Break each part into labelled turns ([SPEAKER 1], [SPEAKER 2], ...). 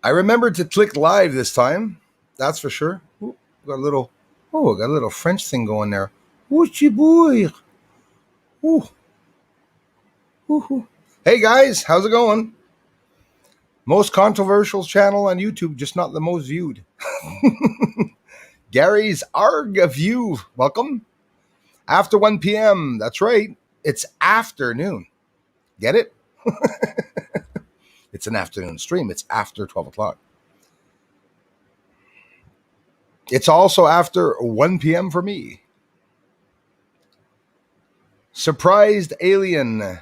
[SPEAKER 1] I remembered to click live this time. That's for sure. Ooh, got a little. Oh, got a little French thing going there. Oochie boy. Ooh, ooh, ooh. Hey guys, how's it going? Most controversial channel on YouTube, just not the most viewed. Gary's Arg View. Welcome. After 1 p.m. That's right. It's afternoon. Get it? It's an afternoon stream. It's after 12 o'clock. It's also after 1 p.m. for me. Surprised alien.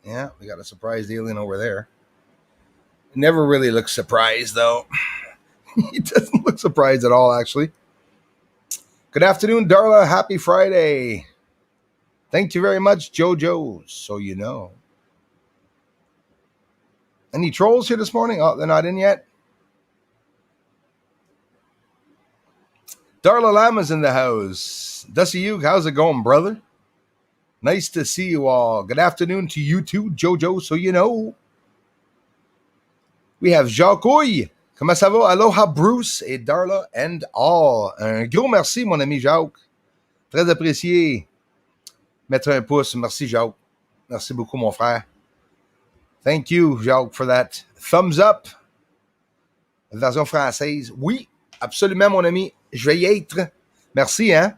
[SPEAKER 1] Yeah, we got a surprised alien over there. Never really looks surprised, though. He doesn't look surprised at all, actually. Good afternoon, Darla. Happy Friday. Thank you very much, JoJo. So you know. Any trolls here this morning? Oh, they're not in yet. Darla Lama's in the house. Dusty Hugh, how's it going, brother? Nice to see you all. Good afternoon to you too, JoJo. So you know. We have Jacques Ouille. Comment ça va? Aloha Bruce et Darla and all. Un gros merci, mon ami Jacques. Très apprécié. Mettre un pouce. Merci, Jacques. Merci beaucoup, mon frère. Thank you, Jacques, for that thumbs up. Version française. Oui, absolument, mon ami. Je vais y être. Merci, hein?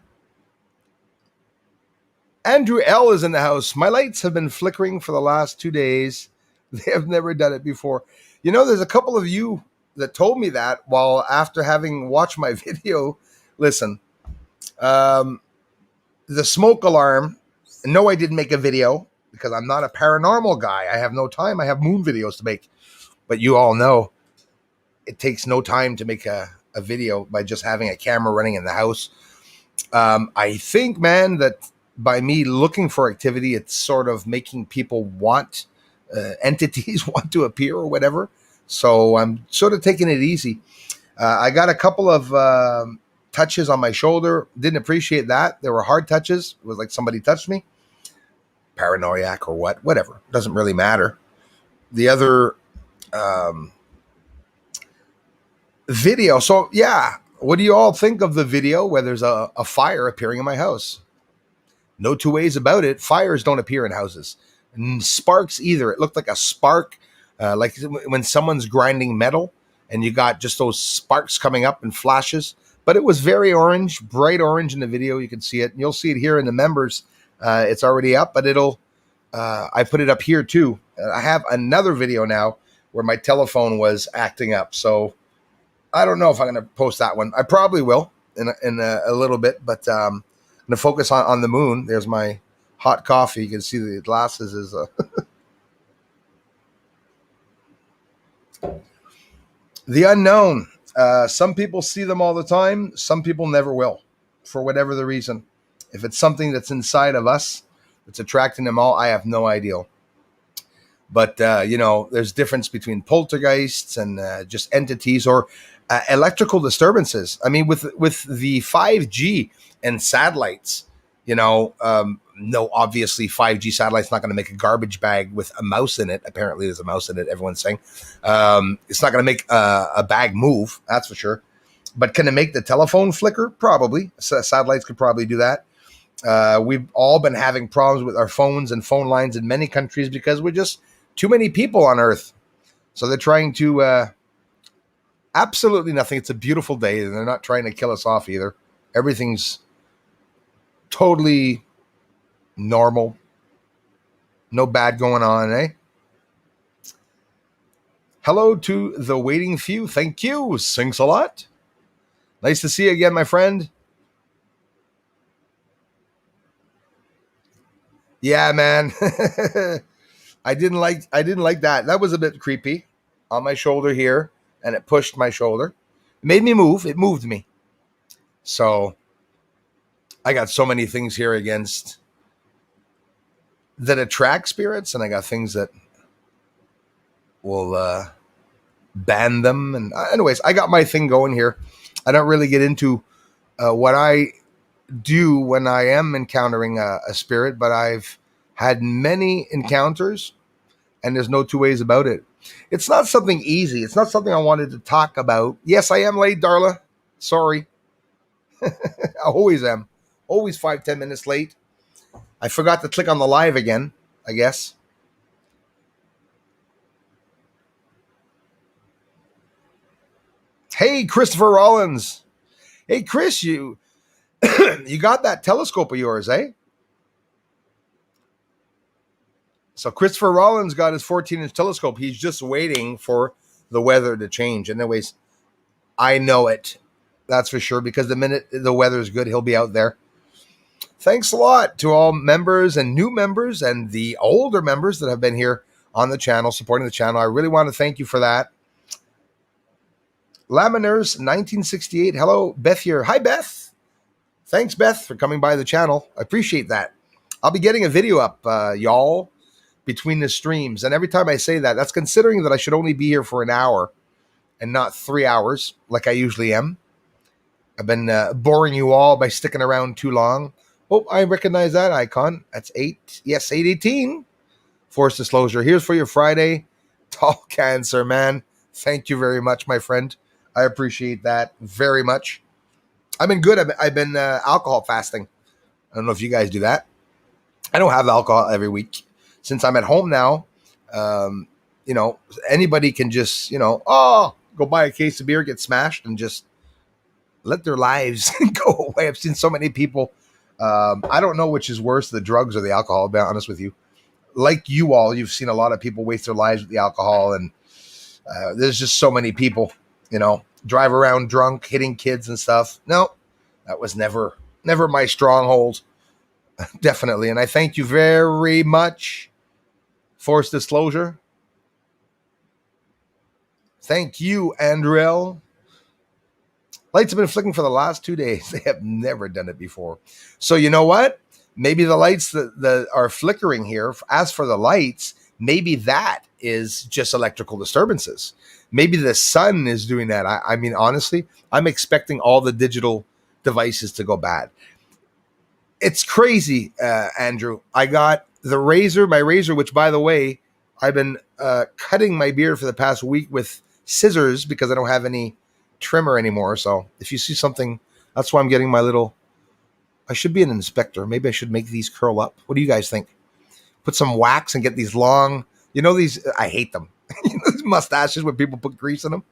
[SPEAKER 1] Andrew L. is in the house. My lights have been flickering for the last 2 days. They have never done it before. You know, there's a couple of you that told me that while after having watched my video. Listen, the smoke alarm. No, I didn't make a video because I'm not a paranormal guy. I have no time. I have moon videos to make. But you all know it takes no time to make a video by just having a camera running in the house. I think, man, that by me looking for activity, it's sort of making people want entities want to appear or whatever. So I'm sort of taking it easy. I got a couple of touches on my shoulder. Didn't appreciate that. They were hard touches. It was like somebody touched me. Paranoiac or what? Whatever. Doesn't really matter. The other video. So yeah, what do you all think of the video where there's a fire appearing in my house? No two ways about it. Fires don't appear in houses. Sparks either. It looked like a spark, like when someone's grinding metal and you got just those sparks coming up and flashes. But it was very orange, bright orange in the video. You can see it. And you'll see it here in the members. It's already up, but I put it up here too. I have another video now where my telephone was acting up. So I don't know if I'm going to post that one. I probably will in a little bit, but I'm going to focus on the moon. There's my hot coffee. You can see the glasses is the unknown. Some people see them all the time. Some people never will, for whatever the reason. If it's something that's inside of us that's attracting them all, I have no idea. But, there's difference between poltergeists and just entities or electrical disturbances. I mean, with the 5G and satellites, no, obviously 5G satellite's not going to make a garbage bag with a mouse in it. Apparently there's a mouse in it, everyone's saying. It's not going to make a bag move, that's for sure. But can it make the telephone flicker? Probably. Satellites could probably do that. We've all been having problems with our phones and phone lines in many countries because we're just too many people on Earth. So they're trying to absolutely nothing. It's a beautiful day, and they're not trying to kill us off either. Everything's totally normal. No bad going on, eh? Hello to the waiting few. Thank you. Thanks a lot. Nice to see you again, my friend. Yeah, man. I didn't like that. That was a bit creepy on my shoulder here, and it pushed my shoulder. It made me move. It moved me. So I got so many things here against that attract spirits, and I got things that will ban them. And anyways, I got my thing going here. I don't really get into what I do when I am encountering a spirit, but I've had many encounters and there's no two ways about it. It's not something easy. It's not something I wanted to talk about. Yes, I am late, Darla. Sorry. I always am. Always 5-10 minutes late. I forgot to click on the live again, I guess. Hey, Christopher Rollins. Hey, Chris, you you got that telescope of yours, eh? So Christopher Rollins got his 14-inch telescope. He's just waiting for the weather to change. Anyways, I know it. That's for sure, because the minute the weather is good, he'll be out there. Thanks a lot to all members and new members and the older members that have been here on the channel, supporting the channel. I really want to thank you for that. Laminers 1968. Hello, Beth here. Hi, Beth. Thanks, Beth, for coming by the channel. I appreciate that. I'll be getting a video up, y'all, between the streams. And every time I say that, that's considering that I should only be here for an hour and not 3 hours like I usually am. I've been boring you all by sticking around too long. Oh, I recognize that icon. That's 8. Yes, 818. Forced disclosure. Here's for your Friday. Tall cancer, man. Thank you very much, my friend. I appreciate that very much. I've been good. I've been alcohol fasting. I don't know if you guys do that. I don't have alcohol every week. Since I'm at home now, anybody can just, go buy a case of beer, get smashed, and just let their lives go away. I've seen so many people. I don't know which is worse, the drugs or the alcohol, to be honest with you. Like you all, you've seen a lot of people waste their lives with the alcohol, and there's just so many people, drive around drunk, hitting kids and stuff. No, that was never my stronghold. Definitely. And I thank you very much. Forced disclosure. Thank you, Andrell. Lights have been flicking for the last 2 days. They have never done it before. So you know what? Maybe the lights that are flickering here, as for the lights, maybe that is just electrical disturbances. Maybe the sun is doing that. I mean, honestly, I'm expecting all the digital devices to go bad. It's crazy, Andrew. I got my razor, which, by the way, I've been cutting my beard for the past week with scissors because I don't have any trimmer anymore. So if you see something, that's why I'm getting my little, I should be an inspector. Maybe I should make these curl up. What do you guys think? Put some wax and get these long, these, I hate them. These mustaches where people put grease in them.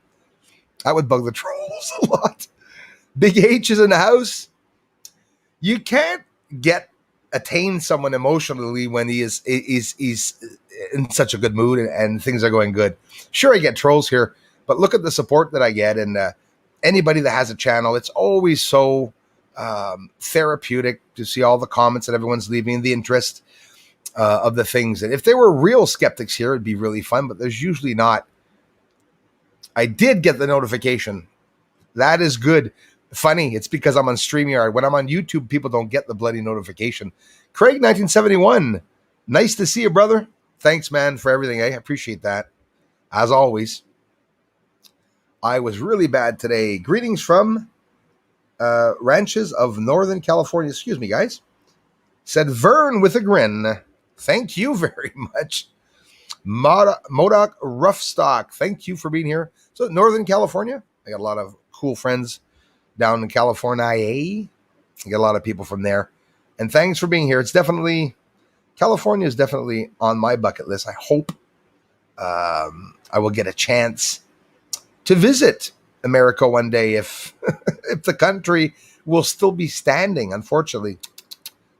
[SPEAKER 1] That would bug the trolls a lot. Big H is in the house. You can't attain someone emotionally when he's in such a good mood and things are going good. Sure, I get trolls here, but look at the support that I get, and anybody that has a channel, it's always so therapeutic to see all the comments that everyone's leaving, the interest of the things. And if there were real skeptics here, it'd be really fun, but there's usually not. I did get the notification. That is good. Funny, it's because I'm on StreamYard. When I'm on YouTube, people don't get the bloody notification. Craig 1971, nice to see you, brother. Thanks, man, for everything. I appreciate that. As always. I was really bad today. Greetings from ranches of Northern California. Excuse me, guys. Said Vern with a grin. Thank you very much. Modoc Roughstock, thank you for being here. So Northern California, I got a lot of cool friends down in California. I get a lot of people from there. And thanks for being here. California is definitely on my bucket list. I hope I will get a chance to visit America one day if if the country will still be standing. Unfortunately,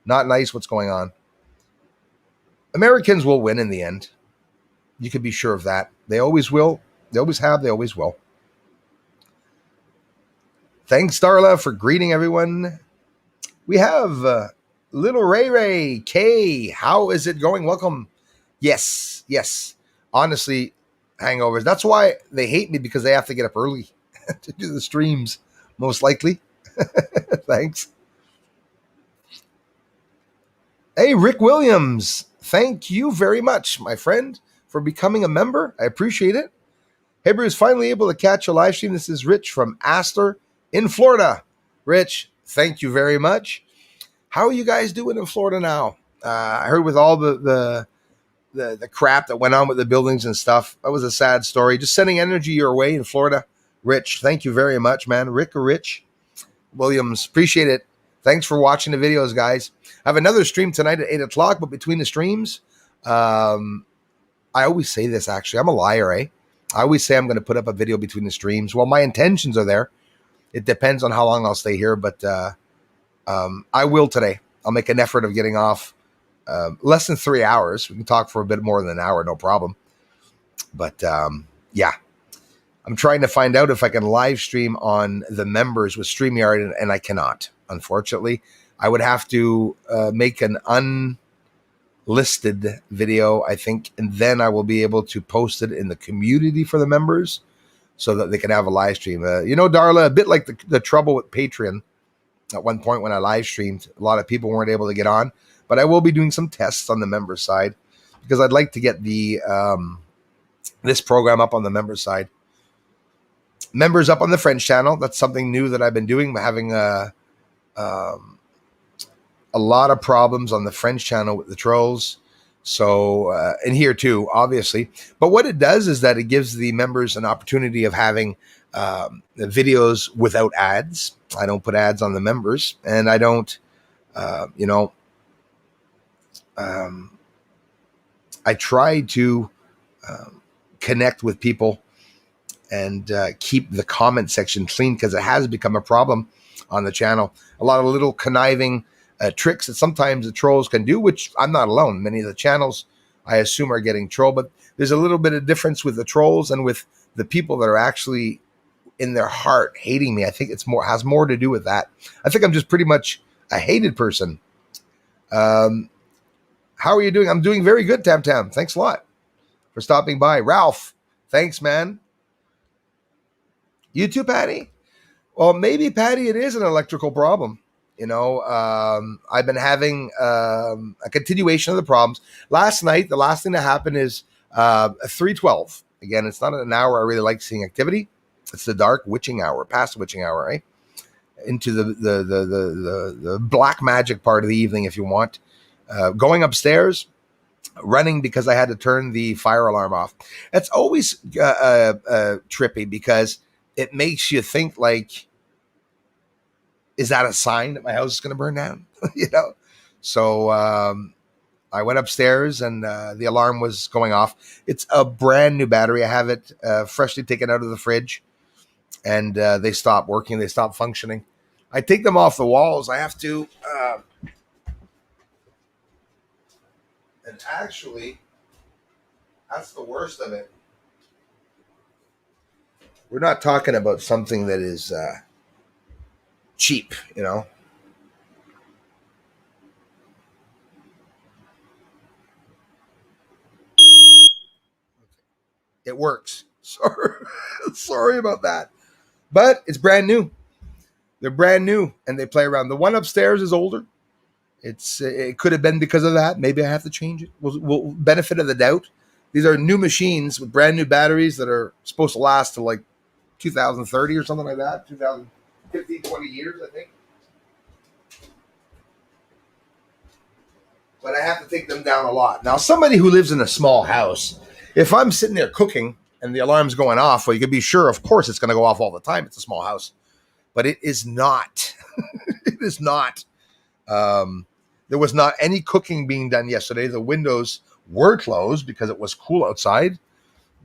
[SPEAKER 1] not nice what's going on. Americans will win in the end. You can be sure of that. They always will. They always have. They always will. Thanks, Darla, for greeting everyone. We have little Ray K. How is it going? Welcome. Yes. Honestly, hangovers. That's why they hate me, because they have to get up early to do the streams, most likely. Thanks. Hey, Rick Williams. Thank you very much, my friend, for becoming a member. I appreciate it. Hey, Bruce, finally able to catch a live stream. This is Rich from Astor in Florida. Rich, thank you very much. How are you guys doing in Florida now? I heard with all the the crap that went on with the buildings and stuff. That was a sad story. Just sending energy your way in Florida. Rich, thank you very much, man. Rick or Rich Williams, appreciate it. Thanks for watching the videos, guys. I have another stream tonight at 8 o'clock, but between the streams, um, I always say this, actually. I'm a liar, eh? I always say I'm going to put up a video between the streams. Well, my intentions are there. It depends on how long I'll stay here, but I will today. I'll make an effort of getting off less than 3 hours. We can talk for a bit more than an hour, no problem. But yeah, I'm trying to find out if I can live stream on the members with StreamYard, and I cannot, unfortunately. I would have to make an unlisted video, I think, and then I will be able to post it in the community for the members so that they can have a live stream. Darla, a bit like the trouble with Patreon. At one point when I live streamed, a lot of people weren't able to get on, but I will be doing some tests on the member side because I'd like to get the this program up on the member side. Members up on the French channel. That's something new that I've been doing. Having a lot of problems on the French channel with the trolls. So, and here too, obviously. But what it does is that it gives the members an opportunity of having the videos without ads. I don't put ads on the members, and I don't, I try to connect with people and keep the comment section clean because it has become a problem on the channel. A lot of little conniving tricks that sometimes the trolls can do, which I'm not alone. Many of the channels, I assume, are getting trolled, but there's a little bit of difference with the trolls and with the people that are actually in their heart hating me. I think has more to do with that. I think I'm just pretty much a hated person. How are you doing? I'm doing very good, Tam Tam. Thanks a lot for stopping by. Ralph, thanks, man. You too, Patty? Well, maybe, Patty, it is an electrical problem. I've been having a continuation of the problems. Last night, the last thing that happened is 3:12. Again, it's not an hour I really like seeing activity. It's the dark witching hour, past witching hour, right? Into the black magic part of the evening, if you want. Going upstairs, running because I had to turn the fire alarm off. It's always trippy because it makes you think like, is that a sign that my house is going to burn down? So I went upstairs and the alarm was going off. It's a brand new battery. I have it freshly taken out of the fridge, and they stopped working. They stopped functioning. I take them off the walls. I have to, and actually, that's the worst of it. We're not talking about something that is cheap, It works. Sorry about that. But it's brand new. They're brand new, and they play around. The one upstairs is older. It could have been because of that. Maybe I have to change it. We'll benefit of the doubt. These are new machines with brand new batteries that are supposed to last to like 2030 or something like that. 2050, 20 years, I think. But I have to take them down a lot. Now, somebody who lives in a small house, if I'm sitting there cooking and the alarm's going off, well, you can be sure, of course, it's going to go off all the time. It's a small house. But it is not. It is not. There was not any cooking being done yesterday. The windows were closed because it was cool outside.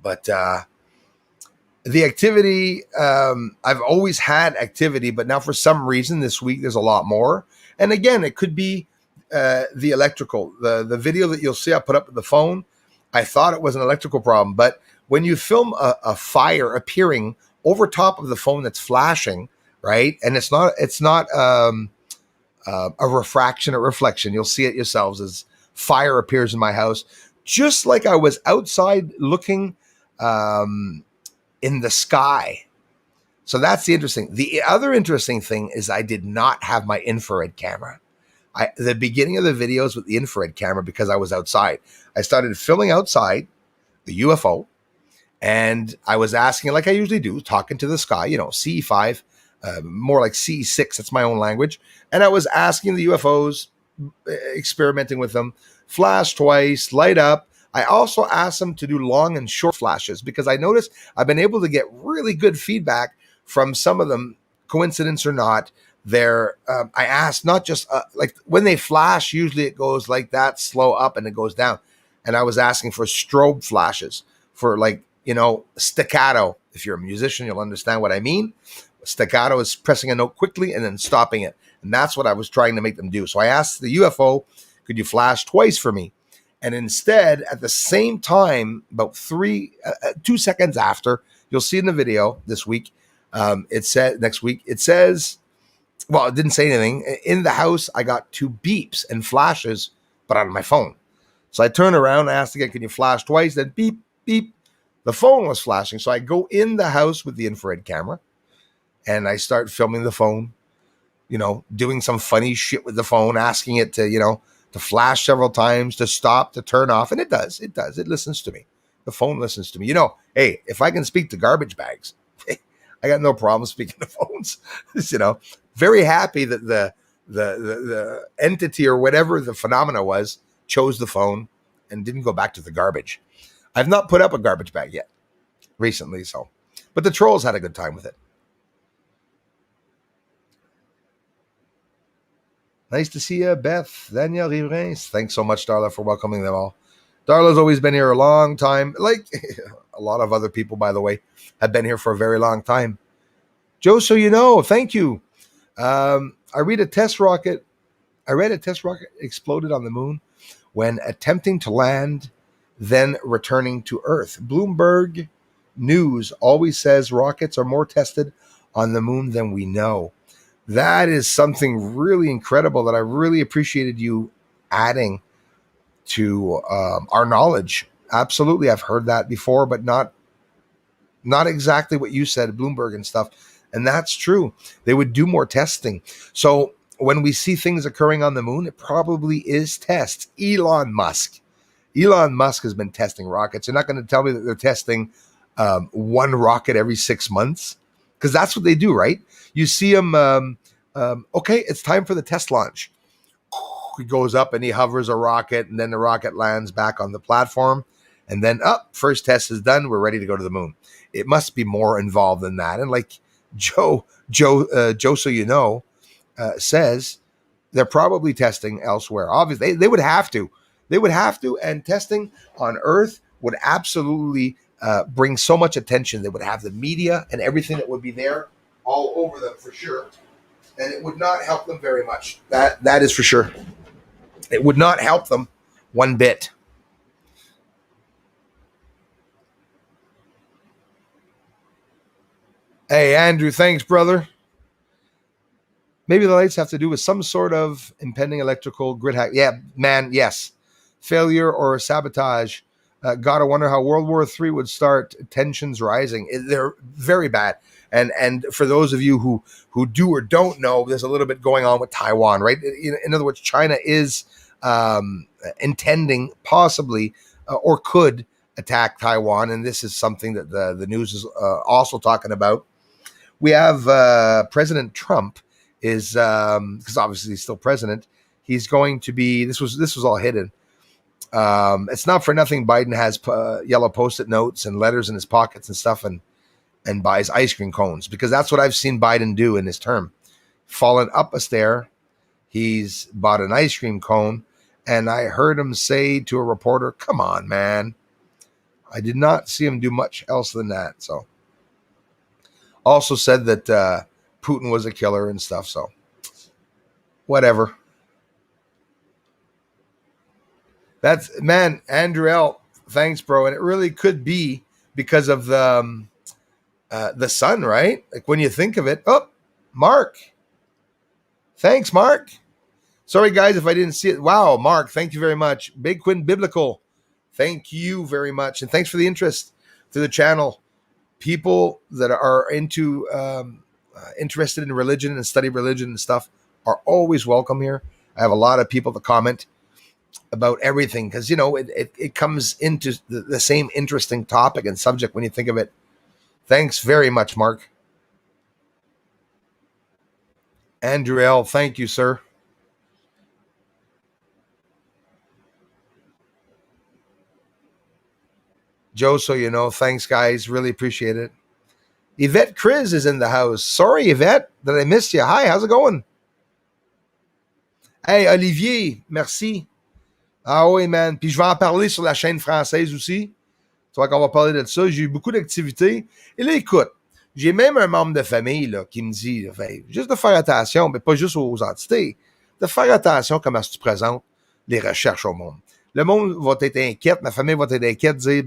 [SPEAKER 1] But the activity, I've always had activity, but now for some reason this week there's a lot more. And again, it could be the electrical. The video that you'll see I put up with the phone, I thought it was an electrical problem. But when you film a fire appearing over top of the phone that's flashing, right? And it's not a refraction or reflection. You'll see it yourselves as fire appears in my house, just like I was outside looking in the sky. So that's the interesting. The other interesting thing is I did not have my infrared camera. The beginning of the videos with the infrared camera, because I was outside, I started filming outside the UFO, and I was asking, like I usually do, talking to the sky, CE5, more like CE6, that's my own language. And I was asking the UFOs, experimenting with them, flash twice, light up. I also asked them to do long and short flashes because I noticed I've been able to get really good feedback from some of them, coincidence or not. I asked not just like when they flash, usually it goes like that, slow up and it goes down. And I was asking for strobe flashes for like, staccato. If you're a musician, you'll understand what I mean. Staccato is pressing a note quickly and then stopping it. And that's what I was trying to make them do. So I asked the UFO, could you flash twice for me? And instead, at the same time, about 2 seconds after, you'll see in the video this week, it said next week, it says, well, it didn't say anything. In the house, I got two beeps and flashes, but on my phone. So I turn around, I asked again, can you flash twice? Then beep, beep. The phone was flashing. So I go in the house with the infrared camera and I start filming the phone, doing some funny shit with the phone, asking it to flash several times, to stop, to turn off. And it does. It does. It listens to me. The phone listens to me. Hey, if I can speak to garbage bags, I got no problem speaking to phones. Very happy that the entity or whatever the phenomena was chose the phone and didn't go back to the garbage. I've not put up a garbage bag yet recently, but the trolls had a good time with it. Nice to see you, Beth, Danielle Riverains. Thanks so much, Darla, for welcoming them all. Darla's always been here a long time. Like a lot of other people, by the way, have been here for a very long time. Joe, so thank you. I read a test rocket exploded on the moon when attempting to land, then returning to Earth. Bloomberg News always says rockets are more tested on the moon than we know. That is something really incredible that I really appreciated you adding to our knowledge. Absolutely, I've heard that before, but not exactly what you said, Bloomberg and stuff. And that's true. They would do more testing. So when we see things occurring on the moon, it probably is tests. Elon Musk has been testing rockets. You're not going to tell me that they're testing one rocket every 6 months, because that's what they do, right? You see them, okay, it's time for the test launch. He goes up and he hovers a rocket, and then the rocket lands back on the platform. And then, first test is done. We're ready to go to the moon. It must be more involved than that. And like Joe, so says, they're probably testing elsewhere. Obviously, they would have to. They would have to, and testing on Earth would absolutely bring so much attention. They would have the media and everything that would be there all over them for sure. And it would not help them very much. That is for sure. It would not help them one bit. Hey, Andrew, thanks, brother. Maybe the lights have to do with some sort of impending electrical grid hack. Yeah, man, yes. Failure or sabotage. Gotta wonder how World War III would start. Tensions rising. They're very bad. And for those of you who do or don't know, there's a little bit going on with Taiwan, right? In other words, China is intending possibly or could attack Taiwan, and this is something that the news is also talking about. We have President Trump is because obviously he's still president. He's going to be. This was all hidden. It's not for nothing. Biden has yellow Post-it notes and letters in his pockets and stuff, and buys ice cream cones, because that's what I've seen Biden do in his term. Fallen up a stair, he's bought an ice cream cone, and I heard him say to a reporter, "Come on, man." I did not see him do much else than that. So, also said that Putin was a killer and stuff. So, whatever. That's, man, Andrew L. Thanks, bro. And it really could be because of the sun, right? Like when you think of it. Oh, Mark. Thanks, Mark. Sorry, guys, if I didn't see it. Wow, Mark, thank you very much. Big Quinn Biblical, thank you very much. And thanks for the interest to the channel. People that are interested in religion and study religion and stuff are always welcome here. I have a lot of people that comment about everything because, it comes into the same interesting topic and subject when you think of it. Thanks very much, Mark. Andrew L., thank you, sir. Joe, so you know, thanks, guys. Really appreciate it. Yvette Chris is in the house. Sorry, Yvette, that I missed you. Hi, how's it going? Hey, Olivier, merci. Ah oui, man. Puis je vais en parler sur la chaîne française aussi. Tu vois qu'on va parler de ça. J'ai eu beaucoup d'activités. Et là, écoute, j'ai même un membre de famille là, qui me dit juste de faire attention, mais pas juste aux entités, de faire attention comment tu présentes les recherches au monde. Le monde va être inquiète, ma famille va être inquiète, dire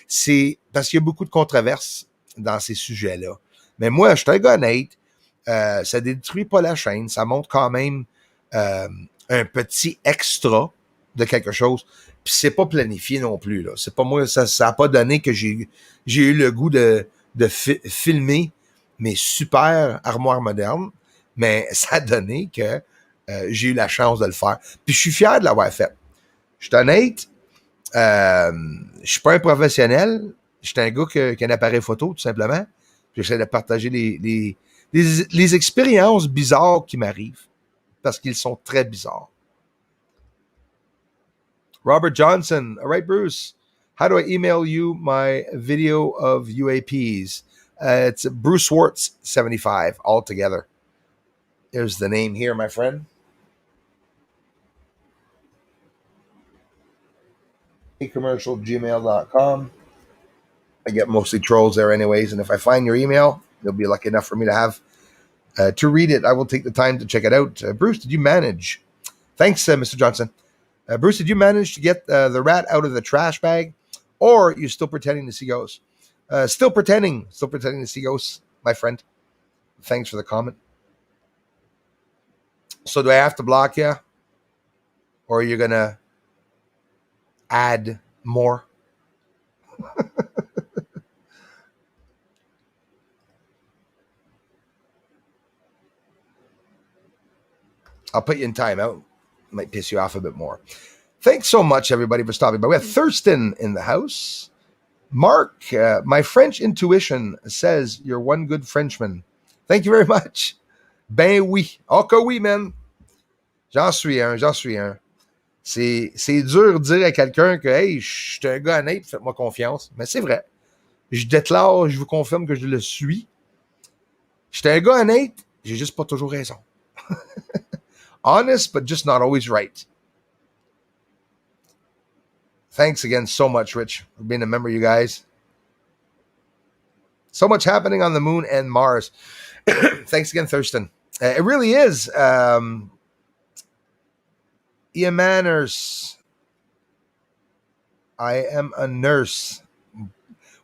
[SPEAKER 1] c'est parce qu'il y a beaucoup de controverses dans ces sujets-là. Mais moi, je suis un gars honnête, ça détruit pas la chaîne, ça montre quand même un petit extra de quelque chose. Puis c'est pas planifié non plus. Là. C'est pas moi, ça a pas donné que j'ai eu le goût de filmer mes super armoires modernes, mais ça a donné que j'ai eu la chance de le faire. Puis je suis fier de l'avoir fait. Je suis honnête, je suis pas un professionnel, je suis un gars qui a un appareil photo, tout simplement. J'essaie de partager les expériences bizarres qui m'arrivent, parce qu'ils sont très bizarres. Robert Johnson. All right, Bruce. How do I email you my video of UAPs? It's Bruce Swartz 75 altogether. There's the name here, my friend. Commercial@gmail.com. I get mostly trolls there, anyways. And if I find your email, you'll be lucky enough for me to have to read it. I will take the time to check it out. Bruce, did you manage? Thanks, Mr. Johnson. Bruce, did you manage to get the rat out of the trash bag, or are you still pretending to see ghosts? Still pretending to see ghosts, my friend. Thanks for the comment. So do I have to block you, or are you gonna add more? I'll put you in timeout. Might piss you off a bit more. Thanks so much, everybody, for stopping by. We have Thurston in the house. Mark, my French intuition says you're one good Frenchman. Thank you very much. Ben oui. Oh que oui, man. J'en suis un. C'est dur de dire à quelqu'un que, hey, je suis un gars honnête, faites-moi confiance. Mais c'est vrai. Je déclare, je vous confirme que je le suis. Je suis un gars honnête, j'ai juste pas toujours raison. Honest, but just not always right. Thanks again so much, Rich, for being a member, you guys. So much happening on the moon and Mars. Thanks again, Thurston. It really is. Ian Manners. I am a nurse.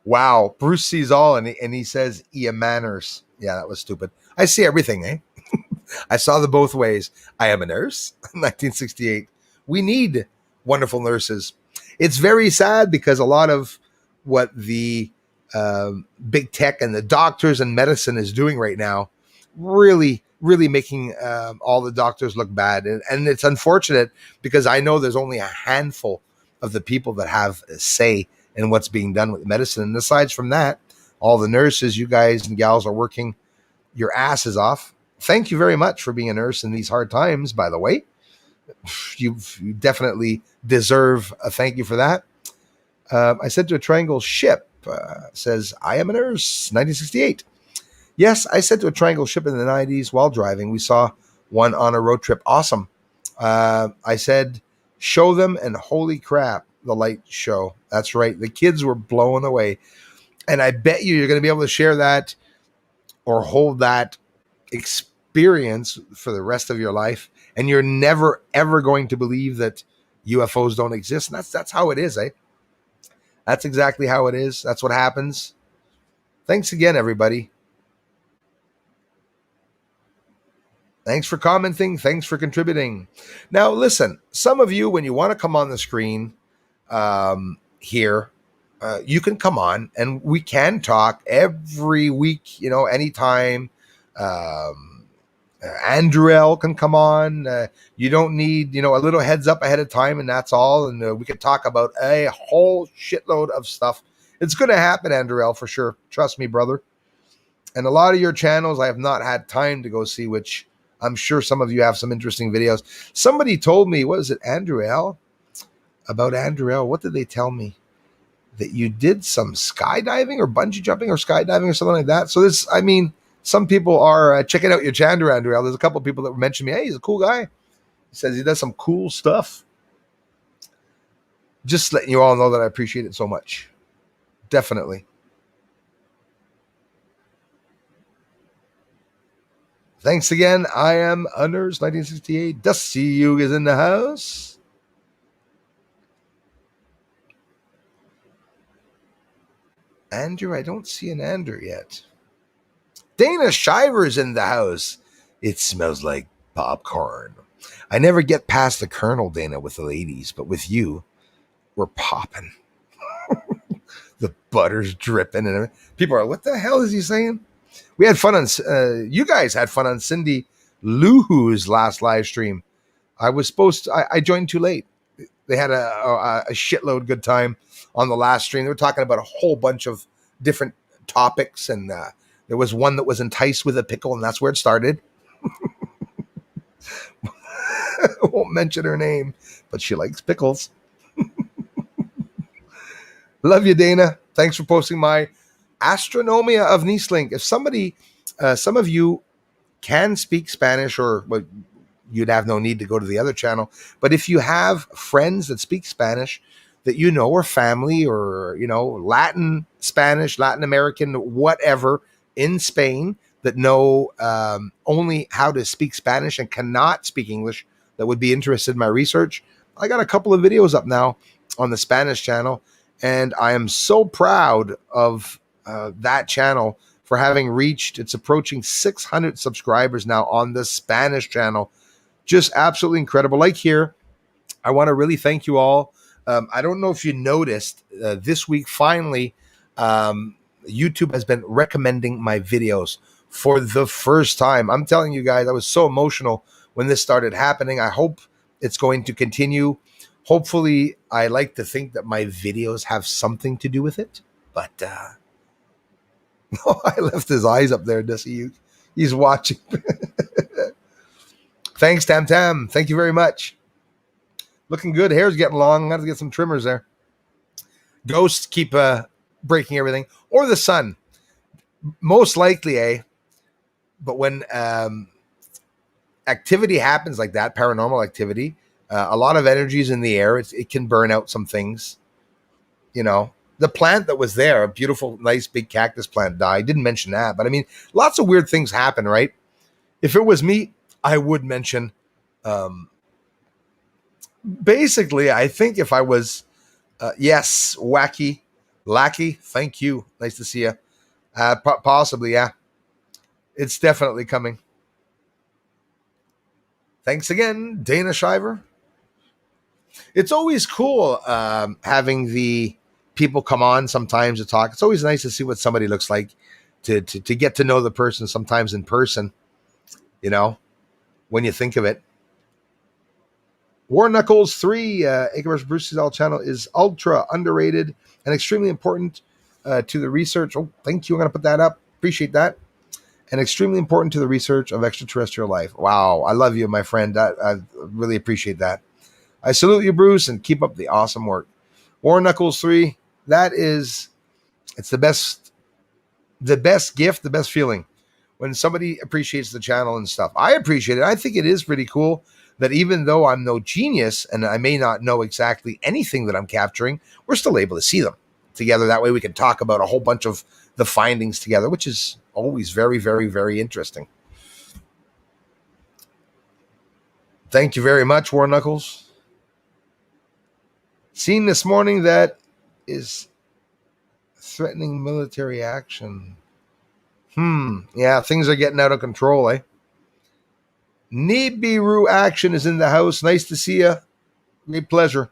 [SPEAKER 1] Wow. Bruce sees all, and he says Ian Manners. Yeah, that was stupid. I see everything, eh? I saw the both ways. I am a nurse. 1968. We need wonderful nurses. It's very sad because a lot of what the big tech and the doctors and medicine is doing right now really making all the doctors look bad. And it's unfortunate because I know there's only a handful of the people that have a say in what's being done with medicine. And aside from that, all the nurses, you guys and gals are working your asses off. Thank you very much for being a nurse in these hard times, by the way. You definitely deserve a thank you for that. I said to a triangle ship, says, I am a nurse, 1968. Yes, I said to a triangle ship in the 90s while driving. We saw one on a road trip. Awesome. I said, show them, and holy crap, the light show. That's right. The kids were blown away. And I bet you're going to be able to share that or hold that experience for the rest of your life, and you're never ever going to believe that UFOs don't exist. And that's how it is, eh? That's exactly how it is. That's what happens. Thanks again, everybody. Thanks for commenting. Thanks for contributing. Now, listen, some of you, when you want to come on the screen here, you can come on and we can talk every week, anytime. Andrew L can come on. You don't need, a little heads up ahead of time, and that's all. And we could talk about a whole shitload of stuff. It's going to happen, Andrew L, for sure. Trust me, brother. And a lot of your channels I have not had time to go see, which I'm sure some of you have some interesting videos. Somebody told me, what is it, Andrew L? About Andrew L. What did they tell me? that you did some skydiving or bungee jumping or skydiving or something like that. So this, I mean, some people are checking out your channel, Andrew. There's a couple of people that mentioned me. Hey, he's a cool guy. He says he does some cool stuff. Just letting you all know that I appreciate it so much. Definitely. Thanks again. I am Unners 1968. Dusty you is in the house. Andrew, I don't see an Andrew yet. Dana Shiver's in the house. It smells like popcorn. I never get past the Colonel, Dana, with the ladies, but with you, we're popping. The butter's dripping, and everything. People are, what the hell is he saying? We had fun on. You guys had fun on Cindy Luhu's last live stream. I was supposed to. I joined too late. They had a shitload good time on the last stream. They were talking about a whole bunch of different topics, and there was one that was enticed with a pickle, and that's where it started. I won't mention her name, but she likes pickles. Love you, Dana. Thanks for posting my Astronomia of Nice link. If somebody, some of you can speak Spanish, or well, you'd have no need to go to the other channel. But if you have friends that speak Spanish that you know, or family, or Latin Spanish, Latin American, whatever, in Spain that know only how to speak Spanish and cannot speak English, that would be interested in my research, I got a couple of videos up now on the Spanish channel, and I am so proud of that channel for having reached, it's approaching 600 subscribers now on the Spanish channel. Just absolutely incredible. Like here, I want to really thank you all. I don't know if you noticed, this week, finally, YouTube has been recommending my videos for the first time. I'm telling you guys, I was so emotional when this started happening. I hope it's going to continue. Hopefully, I like to think that my videos have something to do with it. But I left his eyes up there, does he? He's watching. Thanks, Tam Tam. Thank you very much. Looking good. Hair's getting long. I have to get some trimmers there. Ghosts keep breaking everything. Or the sun. Most likely, But when activity happens like that, paranormal activity, a lot of energy is in the air. It can burn out some things. The plant that was there, a beautiful, nice, big cactus plant died. Didn't mention that. But I mean, lots of weird things happen, right? If it was me, I would mention. Basically, I think if I was, yes, wacky, lackey, thank you. Nice to see you. Possibly, yeah. It's definitely coming. Thanks again, Dana Shiver. It's always cool having the people come on sometimes to talk. It's always nice to see what somebody looks like, to get to know the person sometimes in person, when you think of it. War Knuckles 3, Acre Bruce's All channel is ultra underrated and extremely important to the research. Oh, thank you. I'm going to put that up. Appreciate that. And extremely important to the research of extraterrestrial life. Wow. I love you, my friend. I really appreciate that. I salute you, Bruce, and keep up the awesome work. War Knuckles 3, it's the best gift, the best feeling when somebody appreciates the channel and stuff. I appreciate it. I think it is pretty cool that even though I'm no genius and I may not know exactly anything that I'm capturing, we're still able to see them together. That way we can talk about a whole bunch of the findings together, which is always very, very, very interesting. Thank you very much, War Knuckles. Seen this morning that is threatening military action. Yeah, things are getting out of control, Nibiru Action is in the house. Nice to see you. Great pleasure.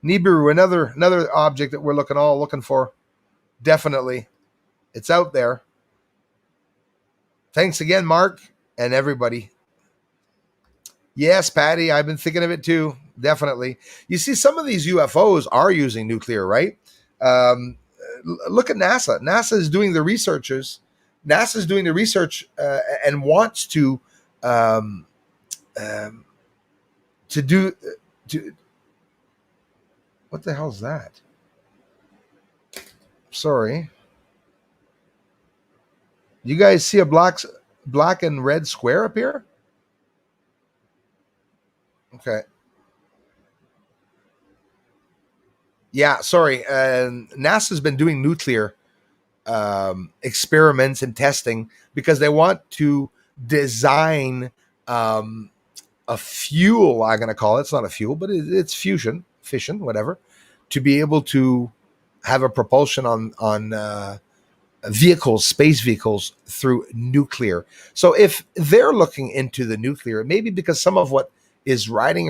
[SPEAKER 1] Nibiru, another object that we're looking for. Definitely. It's out there. Thanks again, Mark, and everybody. Yes, Patty, I've been thinking of it too. Definitely. You see, some of these UFOs are using nuclear, right? Look at NASA. NASA is doing the research and wants to do. What the hell is that? Sorry. You guys see a black and red square up here? Okay. Yeah, sorry. NASA's been doing nuclear experiments and testing because they want to design um, a fuel. I'm going to call it. It's not a fuel, but it's fission, whatever, to be able to have a propulsion on vehicles, space vehicles through nuclear. So if they're looking into the nuclear, maybe because some of what is roaming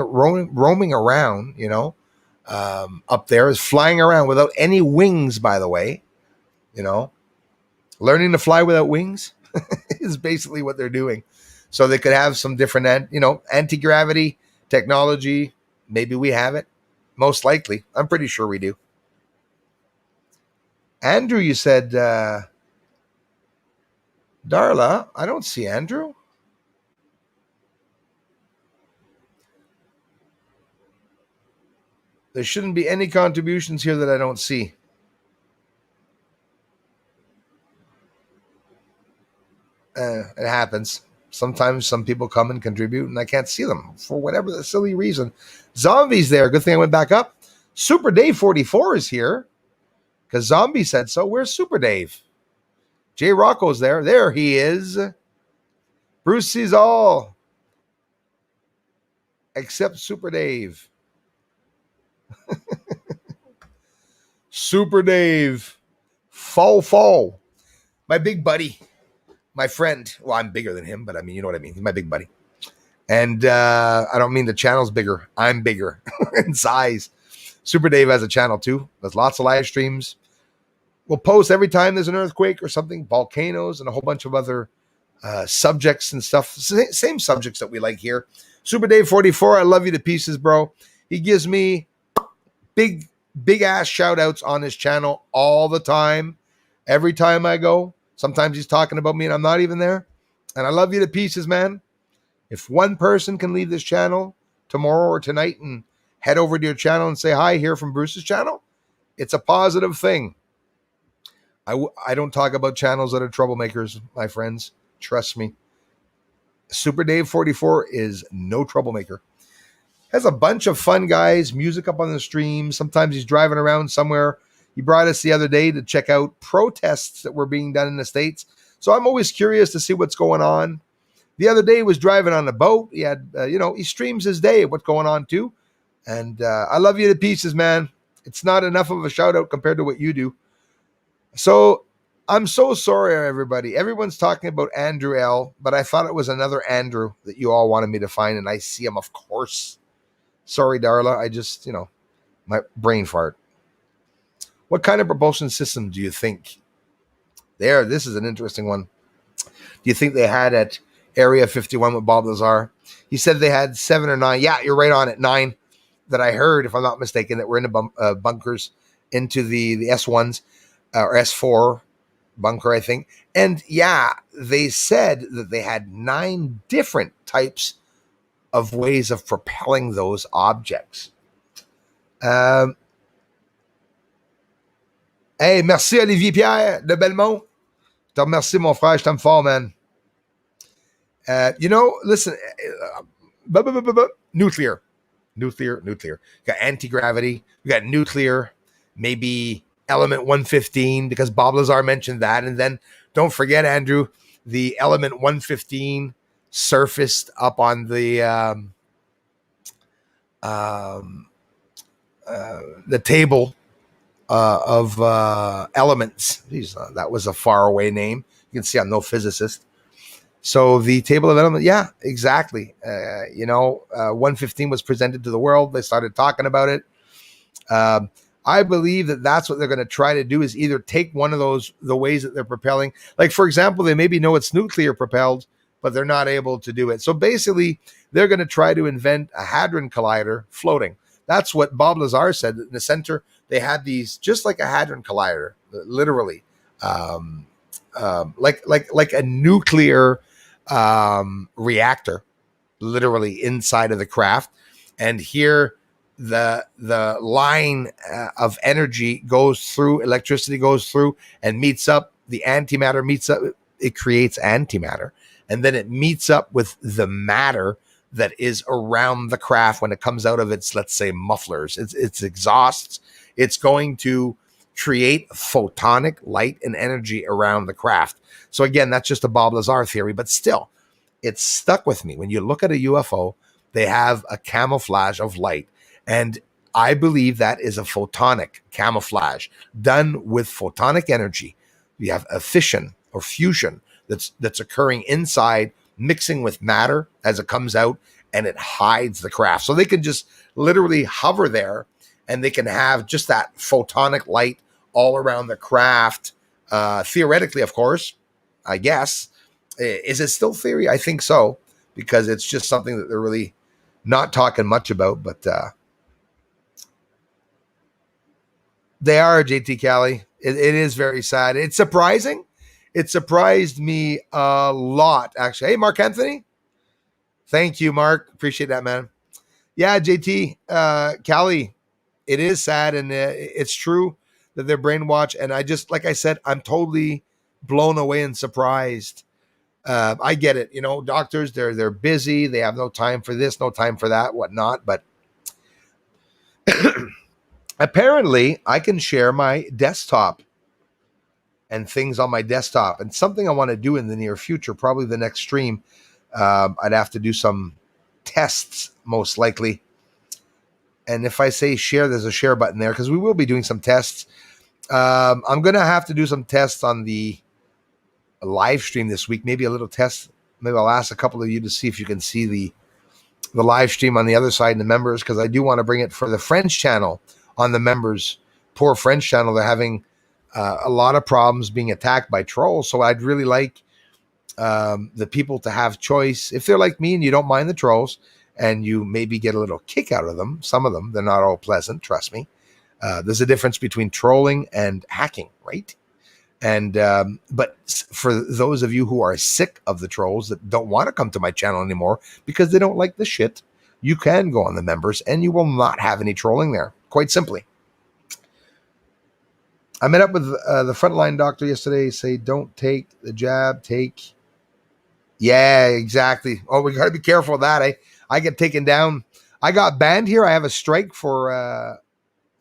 [SPEAKER 1] around, up there is flying around without any wings. By the way, you know, learning to fly without wings is basically what they're doing. So they could have some different, anti gravity technology. Maybe we have it. Most likely, I'm pretty sure we do. Andrew, you said, Darla. I don't see Andrew. There shouldn't be any contributions here that I don't see. It happens. Sometimes some people come and contribute and I can't see them for whatever the silly reason. Zombie's there. Good thing I went back up. Super Dave 44 is here because Zombie said so. Where's Super Dave? Jay Rocco's there. There he is. Bruce sees all except Super Dave. Super Dave. Fall. My big buddy. My friend. Well, I'm bigger than him, but I mean, you know what I mean. He's my big buddy. And I don't mean the channel's bigger. I'm bigger in size. Super Dave has a channel too. There's lots of live streams. We'll post every time there's an earthquake or something, volcanoes, and a whole bunch of other subjects and stuff. Same subjects that we like here. Super Dave 44, I love you to pieces, bro. He gives me big ass shout outs on his channel all the time. Every time I go. Sometimes he's talking about me and I'm not even there. And I love you to pieces, man. If one person can leave this channel tomorrow or tonight and head over to your channel and say hi here from Bruce's channel, it's a positive thing. I don't talk about channels that are troublemakers, my friends. Trust me. Super Dave 44 is no troublemaker. Has a bunch of fun guys, music up on the stream. Sometimes he's driving around somewhere. He brought us the other day to check out protests that were being done in the States. So I'm always curious to see what's going on. The other day he was driving on a boat. He had, he streams his day, what's going on too. And I love you to pieces, man. It's not enough of a shout out compared to what you do. So I'm so sorry, everybody. Everyone's talking about Andrew L., but I thought it was another Andrew that you all wanted me to find, and I see him, of course. Sorry, Darla. I just, my brain fart. What kind of propulsion system do you think? This is an interesting one. Do you think they had at Area 51 with Bob Lazar? He said they had 7 or 9. Yeah, you're right on it. 9 that I heard, if I'm not mistaken, that were in the bunkers into the S1s or S4 bunker, I think. And yeah, they said that they had 9 different types of ways of propelling those objects. Hey, merci Olivier Pierre de Belmont. Je te remercie, mon frère. Je t'aime fort, man. Listen, nuclear. We got anti-gravity. We got nuclear. Maybe element 115, because Bob Lazar mentioned that. And then don't forget, Andrew, the element 115 surfaced up on the table of elements. Jeez, that was a faraway name. You can see I'm no physicist. So the table of elements, yeah, exactly. 115 was presented to the world. They started talking about it. I believe that that's what they're going to try to do, is either take one of the ways that they're propelling. Like, for example, they maybe know it's nuclear propelled, but they're not able to do it. So basically, they're going to try to invent a hadron collider floating. That's what Bob Lazar said. In the center, they had these just like a hadron collider, literally, like a nuclear reactor, literally inside of the craft. And here the line of energy goes through, electricity goes through and meets up, the antimatter meets up, it creates antimatter, and then it meets up with the matter that is around the craft when it comes out of its, let's say, mufflers, its exhausts. It's going to create photonic light and energy around the craft. So again, that's just a Bob Lazar theory, but still, it's stuck with me. When you look at a UFO, they have a camouflage of light. And I believe that is a photonic camouflage done with photonic energy. You have a fission or fusion that's occurring inside, mixing with matter as it comes out, and it hides the craft. So they can just literally hover there, and they can have just that photonic light all around the craft. Theoretically, of course, I guess. Is it still theory? I think so, because it's just something that they're really not talking much about, but they are, JT Cali. It is very sad. It's surprising. It surprised me a lot, actually. Hey, Mark Anthony. Thank you, Mark. Appreciate that, man. Yeah, JT, Cali, it is sad, and it's true that they're brainwashed. And I just, like I said, I'm totally blown away and surprised. I get it. You know, doctors, they're busy. They have no time for this, no time for that, whatnot. But apparently, I can share my desktop and things on my desktop. And something I want to do in the near future, probably the next stream, I'd have to do some tests, most likely. And if I say share, there's a share button there, because we will be doing some tests. I'm going to have to do some tests on the live stream this week, maybe a little test. Maybe I'll ask a couple of you to see if you can see the live stream on the other side in the members, because I do want to bring it for the French channel on the members. Poor French channel, they're having a lot of problems being attacked by trolls. So I'd really like the people to have choice. If they're like me and you don't mind the trolls and you maybe get a little kick out of them, some of them, they're not all pleasant, trust me. There's a difference between trolling and hacking, right? And but for those of you who are sick of the trolls that don't want to come to my channel anymore because they don't like the shit, you can go on the members and you will not have any trolling there, quite simply. I met up with the frontline doctor yesterday. Say, don't take the jab, take. Yeah, exactly. Oh, we got to be careful of that. I get taken down. I got banned here. I have a strike for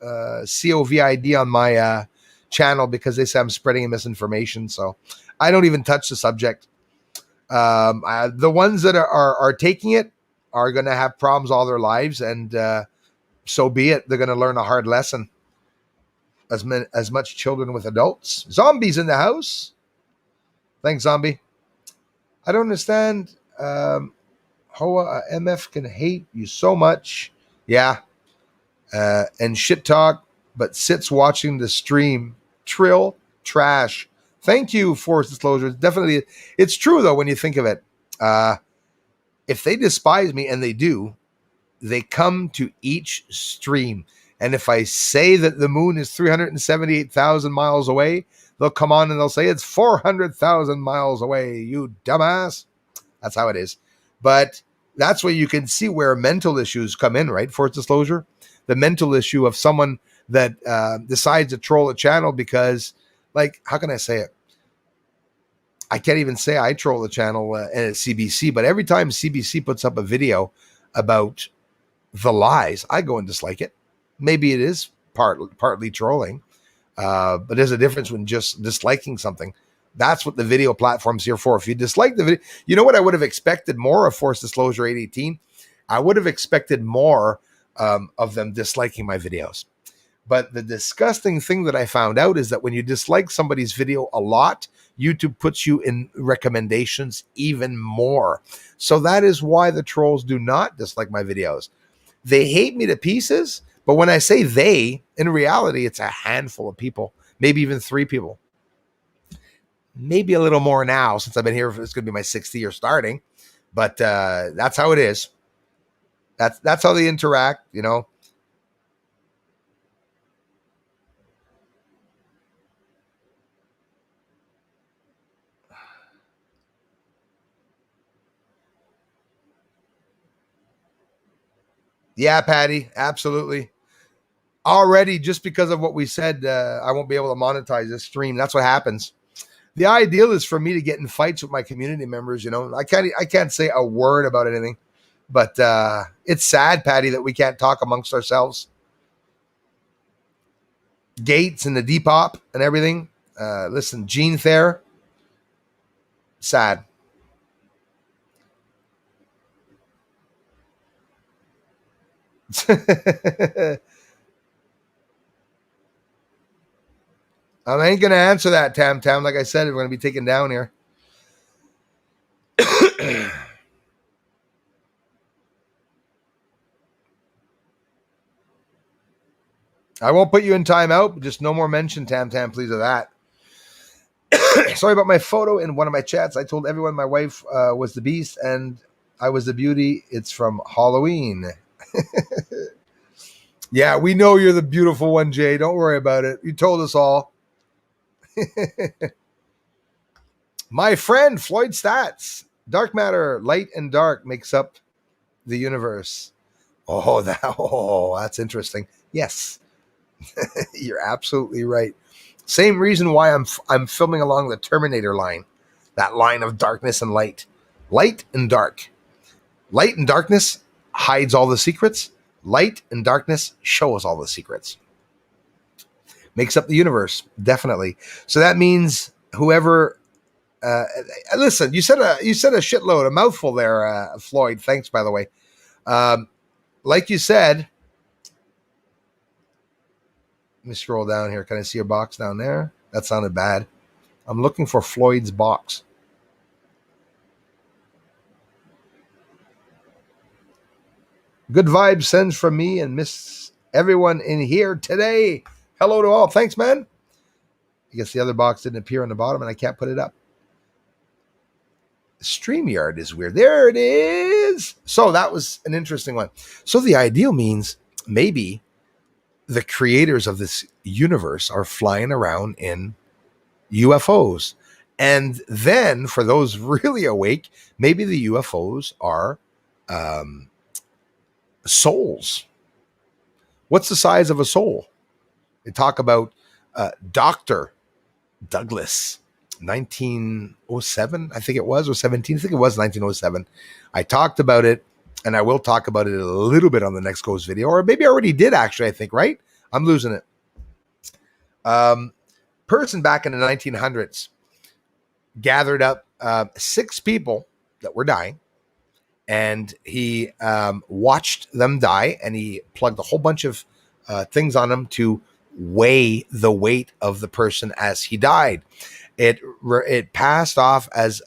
[SPEAKER 1] COVID on my channel because they say I'm spreading misinformation. So I don't even touch the subject. The ones that are taking it are going to have problems all their lives, and so be it. They're going to learn a hard lesson. As much children with adults. Zombies in the house. Thanks, zombie. I don't understand. Hoa MF can hate you so much. Yeah. And shit talk, but sits watching the stream. Trill trash. Thank you for disclosure. Definitely, it's true though when you think of it. If they despise me, and they do, they come to each stream. And if I say that the moon is 378,000 miles away, they'll come on and they'll say it's 400,000 miles away, you dumbass. That's how it is. But that's where you can see where mental issues come in, right? For disclosure, the mental issue of someone that decides to troll a channel because, like, how can I say it? I can't even say I troll the channel at CBC, but every time CBC puts up a video about the lies, I go and dislike it. Maybe it is partly trolling, but there's a difference when just disliking something. That's what the video platform's here for. If you dislike the video, you know what I would have expected more of Force Disclosure 818? I would have expected more of them disliking my videos. But the disgusting thing that I found out is that when you dislike somebody's video a lot, YouTube puts you in recommendations even more. So that is why the trolls do not dislike my videos. They hate me to pieces, but when I say they, in reality, it's a handful of people, maybe even 3 people. Maybe a little more now since I've been here. It's going to be my 6th year starting, but that's how it is. That's how they interact, you know. Yeah, Patty, absolutely. Already, just because of what we said, I won't be able to monetize this stream. That's what happens. The ideal is for me to get in fights with my community members. I can't say a word about anything, but it's sad, Patty, that we can't talk amongst ourselves. Gates and the Depop and everything. Listen, Gene Thayer, sad. I ain't gonna answer that, Tam Tam. Like I said, we're gonna be taken down here. I won't put you in timeout. Just no more mention, Tam Tam, please, of that. Sorry about my photo in one of my chats. I told everyone my wife was the beast and I was the beauty. It's from Halloween. Yeah, we know you're the beautiful one, Jay. Don't worry about it. You told us all. My friend, Floyd Stats. Dark matter, light and dark makes up the universe. That's interesting. Yes, you're absolutely right. Same reason why I'm filming along the Terminator line, that line of darkness and light, light and dark. Light and darkness hides all the secrets. Light and darkness show us all the secrets. Makes up the universe, definitely. So that means whoever. Listen, you said a shitload, a mouthful there, Floyd. Thanks, by the way. Like you said, let me scroll down here. Can I see your box down there? That sounded bad. I'm looking for Floyd's box. Good vibes sends from me and miss everyone in here today. Hello to all. Thanks, man. I guess the other box didn't appear on the bottom and I can't put it up. StreamYard is weird. There it is. So that was an interesting one. So the ideal means maybe the creators of this universe are flying around in UFOs. And then for those really awake, maybe the UFOs are souls. What's the size of a soul? They talk about Dr. Douglas, 1907, I think it was, or 17. I think it was 1907. I talked about it, and I will talk about it a little bit on the next Ghost video, or maybe I already did, actually, I think, right? I'm losing it. Person back in the 1900s gathered up 6 people that were dying, and he watched them die, and he plugged a whole bunch of things on them to weigh the weight of the person as he died. It passed off as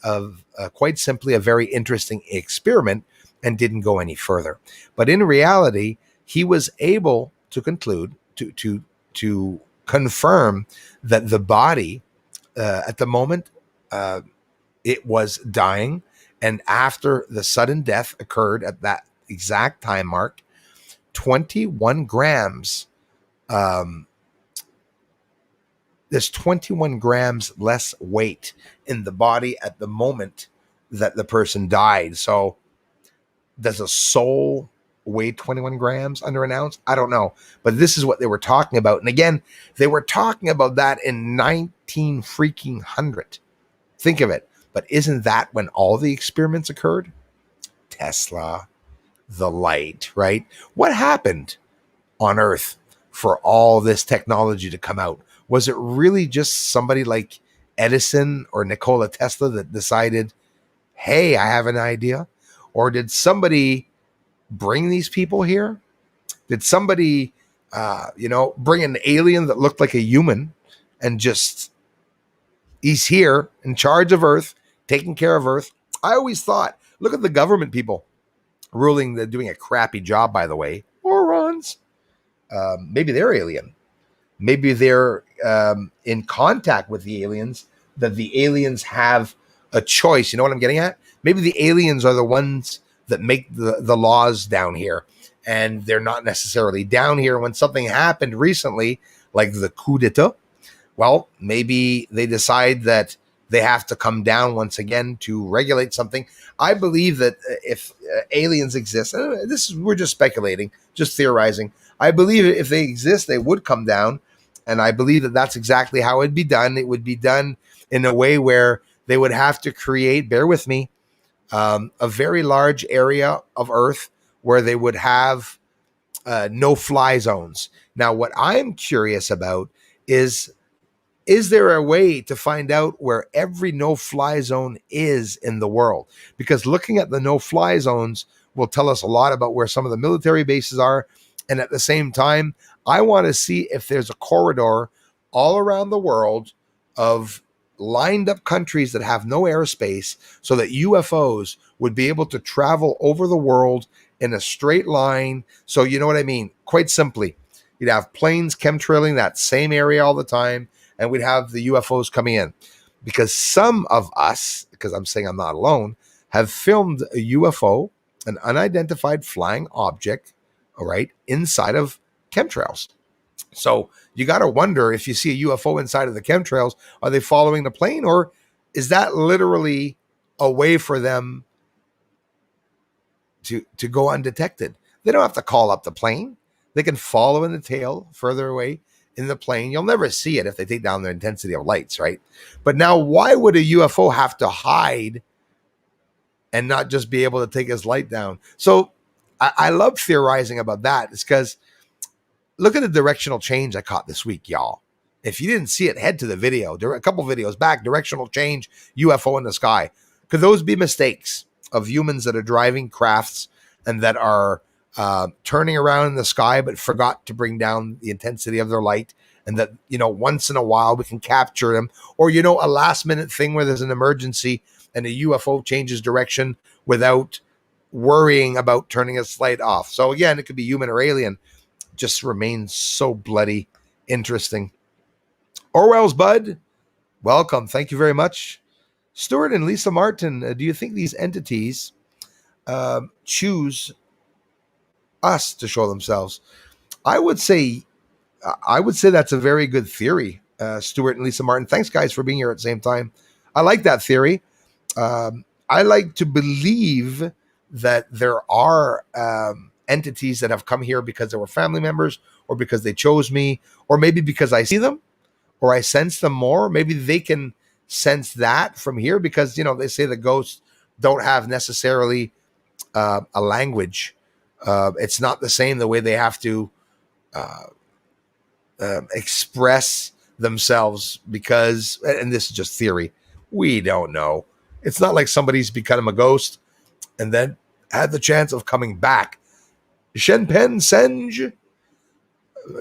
[SPEAKER 1] quite simply a very interesting experiment and didn't go any further. But in reality, he was able to conclude to confirm that the body at the moment it was dying, and after the sudden death occurred at that exact time mark, 21 grams. There's 21 grams less weight in the body at the moment that the person died. So does a soul weigh 21 grams under an ounce? I don't know. But this is what they were talking about. And again, they were talking about that in 19 freaking hundred. Think of it. But isn't that when all the experiments occurred? Tesla, the light, right? What happened on Earth for all this technology to come out? Was it really just somebody like Edison or Nikola Tesla that decided, hey, I have an idea? Or did somebody bring these people here? Did somebody, bring an alien that looked like a human and just, he's here in charge of Earth, taking care of Earth? I always thought, look at the government people ruling, they're doing a crappy job, by the way. Morons. Maybe they're alien. Maybe they're in contact with the aliens, that the aliens have a choice. You know what I'm getting at? Maybe the aliens are the ones that make the laws down here, and they're not necessarily down here. When something happened recently, like the coup d'etat, well, maybe they decide that they have to come down once again to regulate something. I believe that if aliens exist, and this is, we're just speculating, just theorizing. I believe if they exist, they would come down, and I believe that that's exactly how it'd be done. It would be done in a way where they would have to create. Bear with me. A very large area of Earth where they would have no fly zones. Now, what I'm curious about is there a way to find out where every no fly zone is in the world? Because looking at the no fly zones will tell us a lot about where some of the military bases are. And at the same time, I want to see if there's a corridor all around the world of lined up countries that have no airspace so that UFOs would be able to travel over the world in a straight line. So, you know what I mean? Quite simply, you'd have planes chemtrailing that same area all the time, and we'd have the UFOs coming in. Because some of us, because I'm saying I'm not alone, have filmed a UFO, an unidentified flying object, all right, inside of chemtrails. So you got to wonder, if you see a UFO inside of the chemtrails, are they following the plane, or is that literally a way for them to go undetected? They don't have to call up the plane. They can follow in the tail further away in the plane. You'll never see it if they take down the intensity of lights, right? But now, why would a UFO have to hide and not just be able to take his light down? So I love theorizing about that. It's because look at the directional change I caught this week, y'all. If you didn't see it, head to the video. A couple videos back, directional change, UFO in the sky. Could those be mistakes of humans that are driving crafts and that are turning around in the sky but forgot to bring down the intensity of their light, and that, you know, once in a while we can capture them? Or, you know, a last minute thing where there's an emergency and a UFO changes direction without worrying about turning its light off. So again, it could be human or alien. Just remains so bloody interesting. Orwell's Bud, welcome. Thank you very much. Stuart and Lisa Martin, do you think these entities choose us to show themselves? I would say that's a very good theory. Stuart and Lisa Martin, thanks guys for being here at the same time. I like that theory. I like to believe that there are entities that have come here because they were family members, or because they chose me, or maybe because I see them or I sense them more. Maybe they can sense that from here, because, you know, they say the ghosts don't have necessarily a language. It's not the same the way they have to express themselves, because, and this is just theory, we don't know. It's not like somebody's become a ghost and then had the chance of coming back. Shenpen Senj,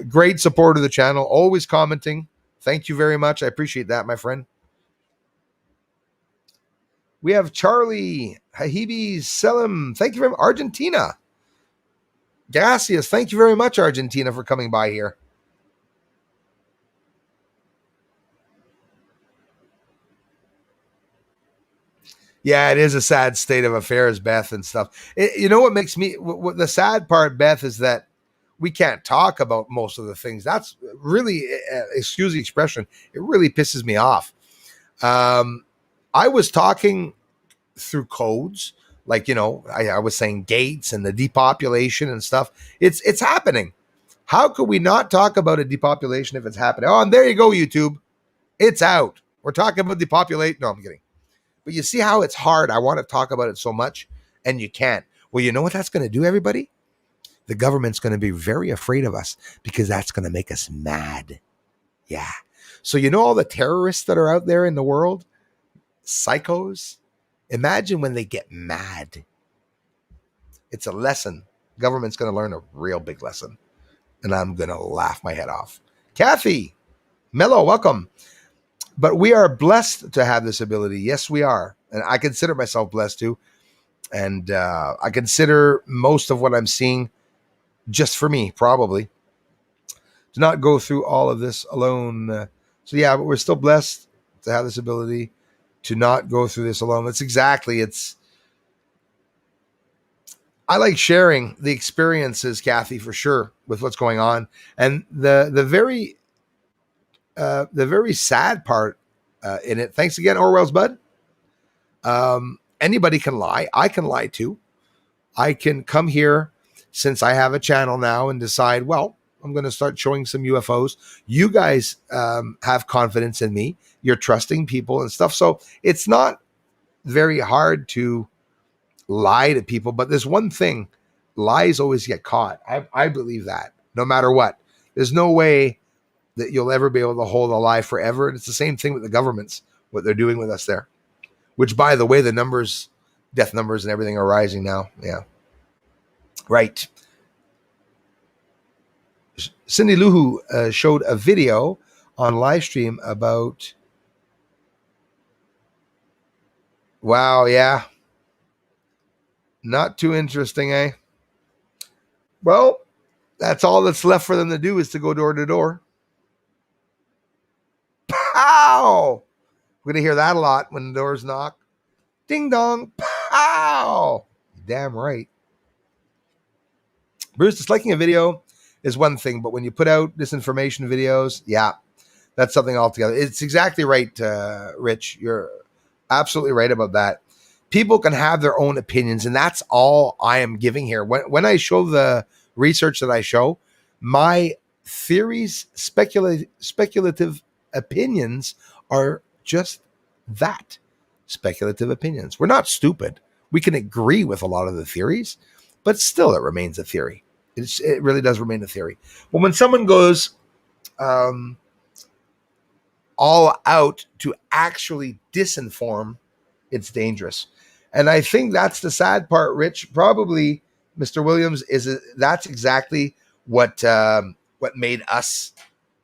[SPEAKER 1] great supporter of the channel, always commenting. Thank you very much. I appreciate that, my friend. We have Charlie Hahibi Selim. Thank you very much. Argentina. Gracias. Thank you very much, Argentina, for coming by here. Yeah, it is a sad state of affairs, Beth, and stuff. You know what makes me, what the sad part, Beth, is that we can't talk about most of the things. That's really, excuse the expression, it really pisses me off. I was talking through codes, like, you know, I was saying gates and the depopulation and stuff. It's happening. How could we not talk about a depopulation if it's happening? Oh, and there you go, YouTube. It's out. We're talking about depopulate. No, I'm kidding. But you see how it's hard. I want to talk about it so much, and you can't. Well, you know what that's going to do, everybody? The government's going to be very afraid of us, because that's going to make us mad. Yeah. So you know all the terrorists that are out there in the world? Psychos? Imagine when they get mad. It's a lesson. Government's going to learn a real big lesson. And I'm going to laugh my head off. Kathy, Mello, welcome. But we are blessed to have this ability. Yes, we are. And I consider myself blessed too. And I consider most of what I'm seeing just for me, probably. To not go through all of this alone. So yeah, but we're still blessed to have this ability to not go through this alone. I like sharing the experiences, Kathy, for sure, with what's going on. And the very sad part in it. Thanks again, Orwell's Bud. Anybody can lie. I can lie too. I can come here since I have a channel now and decide, well, I'm going to start showing some UFOs. You guys have confidence in me. You're trusting people and stuff. So it's not very hard to lie to people. But there's one thing, lies always get caught. I believe that no matter what. There's no way that you'll ever be able to hold a lie forever. And it's the same thing with the governments, what they're doing with us there. Which, by the way, the numbers, death numbers and everything are rising now. Yeah. Right. Cindy Luhu showed a video on live stream about. Wow, yeah. Not too interesting, eh? Well, that's all that's left for them to do is to go door to door. Pow! We're going to hear that a lot when the doors knock. Ding dong. Pow! Damn right. Bruce, disliking a video is one thing, but when you put out disinformation videos, yeah, that's something altogether. It's exactly right, Rich. You're absolutely right about that. People can have their own opinions, and that's all I am giving here. When I show the research that I show, my theories, speculative opinions are just that, speculative opinions. We're not stupid. We can agree with a lot of the theories, but still it remains a theory. It really does remain a theory. But when someone goes all out to actually disinform, it's dangerous. And I think that's the sad part, Rich. Probably, Mr. Williams, that's exactly what made us,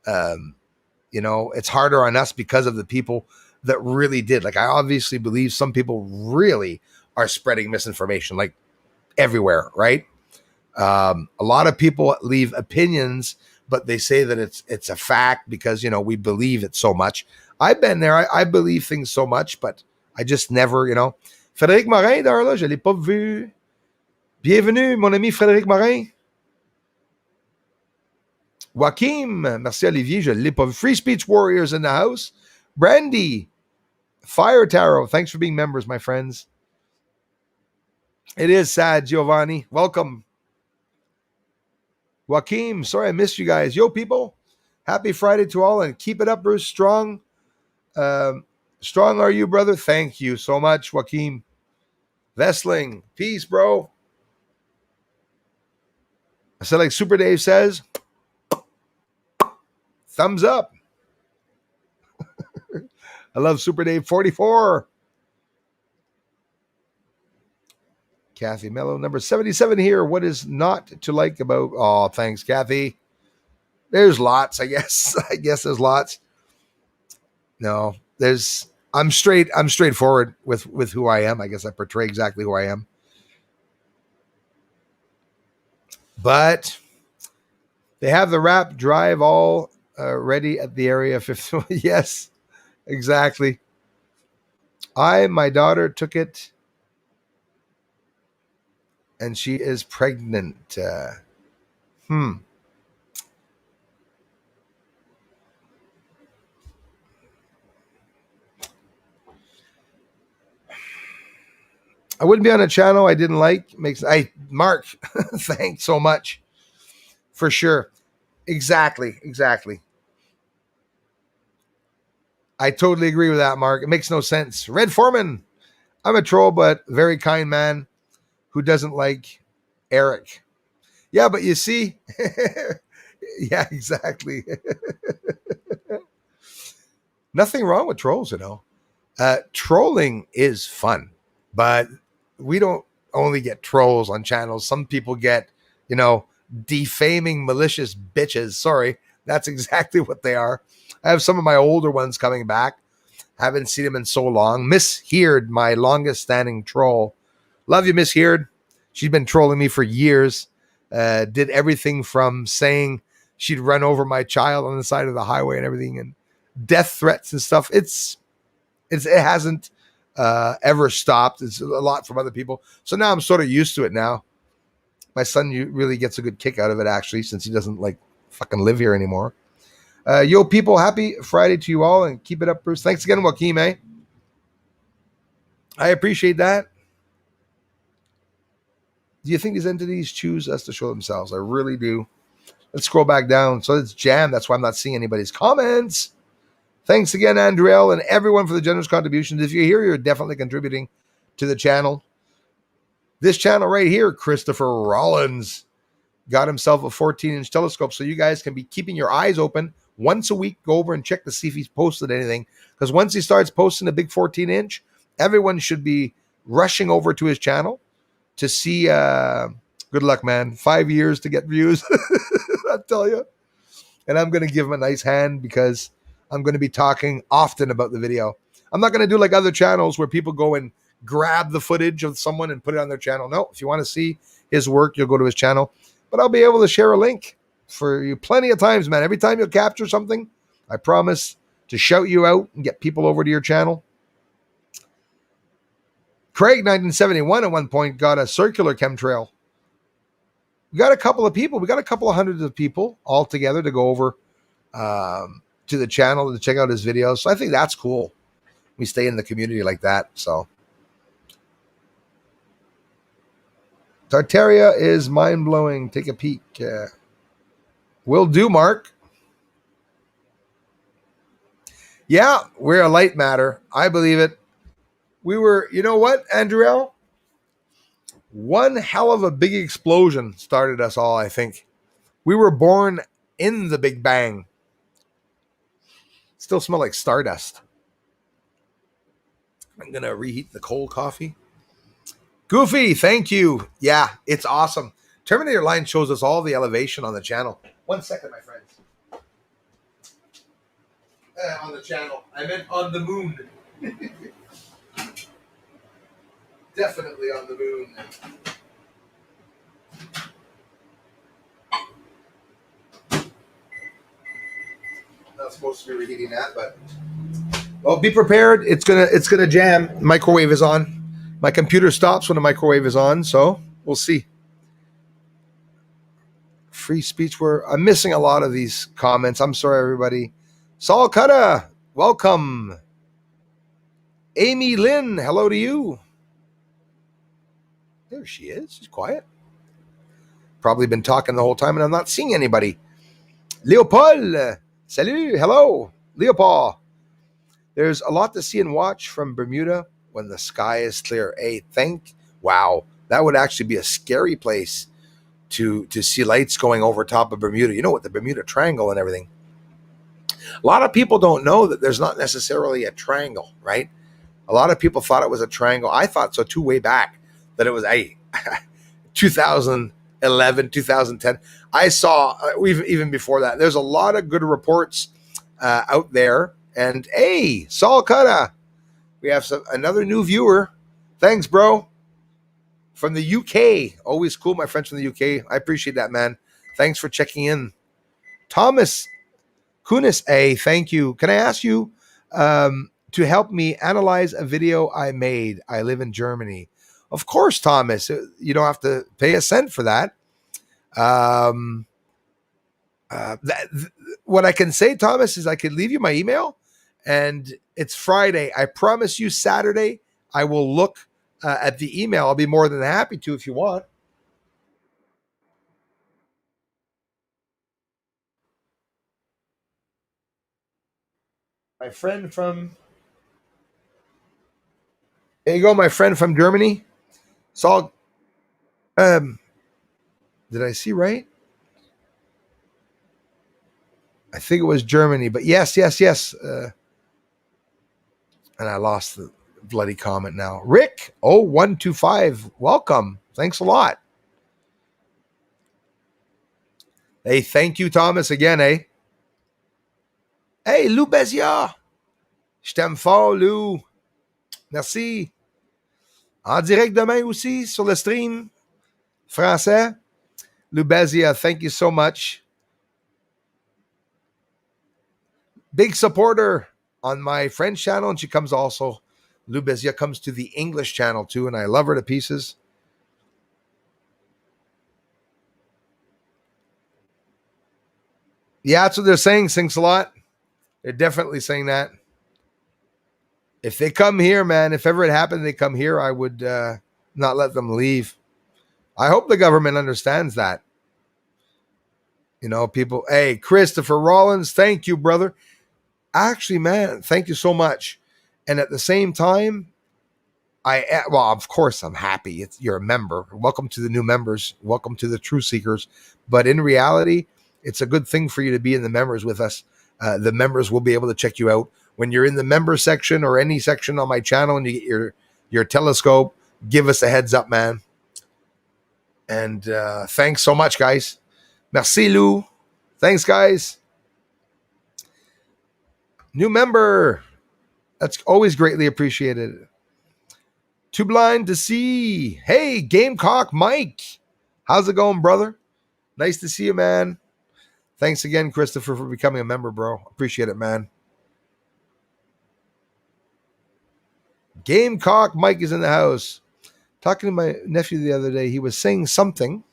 [SPEAKER 1] it's harder on us because of the people that really did. Like, I obviously believe some people really are spreading misinformation, like everywhere, right? A lot of people leave opinions, but they say that it's a fact because, we believe it so much. I've been there. I believe things so much, but I just never, Frédéric Morin, d'ailleurs, là, je l'ai pas vu. Bienvenue, mon ami Frédéric Morin. Joachim, merci Olivier, je l'ai pas vu. Free Speech Warriors in the house. Brandy, Fire Tarot, thanks for being members, my friends. It is sad, Giovanni. Welcome. Joaquim, sorry I missed you guys. Yo, people, happy Friday to all, and keep it up, Bruce. Strong. Strong are you, brother? Thank you so much, Joaquim. Vesling, peace, bro. I said, like Super Dave says, thumbs up. I love Super Dave 44. Kathy Mello, number 77 here. What is not to like about? Oh, thanks, Kathy. There's lots, I guess. I guess there's lots. No, I'm straightforward with who I am. I guess I portray exactly who I am. But they have the wrap drive all ready at the area 50. Yes, exactly. My daughter took it, and she is pregnant. I wouldn't be on a channel I didn't like. Mark, thanks so much. For sure. Exactly. I totally agree with that, Mark. It makes no sense. Red Foreman, I'm a troll, but very kind man who doesn't like Eric. Yeah, but you see, yeah, exactly. Nothing wrong with trolls, Trolling is fun, but we don't only get trolls on channels. Some people get, defaming malicious bitches. Sorry, that's exactly what they are. I have some of my older ones coming back. Haven't seen them in so long. Miss Heard, my longest standing troll. Love you, Miss Heard. She's been trolling me for years. Did everything from saying she'd run over my child on the side of the highway and everything, and death threats and stuff. It hasn't ever stopped. It's a lot from other people. So now I'm sort of used to it now. My son really gets a good kick out of it, actually, since he doesn't fucking live here anymore. Yo, people, happy Friday to you all, and keep it up, Bruce. Thanks again, Joaquin, eh? I appreciate that. Do you think these entities choose us to show themselves? I really do. Let's scroll back down. So it's jammed. That's why I'm not seeing anybody's comments. Thanks again, Andriel, and everyone for the generous contributions. If you're here, you're definitely contributing to the channel. This channel right here, Christopher Rollins got himself a 14-inch telescope, so you guys can be keeping your eyes open once a week. Go over and check to see if he's posted anything, because once he starts posting a big 14-inch, everyone should be rushing over to his channel to see. Good luck, man. 5 years to get views. I tell you. And I'm going to give him a nice hand because I'm going to be talking often about the video. I'm not going to do like other channels where people go and grab the footage of someone and put it on their channel. No, if you want to see his work, you'll go to his channel. But I'll be able to share a link for you plenty of times, man. Every time you'll capture something, I promise to shout you out and get people over to your channel. Craig, 1971, at one point got a circular chemtrail. We got a couple of people. We got a couple of hundreds of people all together to go over to the channel to check out his videos. So I think that's cool. We stay in the community like that. So Tartaria is mind-blowing. Take a peek. Will do, Mark. Yeah, we're a light matter. I believe it. We were, you know what, Andrew? One hell of a big explosion started us all, I think. We were born in the Big Bang. Still smell like stardust. I'm going to reheat the cold coffee. Goofy, thank you. Yeah, it's awesome. Terminator Line shows us all the elevation on the channel. 1 second, my friends. On the channel. I meant on the moon. Definitely on the moon. Not supposed to be reheating that, but well, be prepared. It's gonna jam. Microwave is on. My computer stops when the microwave is on, so we'll see. Free speech. I'm missing a lot of these comments. I'm sorry, everybody. Saul Cutta, welcome. Amy Lynn, hello to you. There she is. She's quiet. Probably been talking the whole time, and I'm not seeing anybody. Leopold, salut, hello, Leopold. There's a lot to see and watch from Bermuda when the sky is clear. Wow, that would actually be a scary place to see lights going over top of Bermuda. You know, with the Bermuda Triangle and everything. A lot of people don't know that there's not necessarily a triangle, right? A lot of people thought it was a triangle. I thought so too way back, that it was 2011, 2010. I saw, even before that, there's a lot of good reports out there. And hey, Saul Cutta, we have another new viewer. Thanks, bro. From the UK. Always cool, my friends from the UK. I appreciate that, man. Thanks for checking in. Thomas Kunis, thank you. Can I ask you to help me analyze a video I made? I live in Germany. Of course, Thomas. You don't have to pay a cent for that. What I can say, Thomas, is I could leave you my email, and it's Friday. I promise you Saturday I will look at the email. I'll be more than happy to if you want. My friend from... There you go, my friend from Germany. Saul, did I see right? I think it was Germany, but yes. And I lost the bloody comment now. Rick 0125, welcome. Thanks a lot. Hey, thank you, Thomas, again, Hey, Lou Béziat. Je t'aime fort, Lou. Merci. En direct demain aussi sur le stream français. Lou Béziat, thank you so much. Big supporter on my French channel, and she comes also. Lou Béziat comes to the English channel too, and I love her to pieces. Yeah, that's what they're saying. Thanks a lot. They're definitely saying that. If they come here, man, if ever it happened, they come here, I would not let them leave. I hope the government understands that. You know, people, hey, Christopher Rollins, thank you, brother. Actually, man, thank you so much. And at the same time, well, of course, I'm happy. You're a member. Welcome to the new members. Welcome to the true seekers. But in reality, it's a good thing for you to be in the members with us. The members will be able to check you out when you're in the member section or any section on my channel, and you get your telescope. Give us a heads up, man. And thanks so much, guys. Merci, Lou. Thanks, guys. New member. That's always greatly appreciated. Too blind to see. Hey, Gamecock Mike. How's it going, brother? Nice to see you, man. Thanks again, Christopher, for becoming a member, bro. Appreciate it, man. Gamecock Mike is in the house. Talking to my nephew the other day, he was saying something.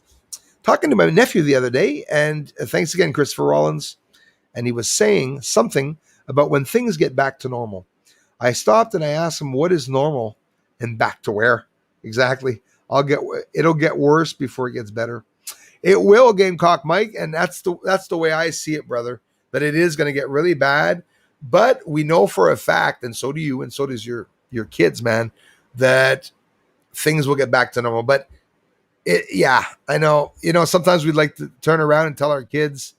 [SPEAKER 1] Talking to my nephew the other day, and thanks again, Christopher Rollins. And he was saying something about when things get back to normal. I stopped and I asked him, what is normal and back to where? Exactly. It'll get worse before it gets better. It will, Gamecock Mike, and that's the way I see it, brother. That it is going to get really bad, but we know for a fact, and so do you, and so does your kids, man, that things will get back to normal. But yeah, I know. You know, sometimes we'd like to turn around and tell our kids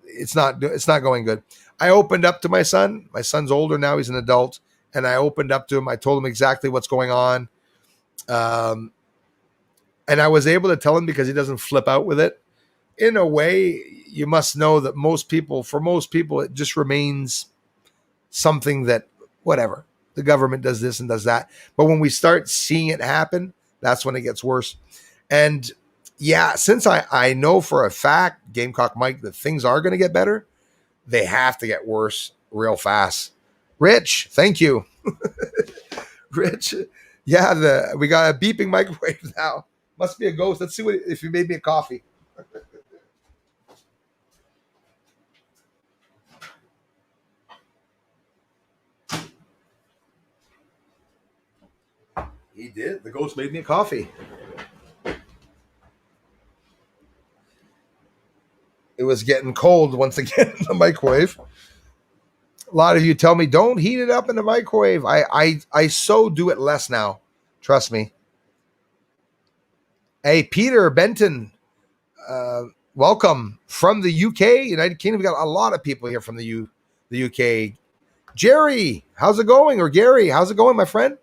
[SPEAKER 1] it's not going good. I opened up to my son. My son's older now; he's an adult, and I opened up to him. I told him exactly what's going on. And I was able to tell him because he doesn't flip out with it. In a way, you must know that for most people, it just remains something that, whatever, the government does this and does that. But when we start seeing it happen, that's when it gets worse. And yeah, since I know for a fact, Gamecock Mike, that things are going to get better, they have to get worse real fast. Rich, thank you. Rich, yeah, we got a beeping microwave now. Must be a ghost. Let's see if you made me a coffee. He did. The ghost made me a coffee. It was getting cold once again in the microwave. A lot of you tell me don't heat it up in the microwave. I so do it less now. Trust me. Hey, Peter Benton, welcome from the UK, United Kingdom. We got a lot of people here from the UK. Jerry, how's it going? Or Gary, how's it going, my friend?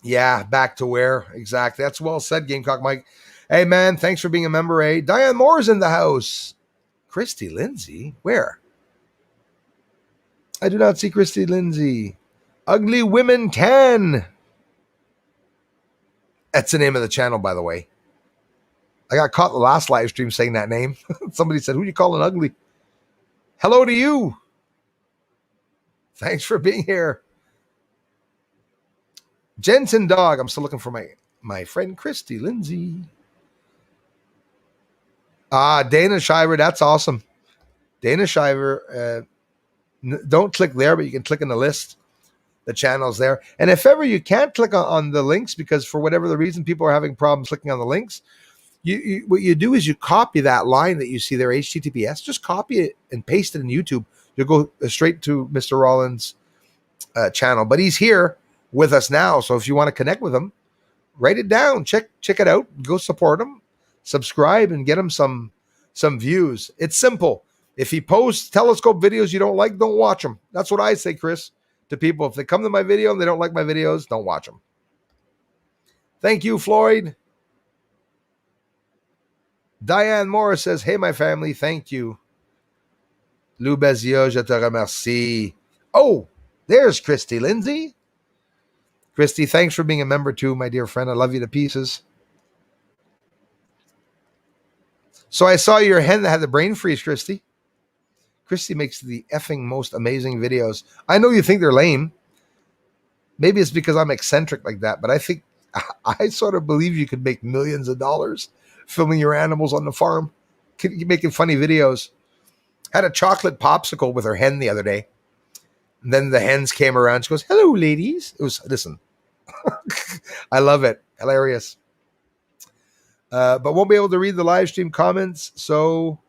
[SPEAKER 1] Yeah, back to where exactly. That's well said, Gamecock Mike. Hey, man, thanks for being a member. Hey, Diane Moore's in the house. Christy Lindsay, where? I do not see Christy Lindsay. Ugly Women Can. That's the name of the channel, by the way. I got caught the last live stream saying that name. Somebody said, who you calling ugly? Hello to you. Thanks for being here. Jensen Dog. I'm still looking for my friend Christy Lindsay. Dana Shiver. That's awesome. Dana Shiver. Don't click there, but you can click in the list. The channel's there. And if ever you can't click on the links because for whatever the reason people are having problems clicking on the links, what you do is you copy that line that you see there, HTTPS, just copy it and paste it in YouTube. You'll go straight to Mr. Rollins' channel. But he's here with us now. So if you want to connect with him, write it down, check it out, go support him, subscribe and get him some views. It's simple. If he posts telescope videos you don't like, don't watch them. That's what I say, Chris, to people. If they come to my video and they don't like my videos, don't watch them. Thank you, Floyd. Diane Morris says, hey, my family, thank you. Lou Bezio, je te remercie. Oh, there's Christy Lindsay. Christy, thanks for being a member too, my dear friend. I love you to pieces. So I saw your hen that had the brain freeze, Christy. Christy makes the effing most amazing videos. I know you think they're lame. Maybe it's because I'm eccentric like that, but I think I sort of believe you could make millions of dollars filming your animals on the farm, making funny videos. Had a chocolate popsicle with her hen the other day. And then the hens came around. She goes, "Hello, ladies." It was, listen, I love it. Hilarious. But won't be able to read the live stream comments. So,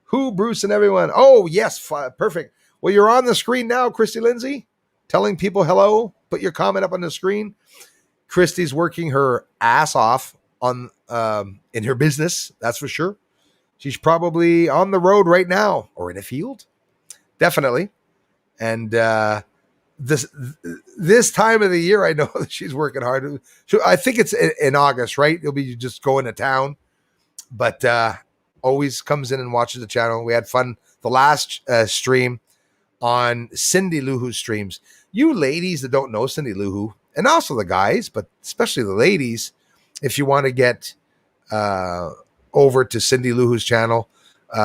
[SPEAKER 1] who, Bruce, and everyone? Oh, yes. Perfect. Well, you're on the screen now, Christy Lindsay, telling people hello. Put your comment up on the screen. Christy's working her ass off on in her business. That's for sure. She's probably on the road right now or in a field. Definitely. And this time of the year, I know that she's working hard. So I think it's in August, right? You'll be just going to town, but always comes in and watches the channel. We had fun the last stream on Cindy Lou Who's streams. You ladies that don't know Cindy Lou Who, and also the guys, but especially the ladies, if you want to get over to Cindy Lou Who's channel, we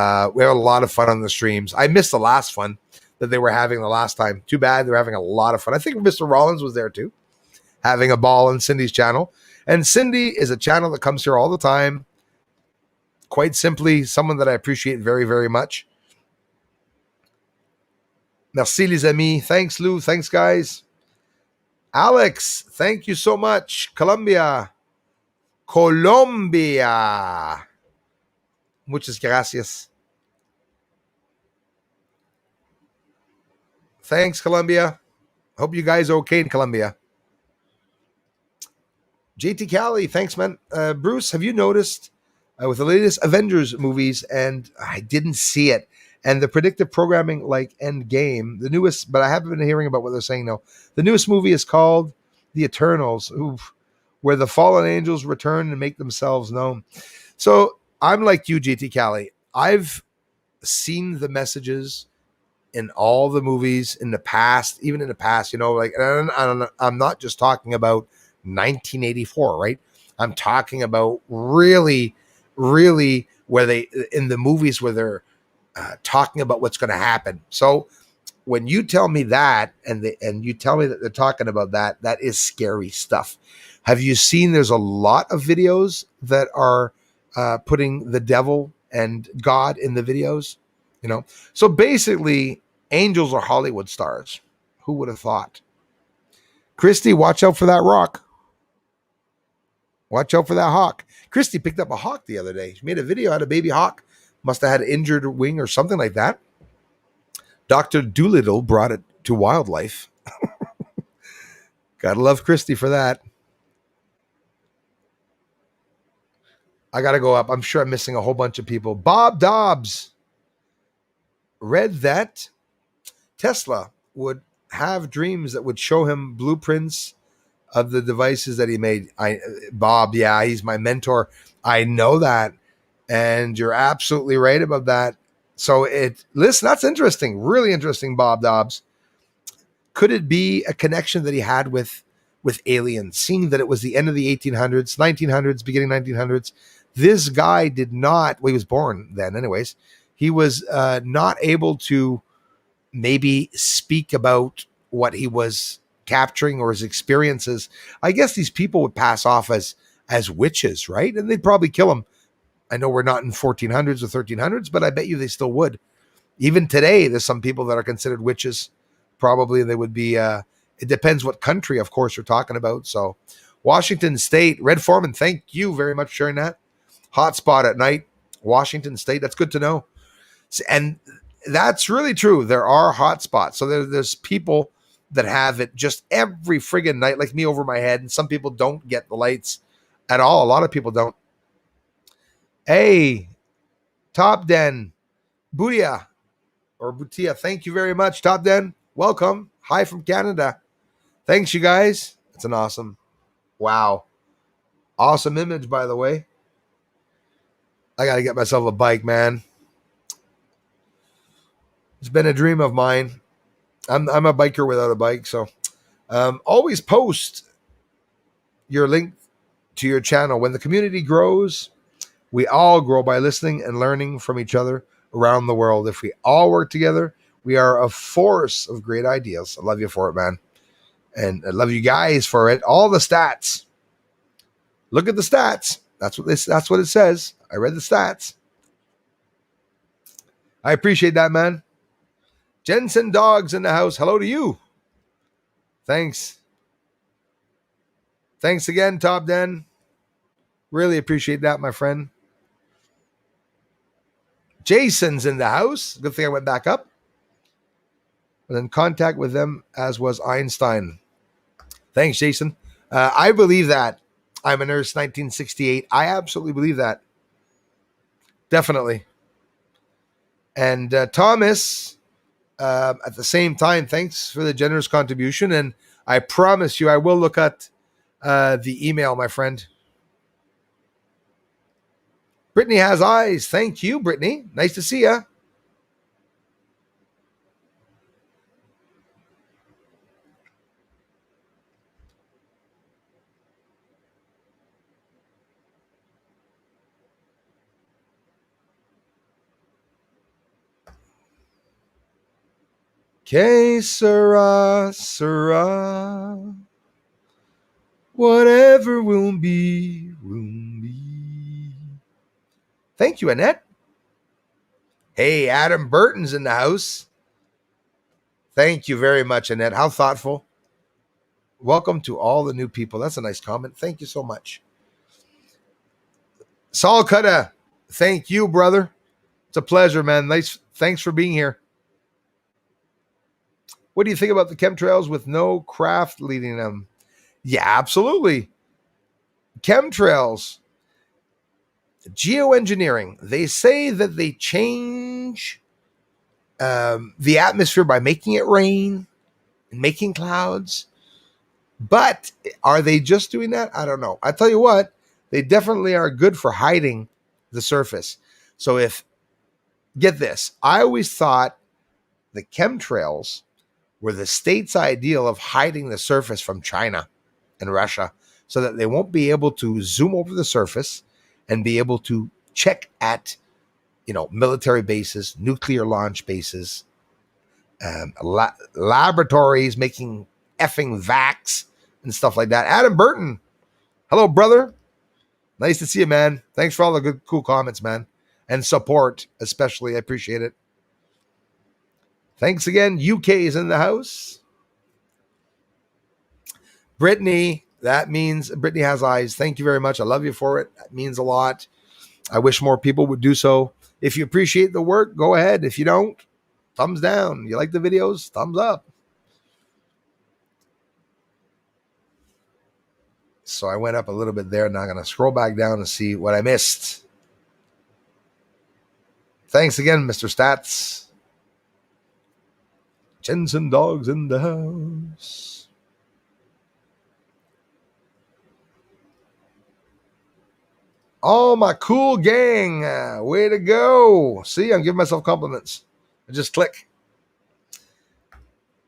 [SPEAKER 1] have a lot of fun on the streams. I missed the last fun that they were having the last time. Too bad. They're having a lot of fun. I think Mr. Rollins was there too, having a ball on Cindy's channel. And Cindy is a channel that comes here all the time. Quite simply, someone that I appreciate very, very much. Merci, les amis. Thanks, Lou. Thanks, guys. Alex, thank you so much. Colombia. Muchas gracias. Thanks, Colombia. Hope you guys are okay in Colombia. JT Cali, thanks, man. Bruce, have you noticed with the latest Avengers movies, and I didn't see it, and the predictive programming like Endgame, the newest, but I haven't been hearing about what they're saying now. The newest movie is called The Eternals, where the fallen angels return and make themselves known. So I'm like you, JT Cali. I've seen the messages in all the movies in the past, even in the past, like, and I'm not just talking about 1984, right? I'm talking about really, really where they, in the movies where they're talking about what's going to happen. So when you tell me that, and you tell me that they're talking about that, that is scary stuff. Have you seen there's a lot of videos that are putting the devil and God in the videos? So basically, angels are Hollywood stars. Who would have thought? Christy, watch out for that rock. Watch out for that hawk. Christy picked up a hawk the other day. She made a video, had a baby hawk. Must have had an injured wing or something like that. Dr. Doolittle brought it to wildlife. Gotta love Christy for that. I gotta go up. I'm sure I'm missing a whole bunch of people. Bob Dobbs read that Tesla would have dreams that would show him blueprints of the devices that he made. Bob, yeah, he's my mentor. I know that. And you're absolutely right about that. So listen, that's interesting. Really interesting, Bob Dobbs. Could it be a connection that he had with aliens, seeing that it was the end of the 1800s, 1900s, beginning 1900s? This guy did not, well, he was born then anyways. He was not able to maybe speak about what he was capturing or his experiences. I guess these people would pass off as witches, right? And they'd probably kill him. I know we're not in 1400s or 1300s, but I bet you they still would. Even today, there's some people that are considered witches. Probably they would be, it depends what country, of course, you're talking about. So Washington State, Red Foreman, thank you very much for sharing that. Hotspot at night, Washington State. That's good to know. And that's really true. There are hotspots. So there's people that have it just every friggin' night, like me over my head. And some people don't get the lights at all. A lot of people don't. Hey, Top Den, Bootia, or Bootia, thank you very much. Top Den, welcome. Hi from Canada. Thanks, you guys. It's an awesome, wow. Awesome image, by the way. I got to get myself a bike, man. It's been a dream of mine. I'm a biker without a bike, so always post your link to your channel. When the community grows, we all grow by listening and learning from each other around the world. If we all work together, we are a force of great ideas. I love you for it, man. And I love you guys for it. All the stats. Look at the stats. That's what it says. I read the stats. I appreciate that, man. Jensen Dogs in the house. Hello to you. Thanks. Thanks again, Top Den. Really appreciate that, my friend. Jason's in the house. Good thing I went back up. And in contact with them, as was Einstein. Thanks, Jason. I believe that. I'm a nurse, 1968. I absolutely believe that. Definitely. And Thomas, at the same time, thanks for the generous contribution. And I promise you, I will look at the email, my friend. Brittany has eyes. Thank you, Brittany. Nice to see you. Que sera, sera. Whatever will be, will be. Thank you, Annette. Hey, Adam Burton's in the house. Thank you very much, Annette. How thoughtful. Welcome to all the new people. That's a nice comment. Thank you so much. Saul Cutta, thank you, brother. It's a pleasure, man. Nice. Thanks for being here. What do you think about the chemtrails with no craft leading them? Yeah, absolutely. Chemtrails, geoengineering. They say that they change the atmosphere by making it rain and making clouds. But are they just doing that? I don't know. I tell you what, they definitely are good for hiding the surface. So get this, I always thought the chemtrails were the state's ideal of hiding the surface from China and Russia so that they won't be able to zoom over the surface and be able to check at, military bases, nuclear launch bases, laboratories making effing vax and stuff like that. Adam Burton, hello, brother. Nice to see you, man. Thanks for all the good, cool comments, man, and support, especially. I appreciate it. Thanks again. UK is in the house. Brittany, that means Brittany has eyes. Thank you very much. I love you for it. That means a lot. I wish more people would do so. If you appreciate the work, go ahead. If you don't, thumbs down. You like the videos? Thumbs up. So I went up a little bit there. Now I'm going to scroll back down and see what I missed. Thanks again, Mr. Stats. Jensen Dogs in the house. Oh, my cool gang. Way to go. See, I'm giving myself compliments. I just click.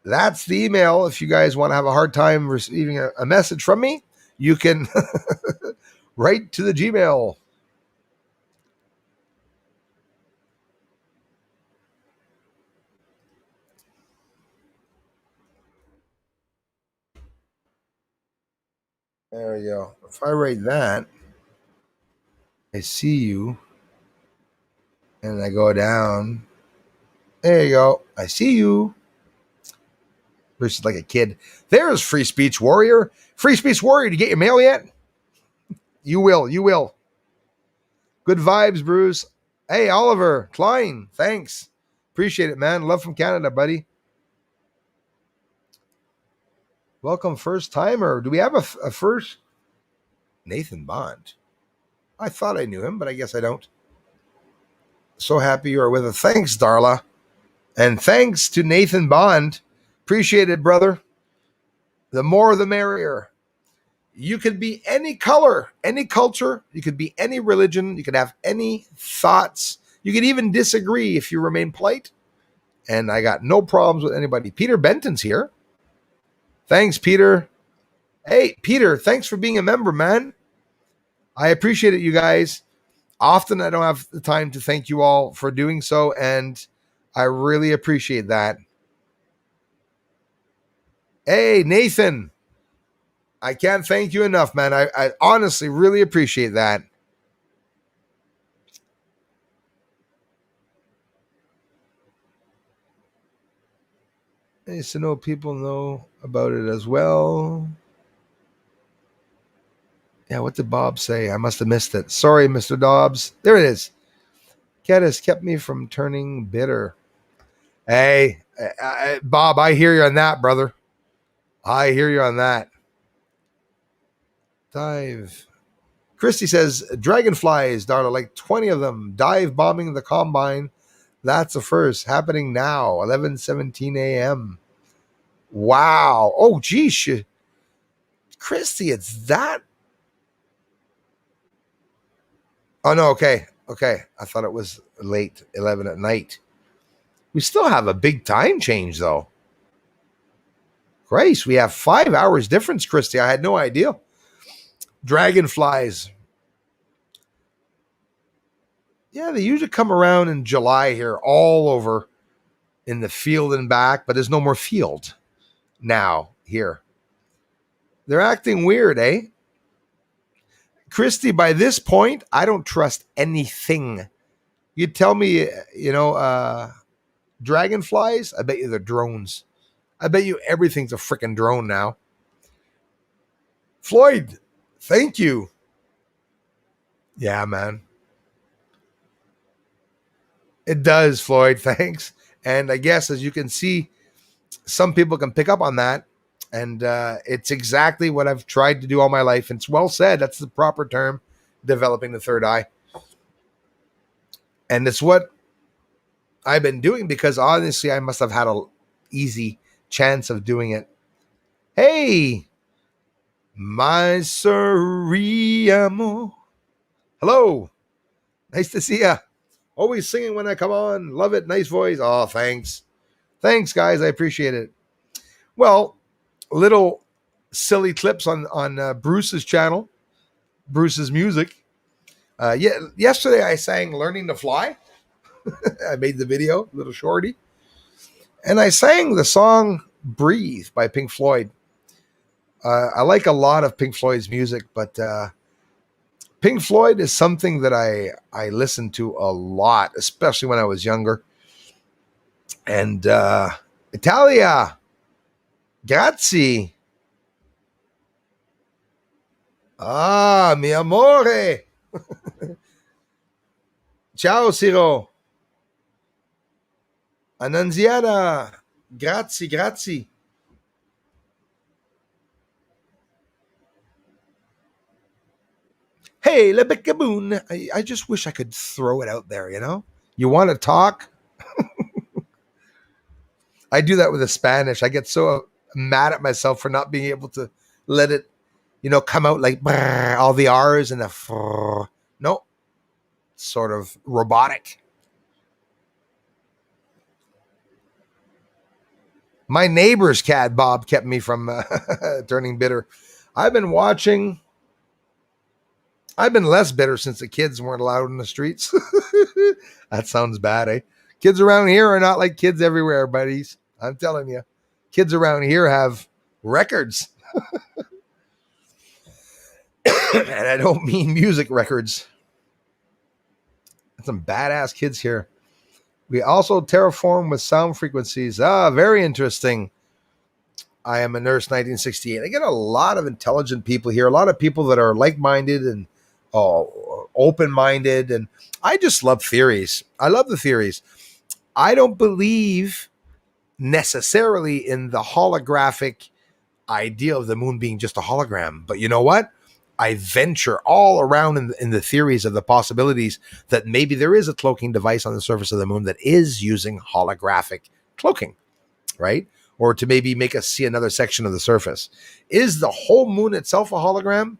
[SPEAKER 1] That's the email. If you guys want to have a hard time receiving a message from me, you can write to the Gmail. There you go. If I write that, I see you, and I go down. There you go. I see you. Versus like a kid. There's Free Speech Warrior. Free Speech Warrior, did you get your mail yet? You will. You will. Good vibes, Bruce. Hey, Oliver Klein. Thanks. Appreciate it, man. Love from Canada, buddy. Welcome, first timer. Do we have a first? Nathan Bond. I thought I knew him, but I guess I don't. So happy you are with us. Thanks, Darla. And thanks to Nathan Bond. Appreciate it, brother. The more the merrier. You could be any color, any culture. You could be any religion. You could have any thoughts. You could even disagree if you remain polite. And I got no problems with anybody. Peter Benton's here. Thanks, Peter. Hey, Peter, thanks for being a member, man. I appreciate it, you guys. Often I don't have the time to thank you all for doing so, and I really appreciate that. Hey, Nathan. I can't thank you enough, man. I honestly really appreciate that. Nice to know people know about it as well. Yeah, what did Bob say? I must have missed it. Sorry, Mr. Dobbs. There it is. Cat has kept me from turning bitter. Hey, Bob, I hear you on that, brother. I hear you on that. Dive. Christy says, dragonflies, Darla, like 20 of them, dive bombing the combine. That's the first. Happening now, 11:17 a.m. Wow. Oh, geez. Christy, it's that. Oh, no. Okay. Okay. I thought it was late, 11 at night. We still have a big time change, though. Grace, we have 5 hours difference, Christy. I had no idea. Dragonflies. Yeah, they usually come around in July here, all over in the field and back, but there's no more field now here. They're acting weird, eh? Christy, by this point, I don't trust anything. You tell me, dragonflies, I bet you they're drones. I bet you everything's a freaking drone now. Floyd, thank you. Yeah, man. It does, Floyd. Thanks. And I guess, as you can see, some people can pick up on that. And it's exactly what I've tried to do all my life. And it's well said. That's the proper term, developing the third eye. And it's what I've been doing because honestly, I must have had an easy chance of doing it. Hey, my Soriamo. Hello. Nice to see ya. Always singing when I come on. Love it. Nice voice. Oh, thanks. Thanks, guys. I appreciate it. Well, little silly clips on Bruce's channel, Bruce's music. Yesterday I sang "Learning to Fly." I made the video, little shorty, and I sang the song "Breathe" by Pink Floyd. I like a lot of Pink Floyd's music, but Pink Floyd is something that I listened to a lot, especially when I was younger. And Italia, grazie. Ah, mi amore. Ciao, Ciro. Annunziata. Grazie, grazie. Hey, Le Becaboon. I just wish I could throw it out there, you know? You want to talk? I do that with the Spanish. I get so mad at myself for not being able to let it, come out like brrr, all the R's and the frrr. No, sort of robotic. My neighbor's cat, Bob, kept me from turning bitter. I've been watching. I've been less bitter since the kids weren't allowed in the streets. That sounds bad, eh? Kids around here are not like kids everywhere, buddies. I'm telling you. Kids around here have records. And I don't mean music records. Some badass kids here. We also terraform with sound frequencies. Ah, very interesting. I am a nurse 1968. I get a lot of intelligent people here, a lot of people that are like-minded and open-minded. And I just love theories. I love the theories. I don't believe necessarily in the holographic idea of the moon being just a hologram. But you know what? I venture all around in the theories of the possibilities that maybe there is a cloaking device on the surface of the moon that is using holographic cloaking, right? Or to maybe make us see another section of the surface. Is the whole moon itself a hologram?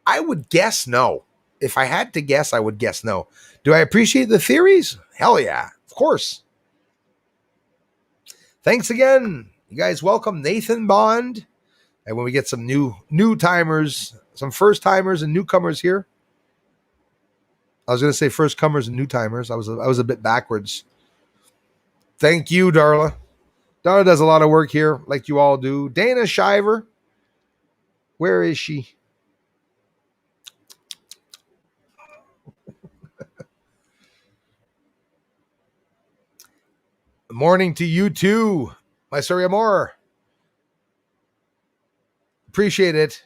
[SPEAKER 1] I would guess no. If I had to guess, I would guess no. Do I appreciate the theories? Hell yeah, of course. Thanks again. You guys welcome Nathan Bond. And when we get some new timers, some first timers and newcomers here. I was going to say first comers and new timers. I was a bit backwards. Thank you, Darla. Darla does a lot of work here, like you all do. Dana Shiver. Where is she? Morning to you too, my sorry amor. Appreciate it.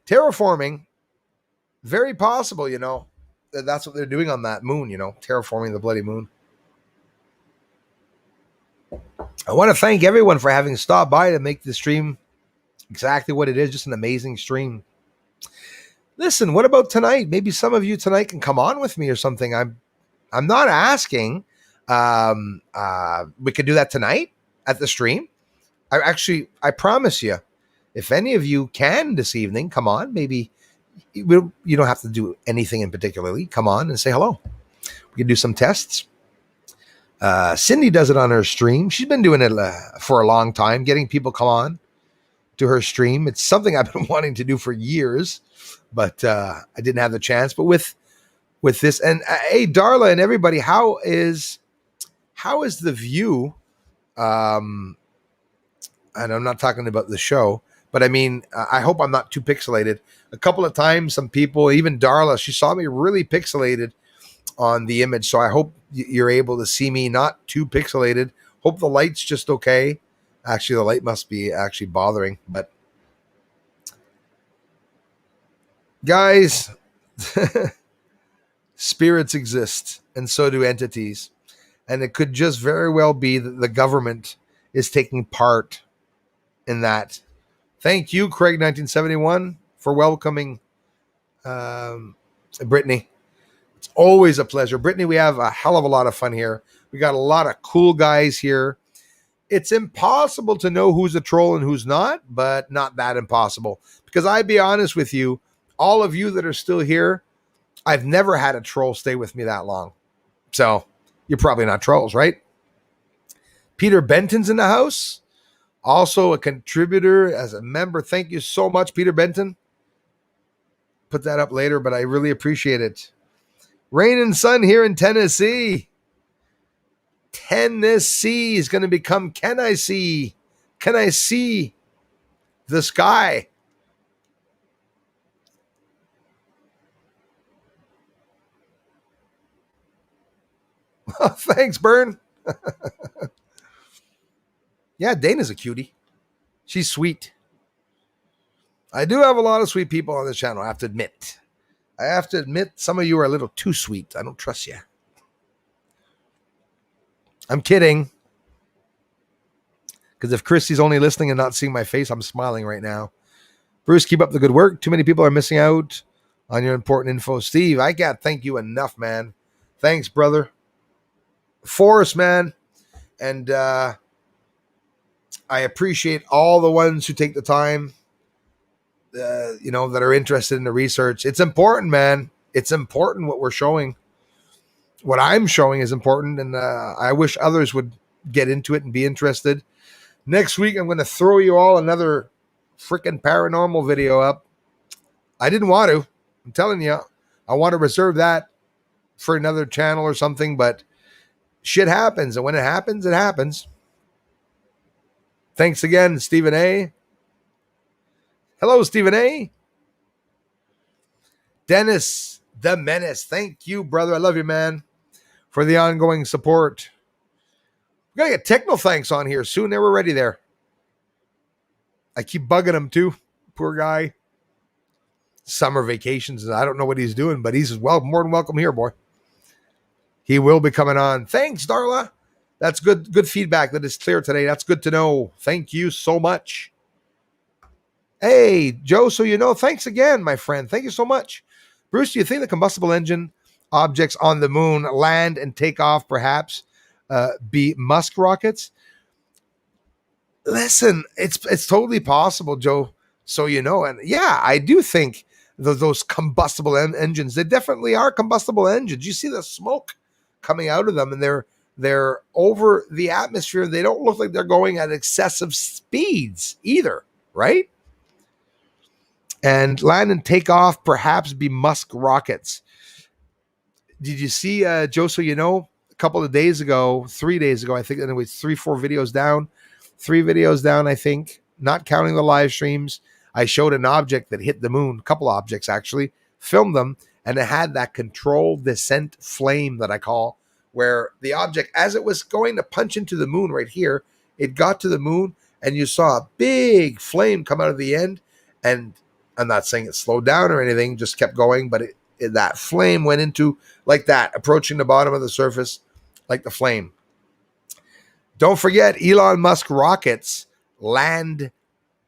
[SPEAKER 1] Terraforming, very possible, That's what they're doing on that moon, terraforming the bloody moon. I want to thank everyone for having stopped by to make the stream exactly what it is, just an amazing stream. Listen, what about tonight? Maybe some of you tonight can come on with me or something. I'm not asking. We could do that tonight at the stream. I promise you, if any of you can this evening, come on. Maybe you don't have to do anything in particularly. Come on and say hello. We can do some tests. Cindy does it on her stream. She's been doing it for a long time, getting people come on to her stream. It's something I've been wanting to do for years, but I didn't have the chance. But with this, and hey, Darla and everybody, how is the view? And I'm not talking about the show, but I mean, I hope I'm not too pixelated. A couple of times, some people, even Darla, she saw me really pixelated on the image. So I hope you're able to see me not too pixelated. Hope the light's just okay. Actually, the light must be actually bothering, but guys, spirits exist and so do entities. And it could just very well be that the government is taking part in that. Thank you, Craig 1971, for welcoming Brittany. It's always a pleasure. Brittany, we have a hell of a lot of fun here. We got a lot of cool guys here. It's impossible to know who's a troll and who's not, but not that impossible. Because I'd be honest with you, all of you that are still here, I've never had a troll stay with me that long. So you're probably not trolls, right? Peter Benton's in the house. Also a contributor as a member. Thank you so much, Peter Benton. Put that up later, but I really appreciate it. Rain and sun here in Tennessee. Tennessee is going to become Can I See the Sky? Thanks, Bern. Yeah, Dana's a cutie. She's sweet. I do have a lot of sweet people on this channel, I have to admit. Some of you are a little too sweet. I don't trust you. I'm kidding. Because if Christy's only listening and not seeing my face, I'm smiling right now. Bruce, keep up the good work. Too many people are missing out on your important info. Steve, I can't thank you enough, man. Thanks, brother. Forrest, man. And I appreciate all the ones who take the time, that are interested in the research. It's important, man. It's important what we're showing. What I'm showing is important, and I wish others would get into it and be interested. Next week, I'm going to throw you all another freaking paranormal video up. I didn't want to. I'm telling you, I want to reserve that for another channel or something, but shit happens, and when it happens, it happens. Thanks again, Stephen A. Hello, Stephen A. Dennis, the Menace. Thank you, brother. I love you, man, for the ongoing support. We got to get Techno Thanks on here soon. They were ready there. I keep bugging him, too. Poor guy. Summer vacations. I don't know what he's doing, but he's more than welcome here, boy. He will be coming on. Thanks, Darla. That's good feedback that is clear today. That's good to know. Thank you so much. Hey, Joe, thanks again, my friend. Thank you so much. Bruce, do you think the combustible engine objects on the moon land and take off, perhaps, be Musk rockets? Listen, it's totally possible, Joe, And yeah, I do think those combustible engines, they definitely are combustible engines. You see the smoke coming out of them, and they're over the atmosphere. They don't look like they're going at excessive speeds either, right? And land and take off, perhaps be Musk rockets. Did you see, Joe, a couple of days ago, 3 days ago, I think, anyways, 3-4 videos down, 3 videos down, I think, not counting the live streams. I showed an object that hit the moon, a couple objects actually, filmed them, and it had that controlled descent flame that I call, where the object, as it was going to punch into the moon right here, it got to the moon, and you saw a big flame come out of the end. And I'm not saying it slowed down or anything, just kept going, but that flame went into like that, approaching the bottom of the surface like the flame. Don't forget, Elon Musk rockets land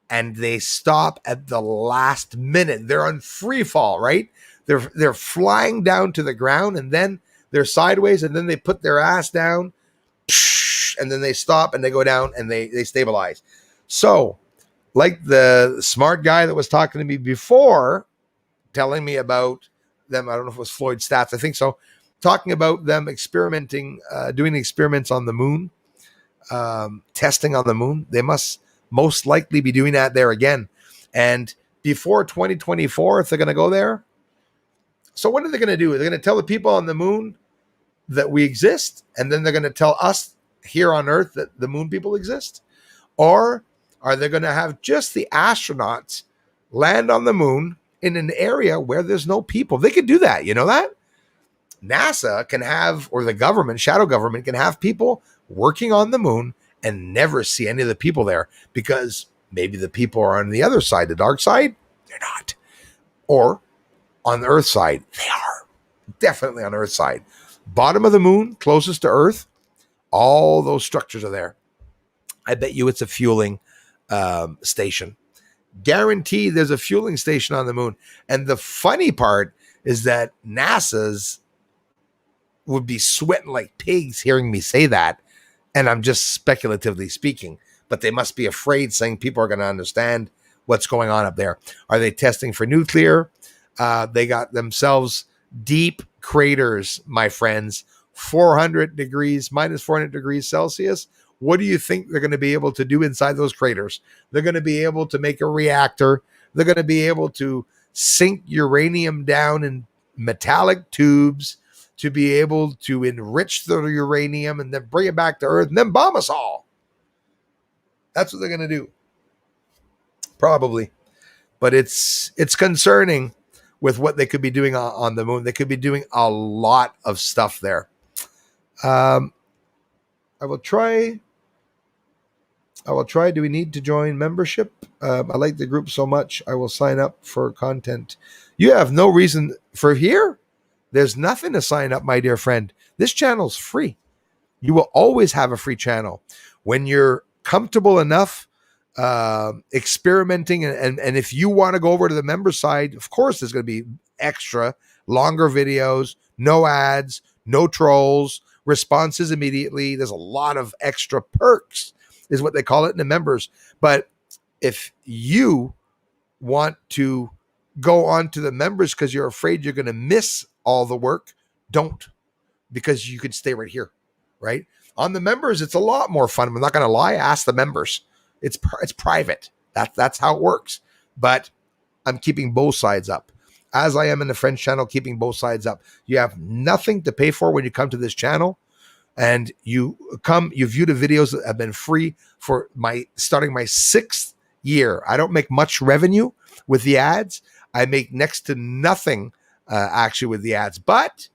[SPEAKER 1] and they stop at the last minute. They're on free fall, right? They're flying down to the ground, and then they're sideways, and then they put their ass down, and then they stop and they go down and they stabilize. So, like the smart guy that was talking to me before, telling me about them, I don't know if it was Floyd Stats, I think so, talking about them experimenting, doing experiments on the moon, testing on the moon. They must most likely be doing that there again. And before 2024, if they're going to go there. So what are they going to do? They're going to tell the people on the moon that we exist, and then they're going to tell us here on Earth that the moon people exist? Or are they going to have just the astronauts land on the moon in an area where there's no people? They could do that. You know that? NASA can have, or the government, shadow government, can have people working on the moon and never see any of the people there, because maybe the people are on the other side, the dark side. They're not. Or on the Earth side, they are. Definitely on the Earth side. Bottom of the moon, closest to Earth, all those structures are there. I bet you it's a fueling station. Guaranteed there's a fueling station on the moon. And the funny part is that NASA's would be sweating like pigs hearing me say that. And I'm just speculatively speaking, but they must be afraid, saying people are going to understand what's going on up there. Are they testing for nuclear? They got themselves deep craters, my friends, 400 degrees, minus 400 degrees Celsius. What do you think they're going to be able to do inside those craters? They're going to be able to make a reactor. They're going to be able to sink uranium down in metallic tubes to be able to enrich the uranium and then bring it back to Earth and then bomb us all. That's what they're going to do. Probably. But it's concerning with what they could be doing on the moon. They could be doing a lot of stuff there. I will try. Do we need to join membership? I like the group so much. I will sign up for content. You have no reason for here. There's nothing to sign up, my dear friend. This channel's free. You will always have a free channel. When you're comfortable enough experimenting, and if you want to go over to the member side, of course there's going to be extra, longer videos, no ads, no trolls, responses immediately. There's a lot of extra perks, is what they call it in the members. But if you want to go on to the members because you're afraid you're going to miss all the work, don't, because you could stay right here, right? On the members, it's a lot more fun. I'm not going to lie. Ask the members. It's private. That's how it works. But I'm keeping both sides up, as I am in the French channel, keeping both sides up. You have nothing to pay for when you come to this channel, and you view the videos that have been free for starting my 6th year. I don't make much revenue with the ads. I make next to nothing actually with the ads. But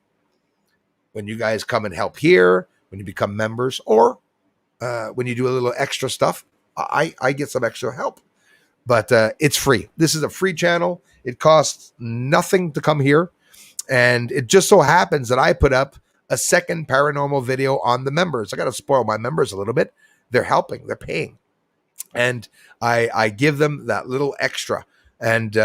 [SPEAKER 1] when you guys come and help here, when you become members, or when you do a little extra stuff, I get some extra help. But it's free. This is a free channel. It costs nothing to come here. And it just so happens that I put up a second paranormal video on the members. I got to spoil my members a little bit. They're helping. They're paying. And I give them that little extra. And,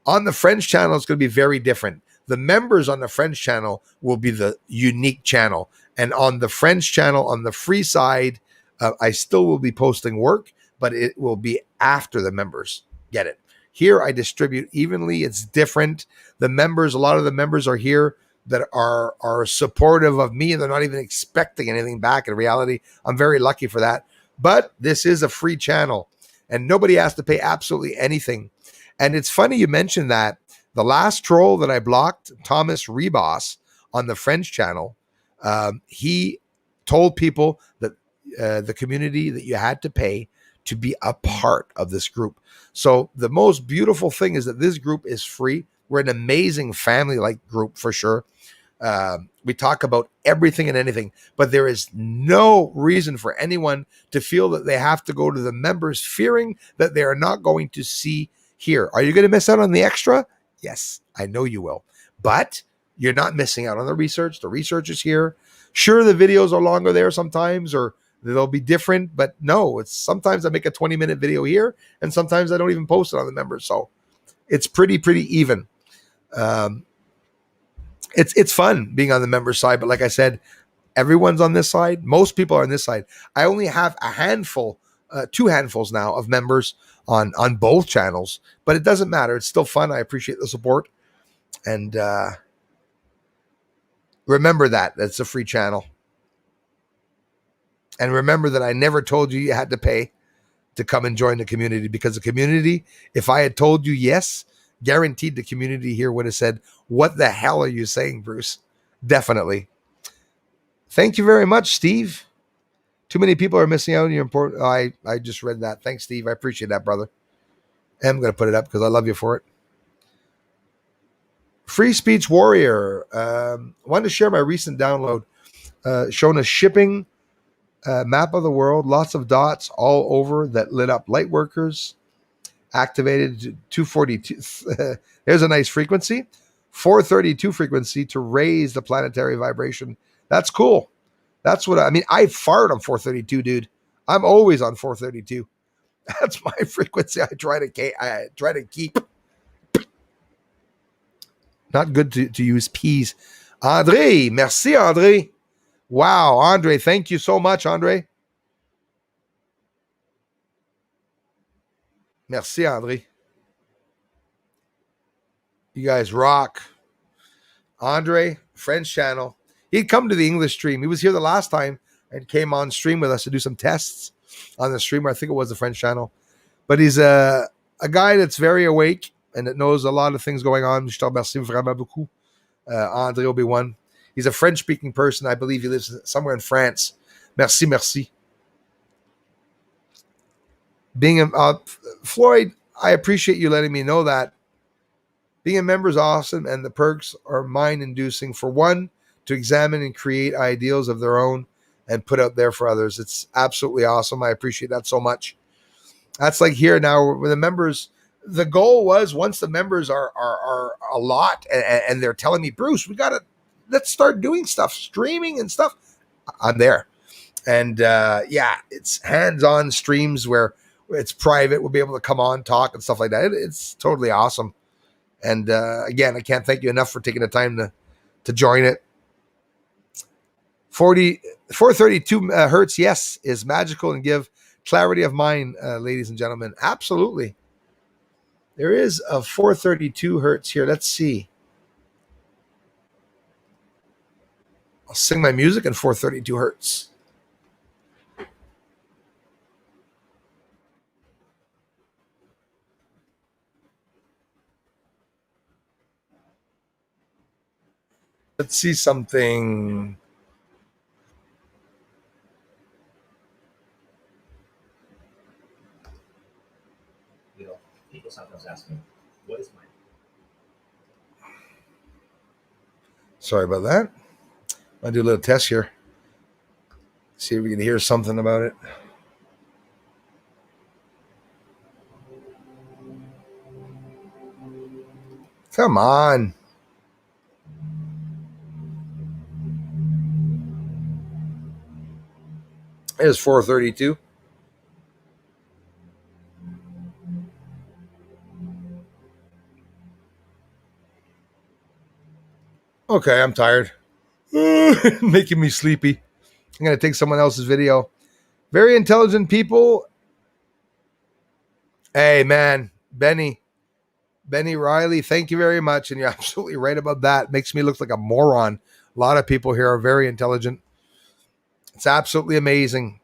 [SPEAKER 1] on the French channel, it's going to be very different. The members on the French channel will be the unique channel. And on the French channel, on the free side, I still will be posting work, but it will be after the members get it. Here, I distribute evenly. It's different. The members, a lot of the members are here that are supportive of me, and they're not even expecting anything back. In reality, I'm very lucky for that. But this is a free channel, and nobody has to pay absolutely anything. And it's funny you mentioned that. The last troll that I blocked, Thomas Rebos, on the French channel, he told people that the community that you had to pay to be a part of this group. So the most beautiful thing is that this group is free. We're an amazing family like group for sure. We talk about everything and anything, but there is no reason for anyone to feel that they have to go to the members fearing that they are not going to see here. Are you going to miss out on the extra? Yes, I know you will. But you're not missing out on the research. The research is here. Sure, the videos are longer there sometimes, or they'll be different, but no, it's sometimes I make a 20-minute video here, and sometimes I don't even post it on the members. So it's pretty even. It's fun being on the member side, but like I said, everyone's on this side. Most people are on this side. I only have a handful, two handfuls now of members on both channels, but it doesn't matter. It's still fun. I appreciate the support, and remember that's a free channel. And remember that I never told you had to pay to come and join the community, because the community, if I had told you yes, guaranteed the community here would have said, what the hell are you saying, Bruce? Definitely. Thank you very much, Steve. Too many people are missing out on your important. I just read that. Thanks, Steve. I appreciate that, brother. I'm going to put it up because I love you for it. Free Speech Warrior. Wanted to share my recent download showing a shipping map of the world, lots of dots all over that lit up light workers, activated 242. There's a nice frequency, 432 frequency to raise the planetary vibration. That's cool. That's what I mean. I fart on 432, dude. I'm always on 432. That's my frequency. I try to keep. Not good to use P's. Andre, merci, Andre. Wow, Andre, thank you so much, Andre. Merci, Andre. You guys rock. Andre, French channel. He'd come to the English stream. He was here the last time and came on stream with us to do some tests on the streamer. I think it was the French channel. But he's a guy that's very awake and that knows a lot of things going on. Je te remercie vraiment beaucoup. Andre Obi-Wan. He's a French-speaking person. I believe he lives somewhere in France. Merci, merci. Being Floyd, I appreciate you letting me know that. Being a member is awesome, and the perks are mind-inducing. For one, to examine and create ideals of their own and put out there for others. It's absolutely awesome. I appreciate that so much. That's like here now with the members. The goal was, once the members are a lot and they're telling me, Bruce, let's start doing stuff, streaming and stuff. I'm there. And yeah, it's hands-on streams where it's private. We'll be able to come on, talk and stuff like that. It's totally awesome. And again, I can't thank you enough for taking the time to join it. 432 hertz, yes, is magical and give clarity of mind, ladies and gentlemen. Absolutely. There is a 432 hertz here. Let's see. I'll sing my music in 432 hertz. Let's see something.
[SPEAKER 2] You know, people sometimes ask me, what is my...
[SPEAKER 1] Sorry about that. I'll do a little test here. See if we can hear something about it. Come on. It's 432. Okay, I'm tired. Making me sleepy. I'm going to take someone else's video. Very intelligent people. Hey, man. Benny Riley, thank you very much. And you're absolutely right about that. Makes me look like a moron. A lot of people here are very intelligent. It's absolutely amazing.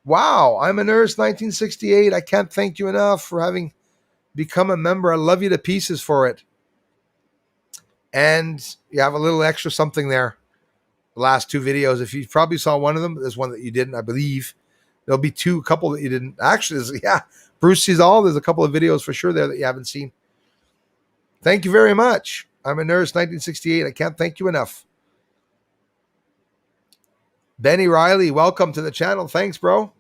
[SPEAKER 1] Wow, I'm a nurse, 1968. I can't thank you enough for having become a member. I love you to pieces for it. And you have a little extra something there. The last two videos, if you probably saw one of them, there's one that you didn't, I believe. There'll be couple that you didn't actually. Yeah, Bruce sees all. There's a couple of videos for sure there that you haven't seen. Thank you very much. I'm a nurse, 1968. I can't thank you enough. Benny Riley, welcome to the channel. Thanks, bro.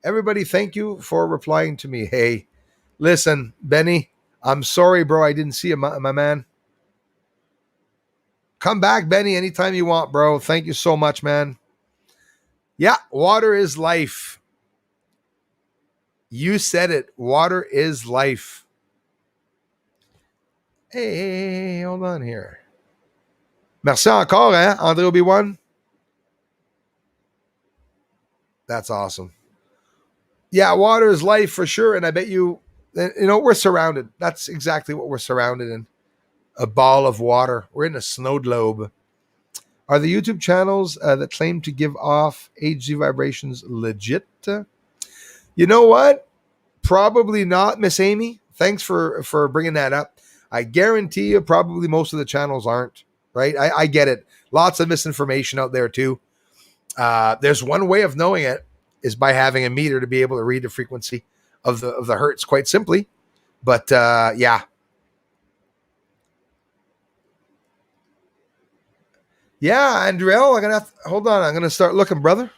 [SPEAKER 1] Everybody, thank you for replying to me. Hey, listen, Benny, I'm sorry, bro. I didn't see you, my man. Come back, Benny, anytime you want, bro. Thank you so much, man. Yeah, water is life. You said it. Water is life. Hey, hold on here. Merci encore, hein, André Obi-Wan? That's awesome. Yeah, water is life for sure. And I bet we're surrounded. That's exactly what we're surrounded in. A ball of water. We're in a snow globe. Are the YouTube channels that claim to give off HZ vibrations legit? You know what? Probably not, Miss Amy. Thanks for bringing that up. I guarantee you probably most of the channels aren't, right? I get it. Lots of misinformation out there too. There's one way of knowing it is by having a meter to be able to read the frequency of the hertz quite simply. But yeah. Yeah, Andriel, hold on. I'm gonna start looking, brother.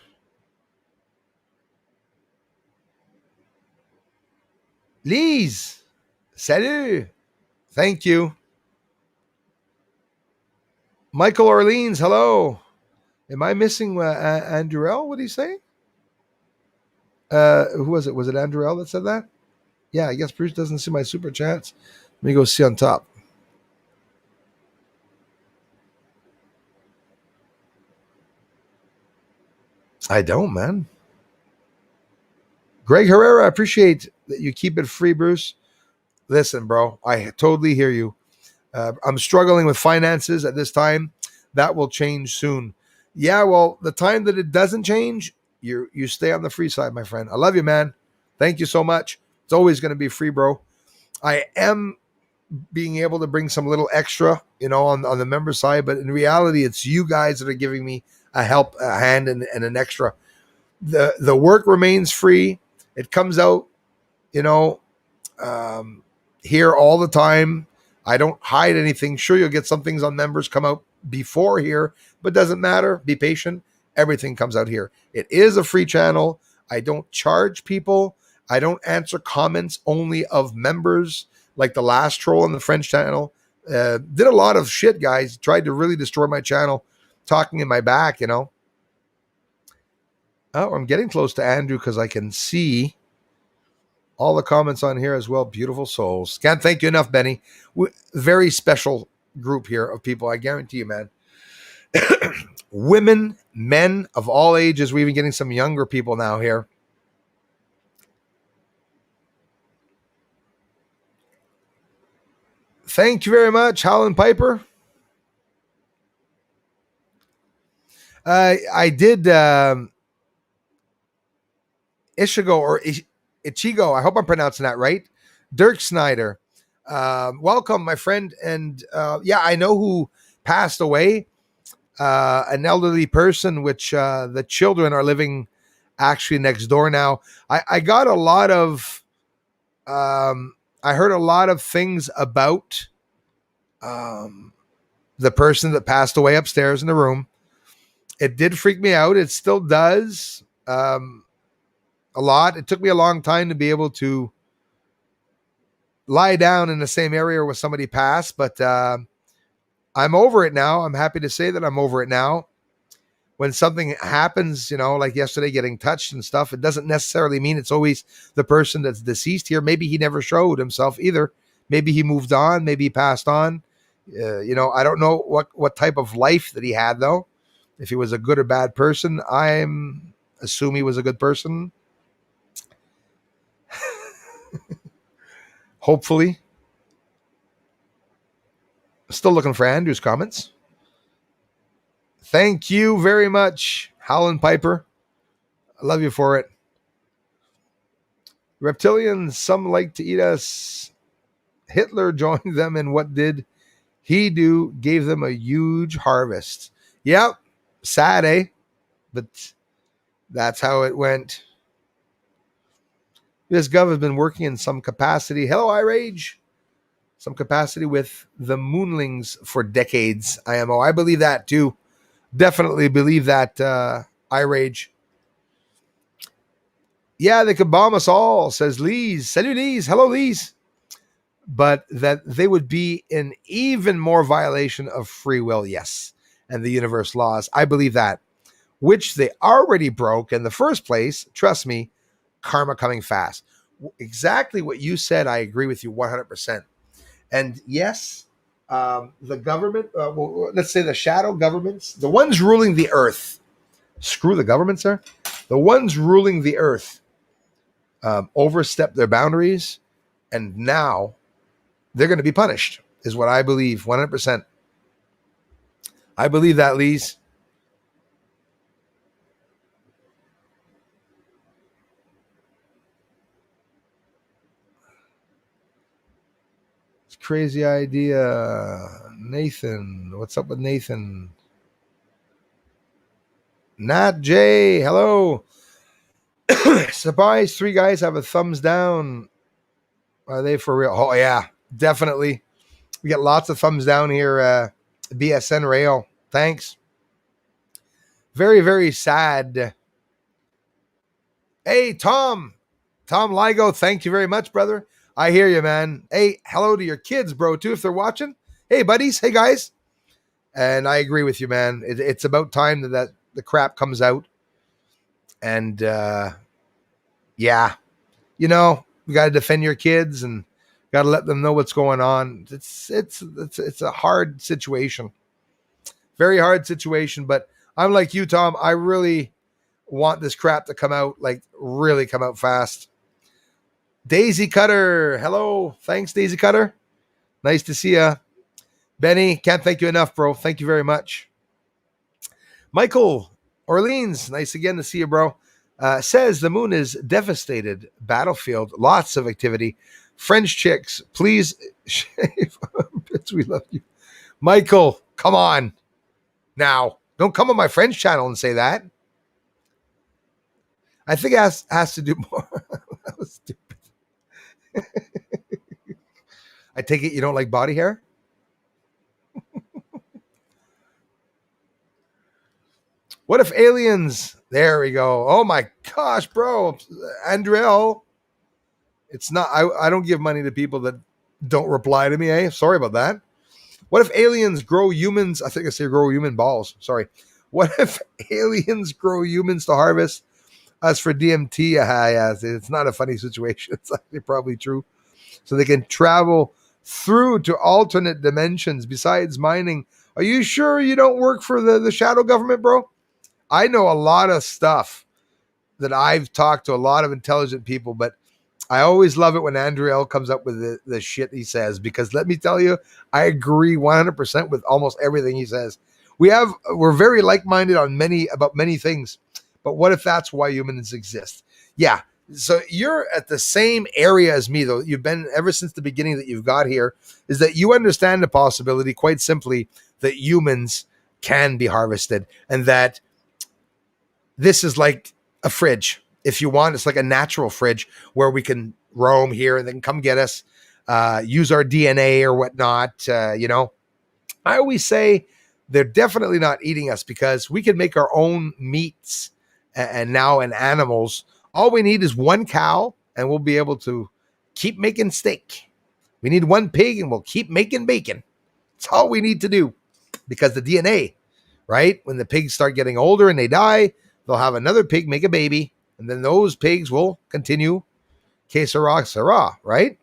[SPEAKER 1] Lise, salut. Thank you. Michael Orleans, hello. Am I missing Andrell? What did he say? Who was it? Was it Andrell that said that? Yeah, I guess Bruce doesn't see my super chats. Let me go see on top. I don't, man. Greg Herrera, I appreciate that you keep it free, Bruce. Listen, bro, I totally hear you. I'm struggling with finances at this time. That will change soon. Yeah, well, the time that it doesn't change, you stay on the free side, my friend. I love you, man. Thank you so much. It's always going to be free, bro. I am being able to bring some little extra, on the member side, but in reality, it's you guys that are giving me a hand, and an extra. The work remains free. It comes out, here all the time. I don't hide anything. Sure, you'll get some things on members come out before here, but doesn't matter. Be patient. Everything comes out here. It is a free channel. I don't charge people. I don't answer comments only of members like the last troll on the French channel. Did a lot of shit, guys. Tried to really destroy my channel, talking in my back, Oh, I'm getting close to Andrew because I can see all the comments on here as well. Beautiful souls. Can't thank you enough, Benny. Very special group here of people. I guarantee you, man. Women, men of all ages. We're even getting some younger people now here. Thank you very much, Howlin' Piper. I did Ishigo or Ichigo. I hope I'm pronouncing that right. Dirk Snyder. Welcome, my friend. And yeah, I know who passed away. An elderly person, which the children are living actually next door now. I got a lot of, I heard a lot of things about the person that passed away upstairs in the room. It did freak me out. It still does a lot. It took me a long time to be able to lie down in the same area where somebody passed, but I'm over it now. I'm happy to say that I'm over it now. When something happens, like yesterday getting touched and stuff, it doesn't necessarily mean it's always the person that's deceased here. Maybe he never showed himself either. Maybe he moved on. Maybe he passed on. I don't know what type of life that he had, though. If he was a good or bad person, I'm assuming he was a good person. Hopefully. Still looking for Andrew's comments. Thank you very much, Howlin' Piper. I love you for it. Reptilians, some like to eat us. Hitler joined them, and what did he do? Gave them a huge harvest. Yep, sad, eh? But that's how it went. US Gov has been working in some capacity. Hello, iRage. Some capacity with the moonlings for decades. IMO. I believe that too. Definitely believe that, iRage. Yeah, they could bomb us all, says Lees. Salut, Lees. Hello, Lees. But that they would be in even more violation of free will, yes, and the universe laws. I believe that, which they already broke in the first place. Trust me, karma coming fast. Exactly what you said. I agree with you 100%. And yes, the government, let's say the shadow governments, the ones ruling the earth, screw the governments there, the ones ruling the earth overstep their boundaries, and now they're going to be punished, is what I believe 100%. I believe that, Lees. It's a crazy idea. Nathan, what's up with Nathan? Nat J, hello. Surprise, 3 guys have a thumbs down. Are they for real? Oh, yeah, definitely. We got lots of thumbs down here. BSN Rail. Thanks. Very, very sad. Hey, Tom. Tom Ligo, thank you very much, brother. I hear you, man. Hey, hello to your kids, bro, too, if they're watching. Hey, buddies. Hey, guys. And I agree with you, man. It's about time that the crap comes out. And, yeah, you know, you got to defend your kids and got to let them know what's going on. It's a hard situation. Very hard situation, but I'm like you, Tom. I really want this crap to come out, like really come out fast. Daisy Cutter, hello. Thanks, Daisy Cutter. Nice to see you. Benny, can't thank you enough, bro. Thank you very much. Michael Orleans, nice again to see you, bro. Says the moon is devastated. Battlefield, lots of activity. French chicks, please shave armpits. We love you. Michael, come on. Now, don't come on my French channel and say that. I think it has to do more. That was stupid. I take it you don't like body hair? What if aliens? There we go. Oh my gosh, bro. Andrell. It's not, I don't give money to people that don't reply to me, eh? Sorry about that. What if aliens grow humans? I think I say grow human balls. Sorry. What if aliens grow humans to harvest us for DMT? Yeah, it's not a funny situation. It's actually probably true. So they can travel through to alternate dimensions besides mining. Are you sure you don't work for the shadow government, bro? I know a lot of stuff that I've talked to a lot of intelligent people, but I always love it when Andrew L. comes up with the shit he says, because let me tell you, I agree 100% with almost everything he says. We're very like-minded on about many things, but what if that's why humans exist? Yeah. So you're at the same area as me, though. You've been ever since the beginning that you've got here, is that you understand the possibility, quite simply, that humans can be harvested, and that this is like a fridge. If you want, it's like a natural fridge where we can roam here and then come get us, use our DNA or whatnot. I always say they're definitely not eating us because we can make our own meats and now in animals. All we need is one cow and we'll be able to keep making steak. We need one pig and we'll keep making bacon. That's all we need to do, because the DNA, right? When the pigs start getting older and they die, they'll have another pig make a baby, and then those pigs will continue que sera, right?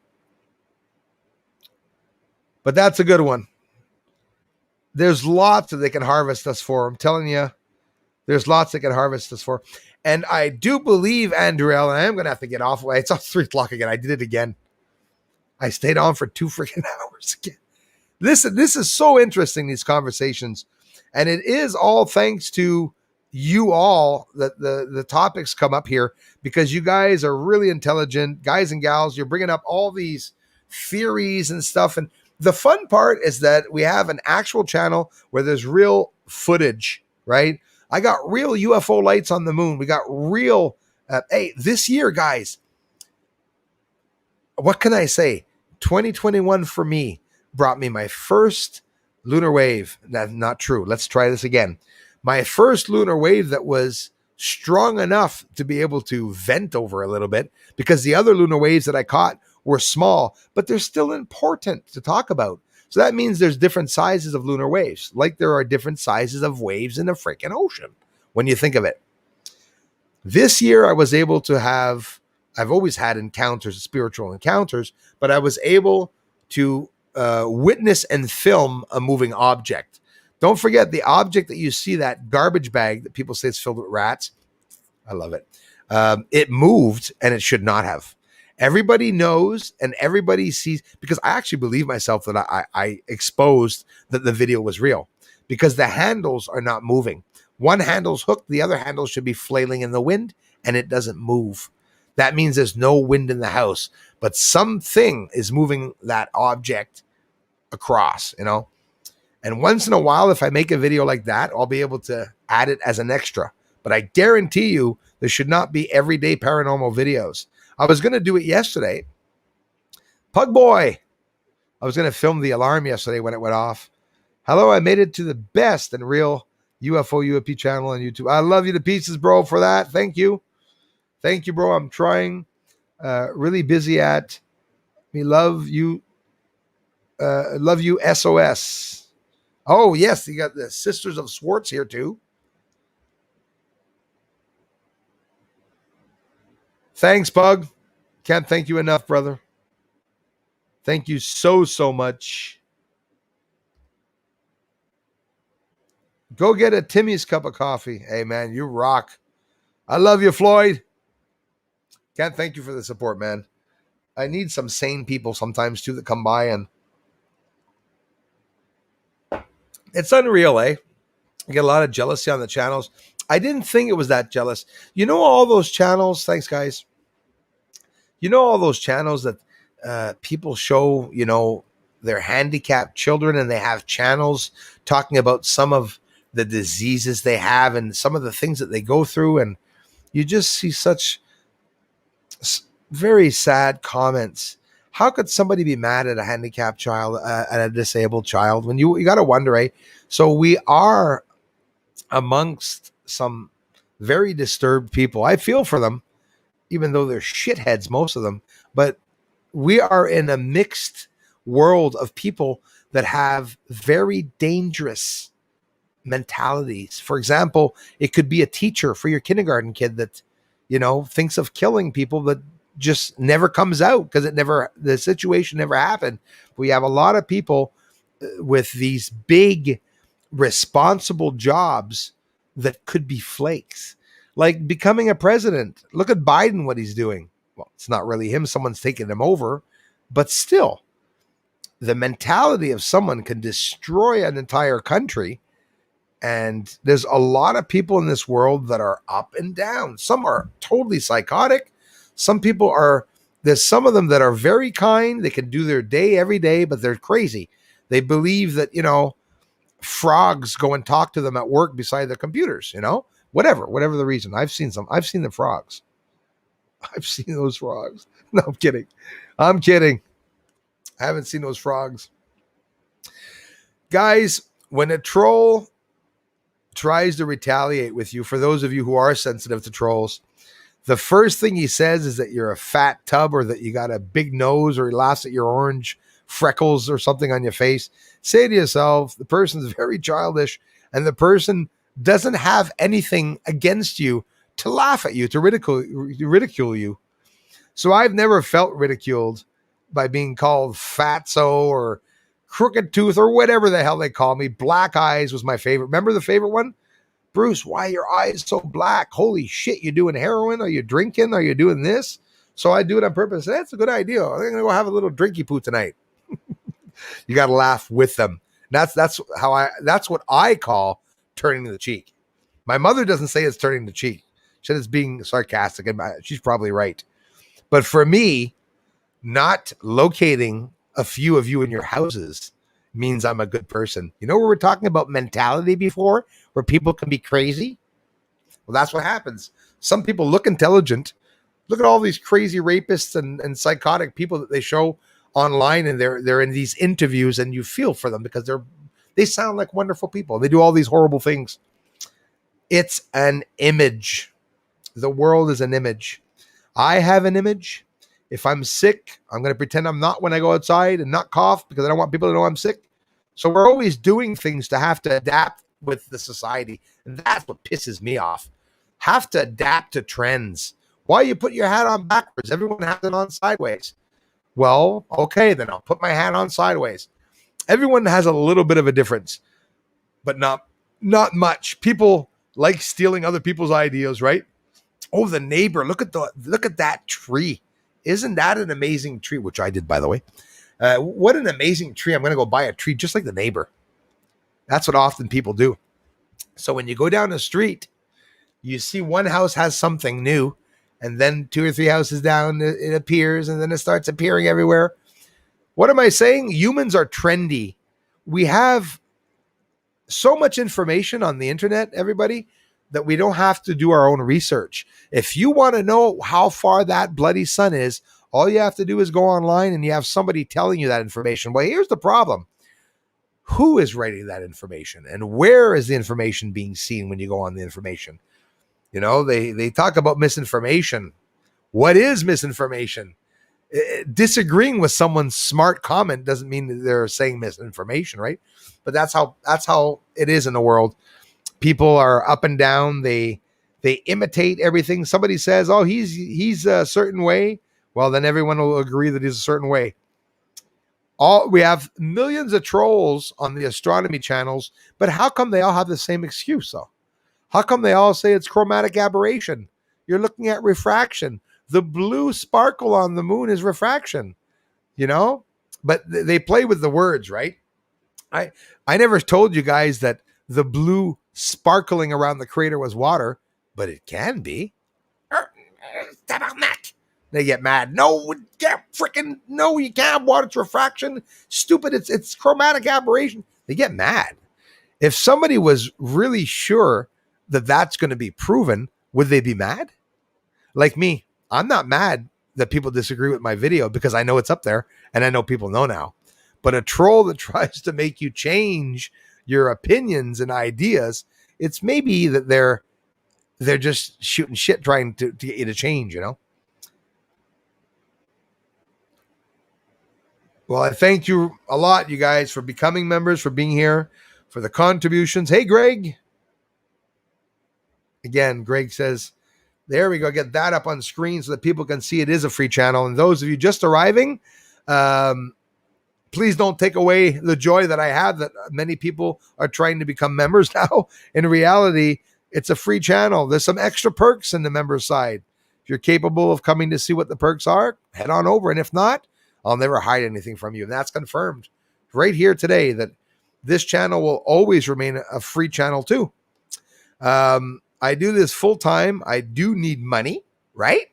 [SPEAKER 1] But that's a good one. There's lots that they can harvest us for. I'm telling you, there's lots they can harvest us for. And I do believe, Andrew, and I am going to have to get off. It's off 3 o'clock again. I did it again. I stayed on for 2 freaking hours again. This is so interesting, these conversations. And it is all thanks to you all that the topics come up here, because you guys are really intelligent guys and gals. You're bringing up all these theories and stuff. And the fun part is that we have an actual channel where there's real footage, right? I got real UFO lights on the moon. We got real, hey, this year, guys, what can I say? 2021 for me brought me my first lunar wave. That's not true. Let's try this again. My first lunar wave that was strong enough to be able to vent over a little bit, because the other lunar waves that I caught were small, but they're still important to talk about. So that means there's different sizes of lunar waves, like there are different sizes of waves in the freaking ocean when you think of it. This year, I was able to have, I've always had encounters, spiritual encounters, but I was able to witness and film a moving object. Don't forget the object that you see, that garbage bag that people say is filled with rats. I love it. It moved and it should not have. Everybody knows and everybody sees, because I actually believe myself that I exposed that the video was real, because the handles are not moving. One handle's hooked, the other handle should be flailing in the wind, and it doesn't move. That means there's no wind in the house, but something is moving that object across, you know? And once in a while, if I make a video like that, I'll be able to add it as an extra. But I guarantee you, there should not be everyday paranormal videos. I was going to do it yesterday. Pug boy. I was going to film the alarm yesterday when it went off. Hello, I made it to the best and real UFO UAP channel on YouTube. I love you to pieces, bro, for that. Thank you. Thank you, bro. I'm trying. Really busy at me. Love you. Love you, SOS. Oh, yes. You got the Sisters of Swartz here, too. Thanks, Pug. Can't thank you enough, brother. Thank you so much. Go get a Timmy's cup of coffee. Hey, man, you rock. I love you, Floyd. Can't thank you for the support, man. I need some sane people sometimes, too, that come by, and it's unreal, eh? I get a lot of jealousy on the channels. I didn't think it was that jealous. You know all those channels? Thanks, guys. You know all those channels that people show, you know, their handicapped children, and they have channels talking about some of the diseases they have and some of the things that they go through, and you just see such very sad comments. How could somebody be mad at a handicapped child, at a disabled child? When you got to wonder, eh? So we are amongst some very disturbed people. I feel for them, even though they're shitheads, most of them. But we are in a mixed world of people that have very dangerous mentalities. For example, it could be a teacher for your kindergarten kid that, you know, thinks of killing people, but just never comes out because the situation never happened. We have a lot of people with these big responsible jobs that could be flakes, like becoming a president. Look at Biden, what he's doing. Well, it's not really him. Someone's taking him over, but still the mentality of someone can destroy an entire country. And there's a lot of people in this world that are up and down. Some are totally psychotic. Some people are, there's some of them that are very kind. They can do their day every day, but they're crazy. They believe that, you know, frogs go and talk to them at work beside their computers, you know, whatever the reason. I've seen the frogs. I've seen those frogs. No, I'm kidding. I haven't seen those frogs. Guys, when a troll tries to retaliate with you, for those of you who are sensitive to trolls, the first thing he says is that you're a fat tub, or that you got a big nose, or he laughs at your orange freckles or something on your face. Say to yourself, the person's very childish, and the person doesn't have anything against you to laugh at you, to ridicule you. So I've never felt ridiculed by being called fatso or crooked tooth or whatever the hell they call me. Black eyes was my favorite. Remember the favorite one? Bruce, why are your eyes so black? Holy shit, you doing heroin? Are you drinking? Are you doing this? So I do it on purpose. That's a good idea. I'm going to go have a little drinky poo tonight. You got to laugh with them. That's what I call turning the cheek. My mother doesn't say it's turning the cheek. She said it's being sarcastic, and she's probably right. But for me, not locating a few of you in your houses means I'm a good person. You know, we were talking about mentality before, where people can be crazy. Well, that's what happens. Some people look intelligent, Look at all these crazy rapists and psychotic people that they show online, and they're in these interviews, and you feel for them because they sound like wonderful people. They do all these horrible things. It's an image. The world is an image. I have an image. If I'm sick, I'm going to pretend I'm not when I go outside and not cough because I don't want people to know I'm sick. So we're always doing things to have to adapt with the society. And that's what pisses me off. Have to adapt to trends. Why you put your hat on backwards? Everyone has it on sideways. Well, okay, then I'll put my hat on sideways. Everyone has a little bit of a difference, but not much. People like stealing other people's ideas, right? Oh, the neighbor, look at that tree. Isn't that an amazing tree? Which I did, by the way. What an amazing tree. I'm going to go buy a tree just like the neighbor. That's what often people do. So when you go down the street, you see one house has something new, and then 2 or 3 houses down, it appears, and then it starts appearing everywhere. What am I saying? Humans are trendy. We have so much information on the internet, everybody, that we don't have to do our own research. If you want to know how far that bloody sun is, all you have to do is go online and you have somebody telling you that information. Well, here's the problem. Who is writing that information, and where is the information being seen when you go on the information? You know, they talk about misinformation. What is misinformation? Disagreeing with someone's smart comment doesn't mean that they're saying misinformation, right? But that's how it is in the world. People are up and down. They imitate everything. Somebody says, "Oh, he's a certain way." Well, then everyone will agree that he's a certain way. We have millions of trolls on the astronomy channels, but how come they all have the same excuse though? How come they all say it's chromatic aberration? You're looking at refraction. The blue sparkle on the moon is refraction, you know? But they play with the words, right? I never told you guys that the blue sparkling around the crater was water, but it can be. They get mad. No, you can't have water. It's refraction. Stupid. It's chromatic aberration. They get mad. If somebody was really sure that that's going to be proven, would they be mad? Like me, I'm not mad that people disagree with my video because I know it's up there and I know people know now. But a troll that tries to make you change your opinions and ideas, it's maybe that they're just shooting shit trying to get you to change, you know? Well, I thank you a lot, you guys, for becoming members, for being here, for the contributions. Hey, Greg. Again, Greg says, there we go. Get that up on screen so that people can see it is a free channel. And those of you just arriving, please don't take away the joy that I have that many people are trying to become members now. In reality, it's a free channel. There's some extra perks in the member side. If you're capable of coming to see what the perks are, head on over. And if not, I'll never hide anything from you. And that's confirmed right here today that this channel will always remain a free channel too. I do this full time. I do need money, right?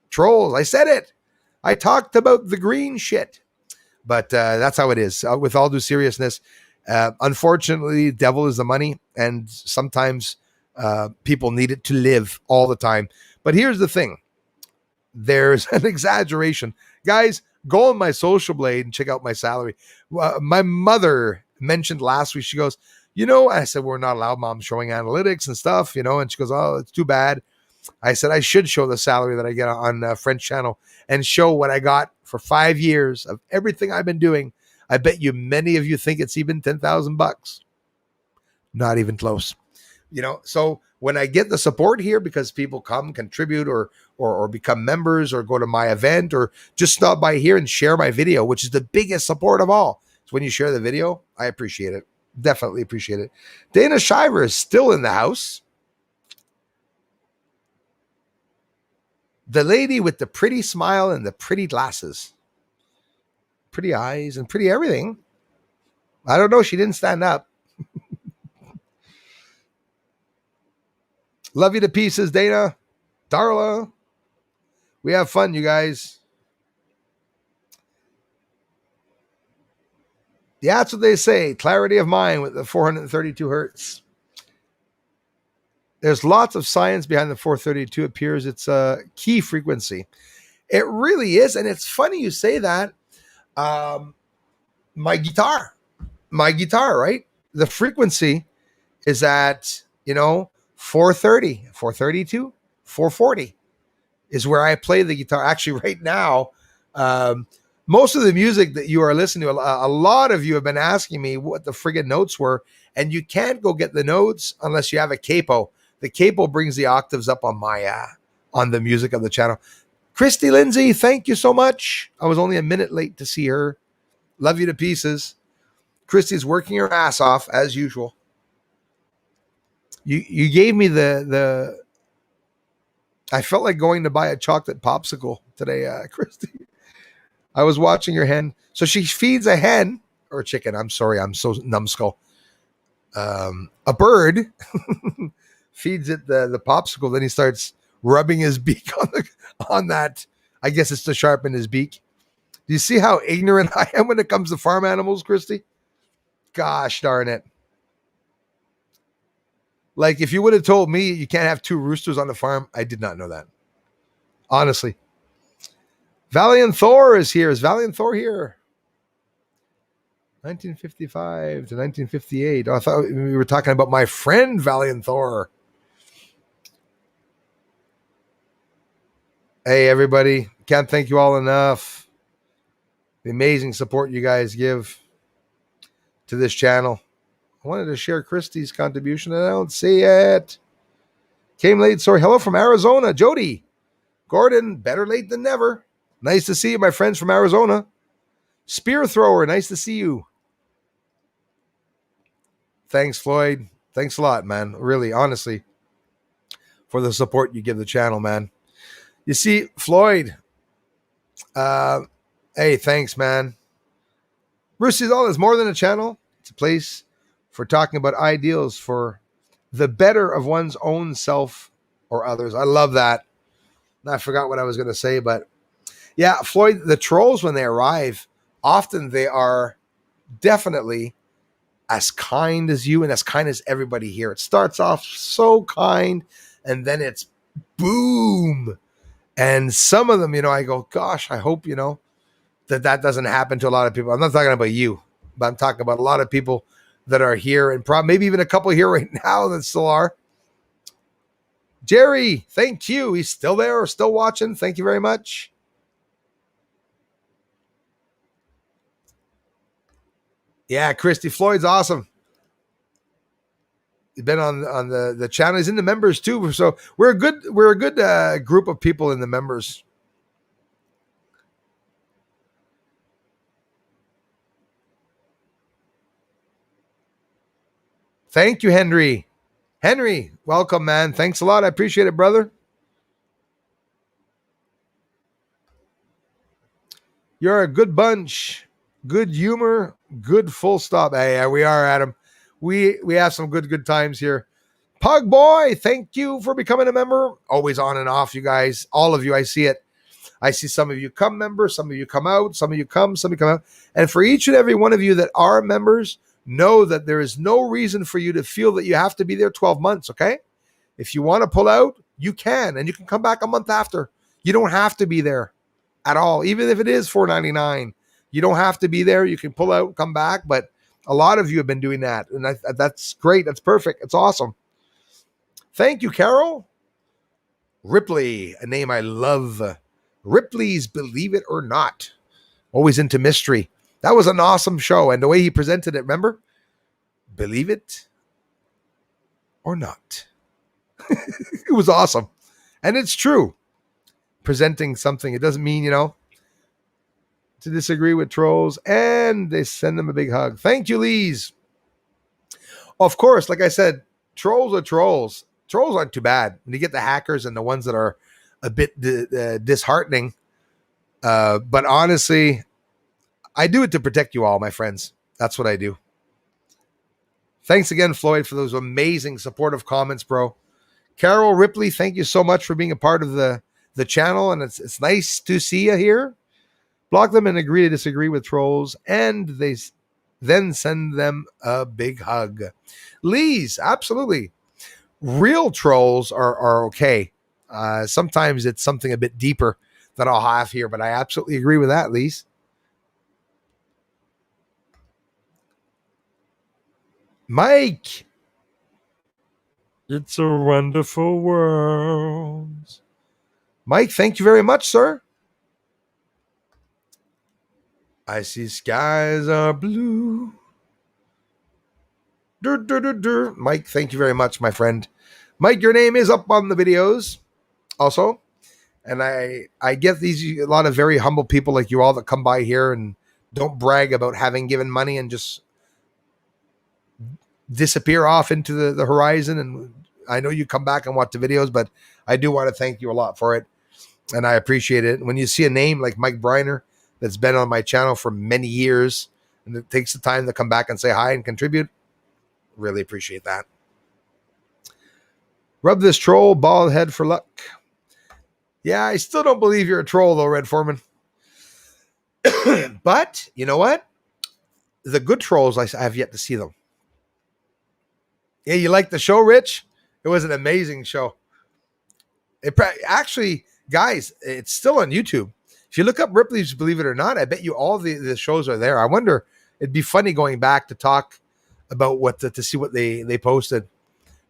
[SPEAKER 1] Trolls, I said it. I talked about the green shit. But that's how it is. With all due seriousness, unfortunately, devil is the money. And sometimes people need it to live all the time. But here's the thing. There's an exaggeration. Guys, go on my social blade and check out my salary. My mother mentioned last week, she goes, I said, we're not allowed, Mom, showing analytics and stuff, and she goes, oh, it's too bad. I said, I should show the salary that I get on French channel and show what I got for 5 years of everything I've been doing. I bet you many of you think it's even $10,000. Not even close. So when I get the support here because people come contribute or become members or go to my event or just stop by here and share my video, which is the biggest support of all. So when you share the video, I appreciate it. Definitely appreciate it. Dana Shiver is still in the house. The lady with the pretty smile and the pretty glasses, pretty eyes and pretty everything. I don't know. She didn't stand up. Love you to pieces, Dana. Darla. We have fun, you guys. Yeah, that's what they say. Clarity of mind with the 432 hertz. There's lots of science behind the 432. It appears it's a key frequency. It really is. And it's funny you say that. Um, my guitar, right? The frequency is at, 430, 432, 440 is where I play the guitar. Actually, right now, um, most of the music that you are listening to, a lot of you have been asking me what the friggin' notes were, and you can't go get the notes unless you have a capo. The capo brings the octaves up on my on the music of the channel. Christy Lindsay, thank you so much. I was only a minute late to see her. Love you to pieces. Christy's working her ass off as usual. You gave me the I felt like going to buy a chocolate popsicle today, Christy. I was watching your hen. So she feeds a hen or a chicken. I'm sorry, I'm so numbskull. A bird feeds it the popsicle. Then he starts rubbing his beak on that. I guess it's to sharpen his beak. Do you see how ignorant I am when it comes to farm animals, Christy? Gosh darn it. Like, if you would have told me you can't have two roosters on the farm, I did not know that. Honestly. Valiant Thor is here. Is Valiant Thor here? 1955 to 1958. Oh, I thought we were talking about my friend Valiant Thor. Hey, everybody. Can't thank you all enough. The amazing support you guys give to this channel. I wanted to share Christy's contribution, and I don't see it. Came late, sorry. Hello from Arizona, Jody. Gordon, better late than never. Nice to see you, my friends from Arizona. Spear Thrower, nice to see you. Thanks, Floyd. Thanks a lot, man. Really, honestly, for the support you give the channel, man. You see, Floyd, hey, thanks, man. Bruce All is more than a channel. It's a place for talking about ideals for the better of one's own self or others. I love that. I forgot what I was going to say, but yeah, Floyd, the trolls, when they arrive, often they are definitely as kind as you and as kind as everybody here. It starts off so kind, and then it's boom. And some of them, I go, gosh, I hope, that doesn't happen to a lot of people. I'm not talking about you, but I'm talking about a lot of people that are here, and maybe even a couple here right now that still are. Jerry, thank you. He's still there, still watching. Thank you very much. Yeah, Christy, Floyd's awesome. He's been on the channel. He's in the members too. So we're a good group of people in the members. Thank you, Henry. Henry, welcome, man. Thanks a lot. I appreciate it, brother. You're a good bunch. Good humor. Good full stop. Hey, yeah, we are, Adam. We have some good times here. Pug Boy, thank you for becoming a member. Always on and off, you guys. All of you, I see it. I see some of you come members, some of you come out, some of you come out. And for each and every one of you that are members, know that there is no reason for you to feel that you have to be there 12 months, okay? If you want to pull out, you can, and you can come back a month after. You don't have to be there at all, even if it is $4.99. You don't have to be there. You can pull out, come back, but a lot of you have been doing that, and that's great. That's perfect. It's awesome. Thank you, Carol. Ripley, a name I love. Ripley's Believe It or Not. Always into mystery. That was an awesome show. And the way he presented it, remember? Believe it or not. It was awesome. And it's true. Presenting something, it doesn't mean, to disagree with trolls. And they send them a big hug. Thank you, Lees. Of course, like I said, trolls are trolls. Trolls aren't too bad. When you get the hackers and the ones that are a bit disheartening. But honestly, I do it to protect you all, my friends. That's what I do. Thanks again, Floyd, for those amazing supportive comments, bro. Carol Ripley, thank you so much for being a part of the channel. And it's nice to see you here. Block them and agree to disagree with trolls. And they then send them a big hug. Lee's, absolutely. Real trolls are okay. Sometimes it's something a bit deeper that I'll have here, but I absolutely agree with that, Lise. Mike, it's a wonderful world. Mike, thank you very much, sir. I see skies are blue. Dur, dur, dur, dur. Mike, thank you very much, my friend. Mike, your name is up on the videos also. And I get these a lot of very humble people like you all that come by here and don't brag about having given money and just disappear off into the horizon. And I know you come back and watch the videos, but I do want to thank you a lot for it. And I appreciate it. When you see a name like Mike Briner that's been on my channel for many years and it takes the time to come back and say hi and contribute, really appreciate that. Rub this troll, bald head for luck. Yeah, I still don't believe you're a troll though, Red Foreman. But you know what? The good trolls, I have yet to see them. Yeah, you like the show, Rich? It was an amazing show. Actually, guys, it's still on YouTube. If you look up Ripley's Believe It or Not, I bet you all the shows are there. I wonder, it'd be funny going back to talk about to see what they posted.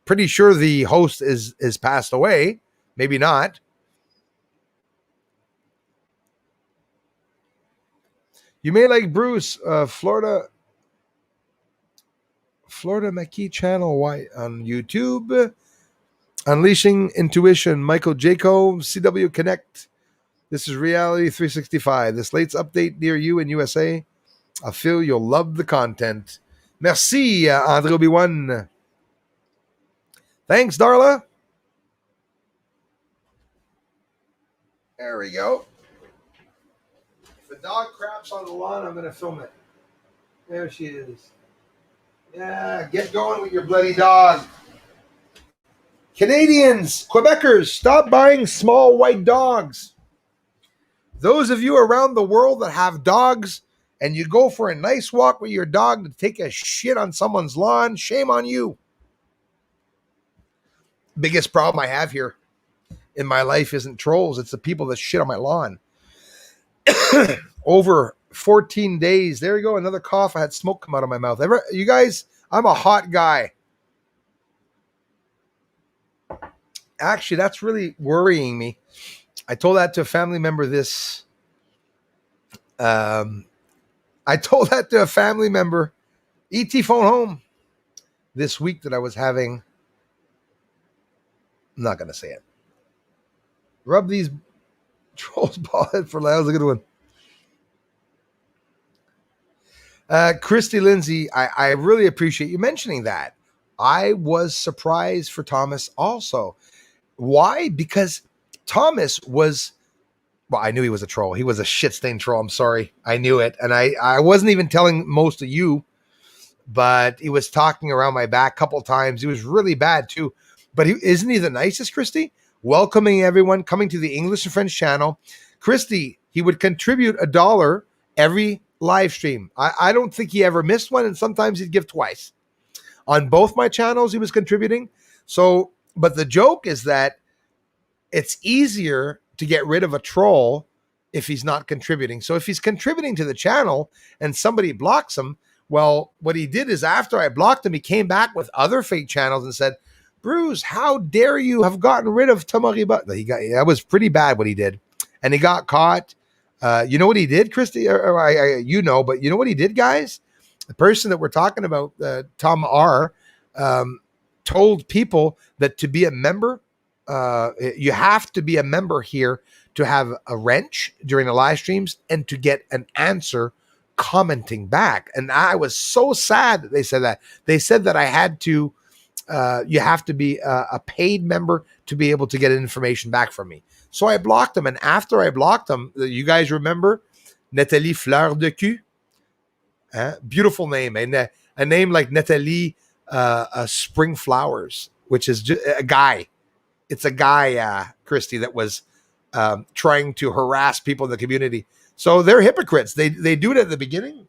[SPEAKER 1] Pretty sure the host is passed away. Maybe not. You may like Bruce, Florida McKee channel on YouTube. Unleashing Intuition, Michael Jaco, CW Connect. This is Reality 365. This latest update near you in USA. I feel you'll love the content. Merci, Andre Obi-Wan. Thanks, Darla. There we go. If a dog craps on the lawn, I'm going to film it. There she is. Yeah, get going with your bloody dog. Canadians, Quebecers, stop buying small white dogs. Those of you around the world that have dogs and you go for a nice walk with your dog to take a shit on someone's lawn, shame on you. Biggest problem I have here in my life isn't trolls. It's the people that shit on my lawn. Over 14 days. There you go. Another cough. I had smoke come out of my mouth. You guys, I'm a hot guy. Actually, that's really worrying me. I told that to a family member ET phone home this week that I was having. I'm not going to say it. Rub these trolls ball head for that was a good one. Christy Lindsay, I really appreciate you mentioning that. I was surprised for Thomas also. Why? Because Thomas was, well, I knew he was a troll. He was a shit-stained troll. I'm sorry. I knew it. And I wasn't even telling most of you, but he was talking around my back a couple times. He was really bad too. But isn't he the nicest, Christy? Welcoming everyone, coming to the English and French channel. Christy, he would contribute $1 every live stream. I don't think he ever missed one, and sometimes he'd give twice. On both my channels, he was contributing. So, but the joke is that it's easier to get rid of a troll if he's not contributing. So if he's contributing to the channel and somebody blocks him, well, what he did is after I blocked him, he came back with other fake channels and said, Bruce, how dare you have gotten rid of Tamariba? That was pretty bad what he did. And he got caught. You know what he did, Christy? But you know what he did, guys? The person that we're talking about, Tom R., told people that to be a member, you have to be a member here to have a wrench during the live streams and to get an answer commenting back. And I was so sad that they said that. They said that I had to, you have to be a paid member to be able to get information back from me. So I blocked them. And after I blocked them, you guys remember Nathalie Fleur de Cul? Beautiful name. And a name like Nathalie Spring Flowers, which is just a guy. It's a guy, Christy, that was trying to harass people in the community. So they're hypocrites. They do it at the beginning,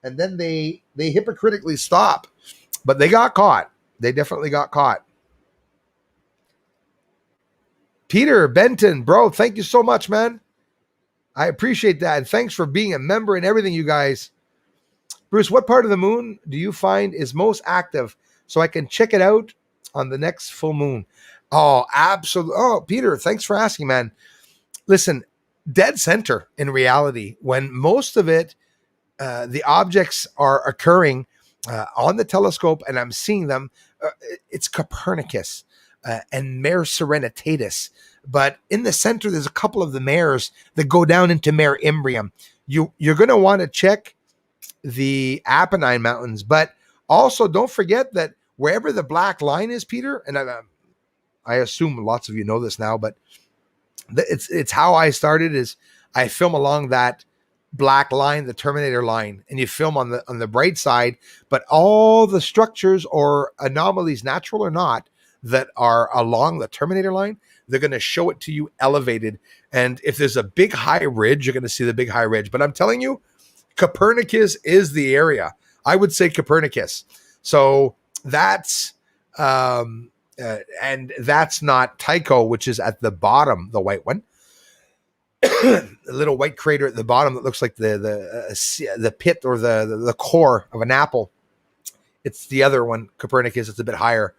[SPEAKER 1] and then they hypocritically stop. But they got caught. They definitely got caught. Peter Benton, bro, thank you so much, man. I appreciate that. And thanks for being a member and everything, you guys. Bruce, what part of the moon do you find is most active so I can check it out on the next full moon? Oh, absolutely. Oh, Peter, thanks for asking, man. Listen, dead center in reality, when most of it, the objects are occurring on the telescope and I'm seeing them, it's Copernicus and Mare Serenitatis. But in the center, there's a couple of the mares that go down into Mare Imbrium. You're going to want to check the Apennine Mountains, but also don't forget that wherever the black line is, Peter, and I assume lots of you know this now, but it's how I started is I film along that black line, the Terminator line, and you film on the bright side, but all the structures or anomalies, natural or not, that are along the Terminator line, they're going to show it to you elevated. And if there's a big high ridge, you're going to see the big high ridge. But I'm telling you, Copernicus is the area. I would say Copernicus. So that's and that's not Tycho, which is at the bottom, the white one. A little white crater at the bottom that looks like the pit or the core of an apple. It's the other one, Copernicus. It's a bit higher.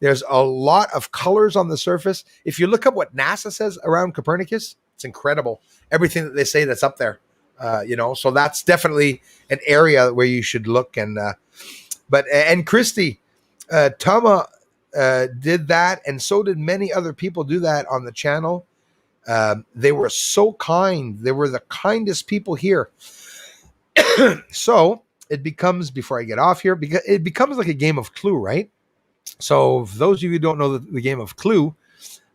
[SPEAKER 1] There's a lot of colors on the surface. If you look up what NASA says around Copernicus, it's incredible. Everything that they say that's up there. So that's definitely an area where you should look. And Christy, Tama did that, and so did many other people do that on the channel. They were so kind. They were the kindest people here. So it becomes, before I get off here, because it becomes like a game of Clue, right? So for those of you who don't know the game of Clue,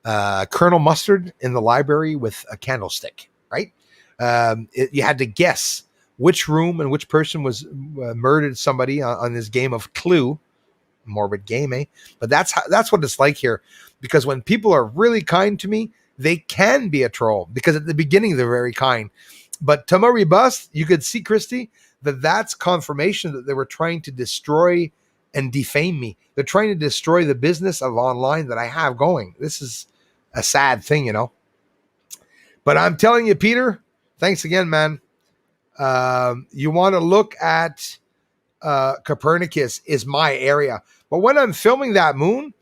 [SPEAKER 1] Colonel Mustard in the library with a candlestick, right? You had to guess which room and which person was murdered somebody on this game of Clue. Morbid game, eh? But that's what it's like here. Because when people are really kind to me, they can be a troll. Because at the beginning, they're very kind. But Tamari Bust, you could see, Christy, that's confirmation that they were trying to destroy and defame me. They're trying to destroy the business of online that I have going. This is a sad thing, But I'm telling you, Peter, thanks again, man. You want to look at Copernicus is my area. But when I'm filming that moon,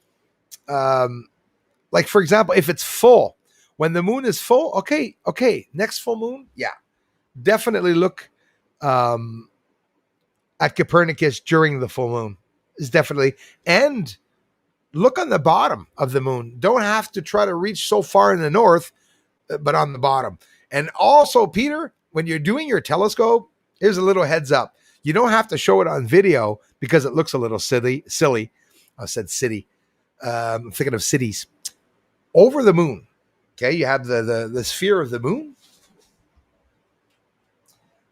[SPEAKER 1] like for example, if it's full, when the moon is full, okay, next full moon, yeah, definitely look at Copernicus during the full moon. Is definitely, and look on the bottom of the moon. Don't have to try to reach so far in the north, but on the bottom. And also, Peter, when you're doing your telescope, here's a little heads up. You don't have to show it on video because it looks a little silly. I said city. I'm thinking of cities. Over the moon, okay, you have the sphere of the moon.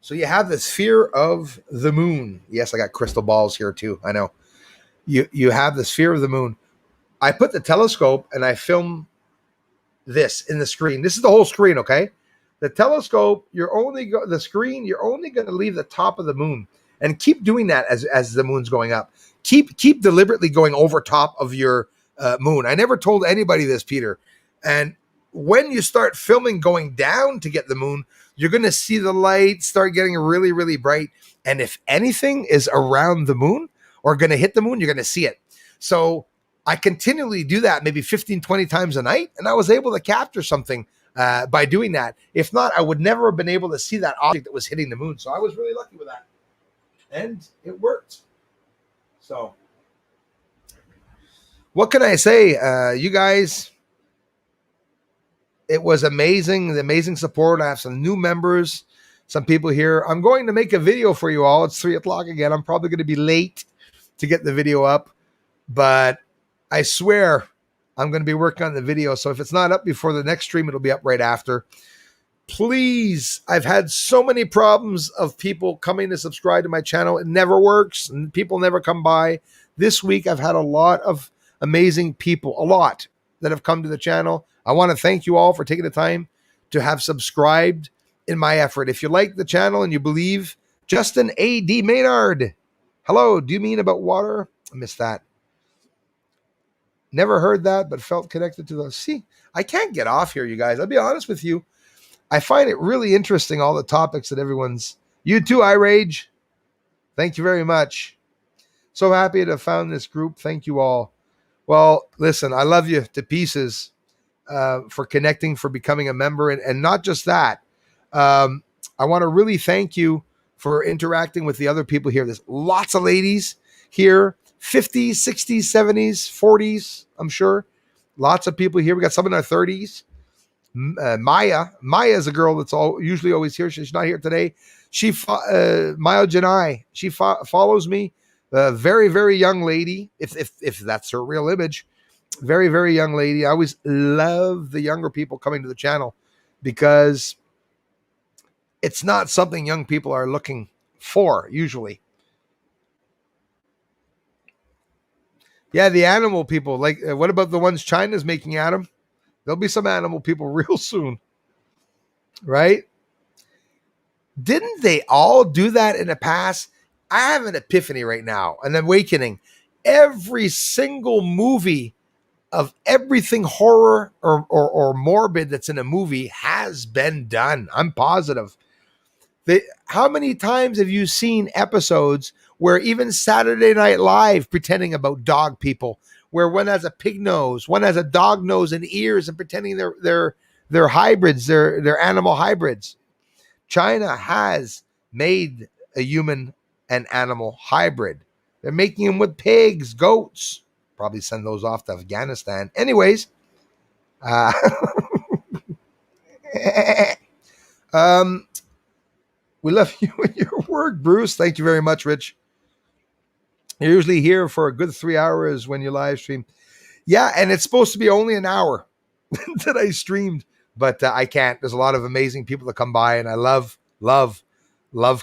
[SPEAKER 1] So you have the sphere of the moon. Yes, I got crystal balls here too. I know. You have the sphere of the moon. I put the telescope and I film this in the screen. This is the whole screen, okay? The telescope, you're only going to leave the top of the moon, and keep doing that as the moon's going up. Keep deliberately going over top of your moon. I never told anybody this, Peter. And when you start filming going down to get the moon, you're going to see the light start getting really, really bright. And if anything is around the moon or going to hit the moon, you're going to see it. So I continually do that maybe 15, 20 times a night. And I was able to capture something by doing that. If not, I would never have been able to see that object that was hitting the moon. So I was really lucky with that. And it worked. So what can I say? You guys, it was amazing. The amazing support. I have some new members, some people here. I'm going to make a video for you all. It's 3:00 again. I'm probably going to be late to get the video up, but I swear I'm going to be working on the video. So if it's not up before the next stream, it'll be up right after. Please, I've had so many problems of people coming to subscribe to my channel. It never works and people never come by. This week, I've had a lot of amazing people, a lot that have come to the channel. I want to thank you all for taking the time to have subscribed in my effort. If you like the channel and you believe, Justin A.D. Maynard. Hello, do you mean about water? I missed that. Never heard that, but felt connected to the. See, I can't get off here, you guys. I'll be honest with you. I find it really interesting, all the topics that everyone's. You too, I Rage. Thank you very much. So happy to have found this group. Thank you all. Well, listen, I love you to pieces for connecting, for becoming a member. And not just that. I want to really thank you for interacting with the other people here. There's lots of ladies here, 50s, 60s, 70s, 40s, I'm sure. Lots of people here. We got some in our 30s. Maya is a girl that's usually always here. She's not here today. Maya Janai, she follows me. A very, very young lady, if that's her real image. Very, very young lady. I always love the younger people coming to the channel because it's not something young people are looking for usually. Yeah, the animal people. Like, what about the ones China's making, Adam? There'll be some animal people real soon, right? Didn't they all do that in the past? I have an epiphany right now, an awakening. Every single movie of everything horror or morbid that's in a movie has been done. I'm positive. How many times have you seen episodes where even Saturday Night Live pretending about dog people, where one has a pig nose, one has a dog nose and ears, and pretending they're hybrids, they're animal hybrids. China has made a human and animal hybrid. They're making them with pigs, goats. Probably send those off to Afghanistan. Anyways, we love you and your work, Bruce. Thank you very much, Rich. You're usually here for a good 3 hours when you live stream. Yeah, and it's supposed to be only an hour that I streamed, but I can't. There's a lot of amazing people that come by, and I love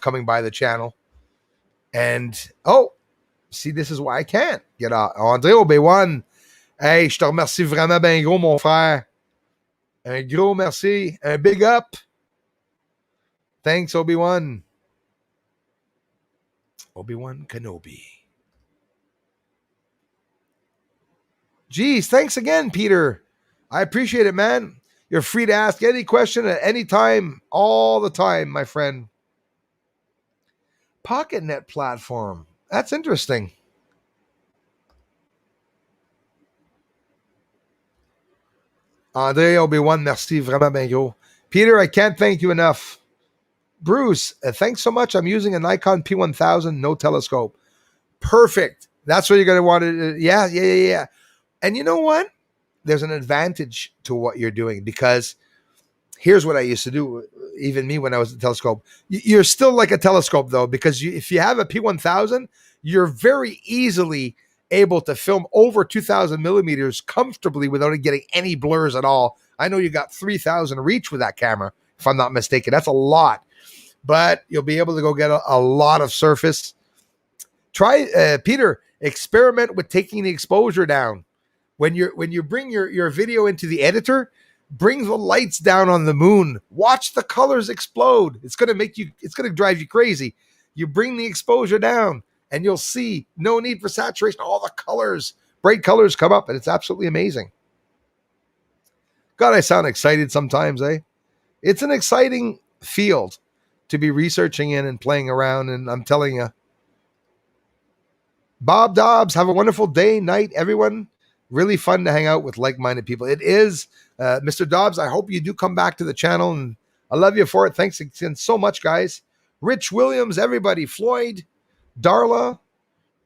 [SPEAKER 1] coming by the channel. And, see, this is why I can't get out. André Obi-Wan, hey, je te remercie vraiment bien gros, mon frère. Un gros merci. Un big up. Thanks, Obi-Wan. Obi-Wan Kenobi. Geez, thanks again, Peter. I appreciate it, man. You're free to ask any question at any time, all the time, my friend. PocketNet platform. That's interesting. André Obi-Wan, merci vraiment bien gros. Peter, I can't thank you enough. Bruce, thanks so much. I'm using a Nikon P1000, no telescope. Perfect. That's what you're going to want to do. Yeah. And you know what? There's an advantage to what you're doing because here's what I used to do, even me when I was a telescope. You're still like a telescope, though, because if you have a P1000, you're very easily able to film over 2,000 millimeters comfortably without it getting any blurs at all. I know you got 3,000 reach with that camera, if I'm not mistaken. That's a lot. But you'll be able to go get a lot of surface. Try, Peter, experiment with taking the exposure down. When you bring your video into the editor, bring the lights down on the moon. Watch the colors explode. It's gonna drive you crazy. You bring the exposure down, and you'll see no need for saturation. All the colors, bright colors come up, and it's absolutely amazing. God, I sound excited sometimes, eh? It's an exciting field to be researching in and playing around, and I'm telling you. Bob Dobbs, have a wonderful day, night, everyone. Really fun to hang out with like-minded people. It is. Mr. Dobbs, I hope you do come back to the channel, and I love you for it. Thanks again so much, guys. Rich Williams, everybody. Floyd, Darla,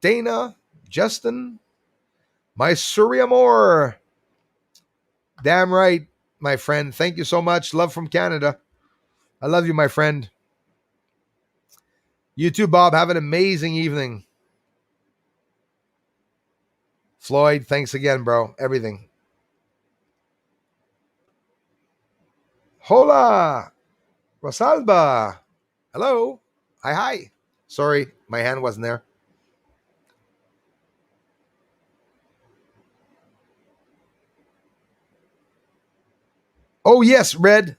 [SPEAKER 1] Dana, Justin, my Surya Moore. Damn right, my friend. Thank you so much. Love from Canada. I love you, my friend. You too, Bob. Have an amazing evening. Floyd, thanks again, bro. Everything. Hola, Rosalba. Hello. Hi. Sorry, my hand wasn't there. Oh, yes, Red.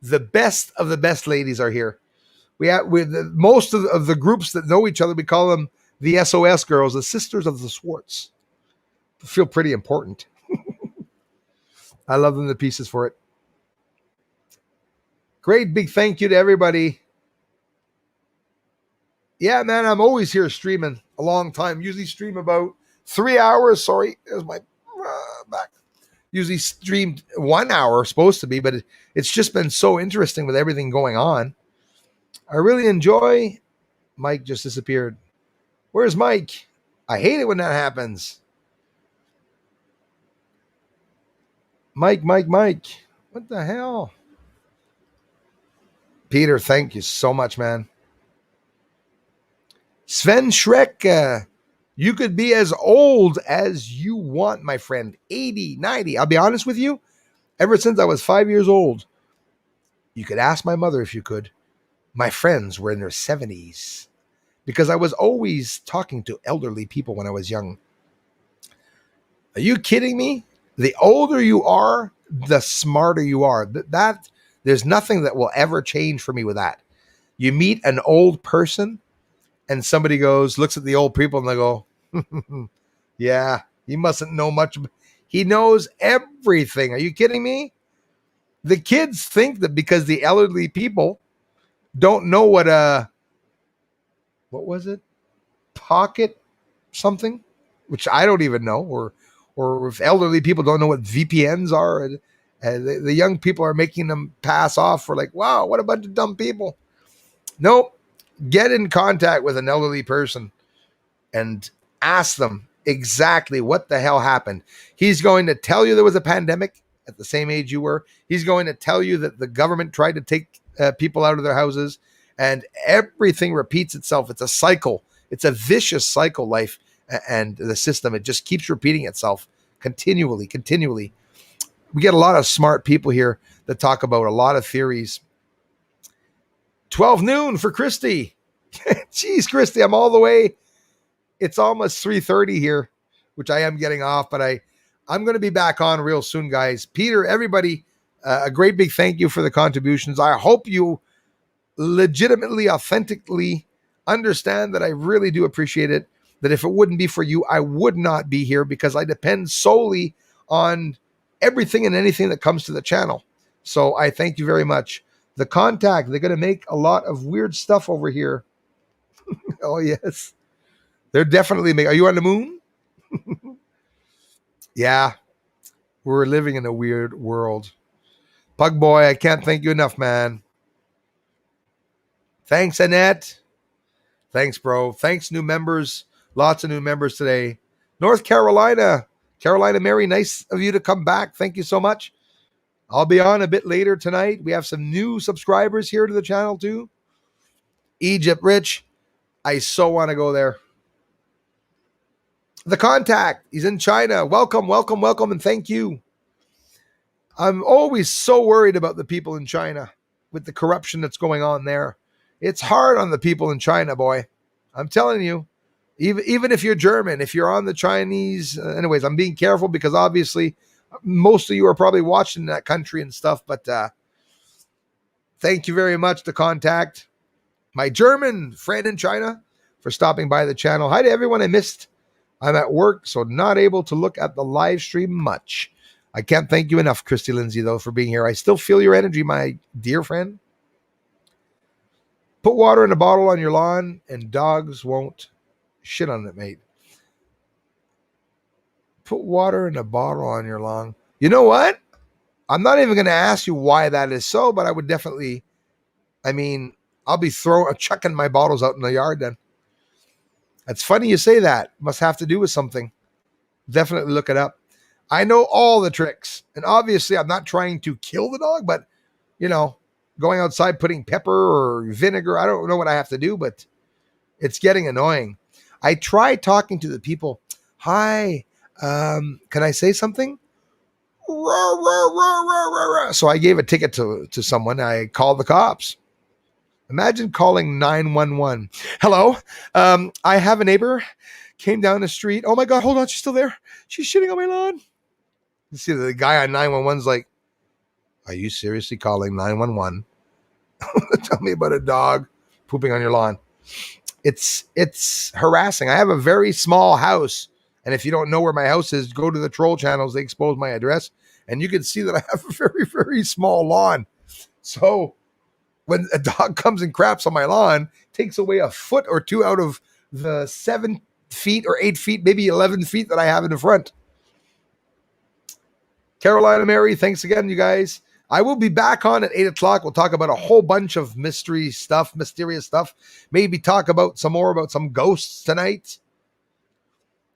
[SPEAKER 1] The best of the best ladies are here. We have with most of the groups that know each other, we call them the SOS girls, the Sisters of the Swartz. feel pretty important. I love them to pieces for it. Great big thank you to everybody. Yeah, man, I'm always here streaming a long time. Usually stream about 3 hours. Sorry, there's my back. Usually streamed 1 hour, supposed to be, but it's just been so interesting with everything going on. I really enjoy. Mike just disappeared. Where's Mike? I hate it when that happens. Mike. What the hell? Peter, thank you so much, man. Sven Schreck, you could be as old as you want, my friend. 80, 90. I'll be honest with you. Ever since I was 5 years old, you could ask my mother if you could. My friends were in their 70s because I was always talking to elderly people when I was young. Are you kidding me? The older you are, the smarter you are. That there's nothing that will ever change for me with that. You meet an old person and somebody looks at the old people and they go, yeah, he mustn't know much. He knows everything. Are you kidding me? The kids think that because the elderly people don't know what was it? Pocket something, which I don't even know, or if elderly people don't know what VPNs are, and the young people are making them pass off for like, wow, what a bunch of dumb people. Nope. Get in contact with an elderly person and ask them exactly what the hell happened. He's going to tell you there was a pandemic at the same age you were. He's going to tell you that the government tried to take people out of their houses, and everything repeats itself. It's a cycle. It's a vicious cycle, life and the system. It just keeps repeating itself continually. We get a lot of smart people here that talk about a lot of theories. 12 noon for Christy. Jeez, Christy, I'm all the way. It's almost 3:30 here, which I am getting off, but I'm going to be back on real soon, guys. Peter, everybody, a great big thank you for the contributions. I hope you legitimately, authentically understand that I really do appreciate it. That if it wouldn't be for you, I would not be here because I depend solely on everything and anything that comes to the channel. So I thank you very much. The contact, they're going to make a lot of weird stuff over here. Oh, yes. They're definitely making. Are you on the moon? Yeah. We're living in a weird world. Pug Boy, I can't thank you enough, man. Thanks, Annette. Thanks, bro. Thanks, new members. Lots of new members today. North Carolina. Carolina Mary, nice of you to come back. Thank you so much. I'll be on a bit later tonight. We have some new subscribers here to the channel too. Egypt Rich. I so want to go there. The contact. He's in China. Welcome, and thank you. I'm always so worried about the people in China with the corruption that's going on there. It's hard on the people in China, boy. I'm telling you. Even if you're German, if you're on the Chinese, anyways, I'm being careful because obviously most of you are probably watching that country and stuff, but thank you very much to contact my German friend in China for stopping by the channel. Hi to everyone I missed. I'm at work, so not able to look at the live stream much. I can't thank you enough, Christy Lindsay, though, for being here. I still feel your energy, my dear friend. Put water in a bottle on your lawn and dogs won't shit on it, mate. Put water in a bottle on your lawn. You know what? I'm not even going to ask you why that is so, but I would definitely, I'll be chucking my bottles out in the yard then. It's funny you say that. Must have to do with something. Definitely look it up. I know all the tricks. And obviously I'm not trying to kill the dog, but, going outside, putting pepper or vinegar. I don't know what I have to do, but it's getting annoying. I try talking to the people. Hi, can I say something? So I gave a ticket to someone. I called the cops. Imagine calling 911. Hello, I have a neighbor came down the street. Oh my God, hold on, she's still there. She's shitting on my lawn. You see, the guy on 911's like, are you seriously calling 911? Tell me about a dog pooping on your lawn. It's harassing. I have a very small house. And if you don't know where my house is, go to the troll channels. They expose my address, and you can see that I have a very, very small lawn. So when a dog comes and craps on my lawn, takes away a foot or two out of the 7 feet or 8 feet, maybe 11 feet that I have in the front. Carolina Mary, thanks again, you guys. I will be back on at 8 o'clock. We'll talk about a whole bunch of mysterious stuff. Maybe talk about some ghosts tonight,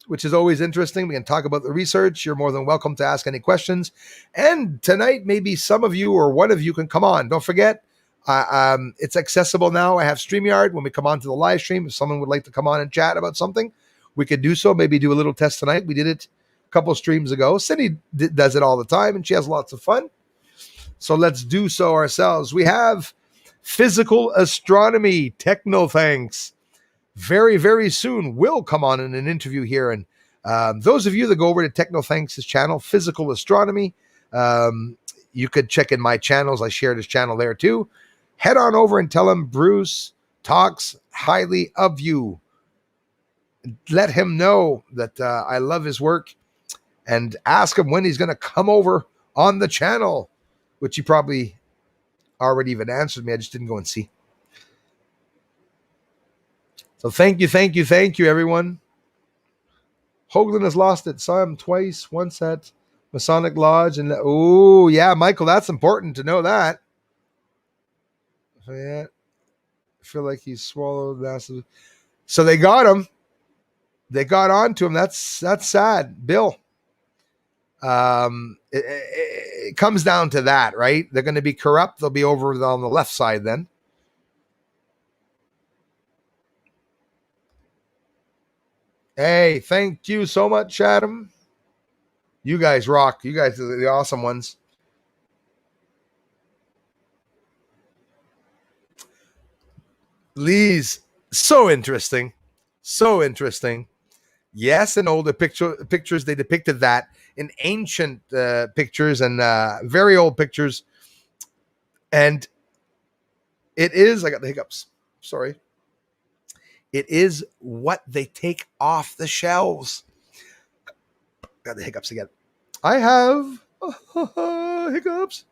[SPEAKER 1] which is always interesting. We can talk about the research. You're more than welcome to ask any questions. And tonight, maybe some of you or one of you can come on. Don't forget, it's accessible now. I have StreamYard. When we come on to the live stream, if someone would like to come on and chat about something, we could do so. Maybe do a little test tonight. We did it a couple streams ago. Cindy does it all the time, and she has lots of fun. So let's do so ourselves. We have physical astronomy, techno thanks. Very, very soon will come on in an interview here. And those of you that go over to Techno Thanks' channel, Physical Astronomy, you could check in my channels. I shared his channel there too. Head on over and tell him Bruce talks highly of you. Let him know that I love his work, and ask him when he's going to come over on the channel, which he probably already even answered me. I just didn't go and see. So thank you, everyone. Hoagland has lost it. Saw him twice, once at Masonic Lodge. And oh, yeah, Michael, that's important to know that. So, yeah, I feel like he swallowed massive. So they got him. They got onto him. That's sad. Bill. It comes down to that, right? They're going to be corrupt. They'll be over on the left side then. Hey, thank you so much, Adam. You guys rock. You guys are the awesome ones. Lee's so interesting. So interesting. Yes, in older pictures, they depicted that. In ancient pictures and very old pictures. And it is, I got the hiccups. Sorry. It is what they take off the shelves. Got the hiccups again. I have hiccups.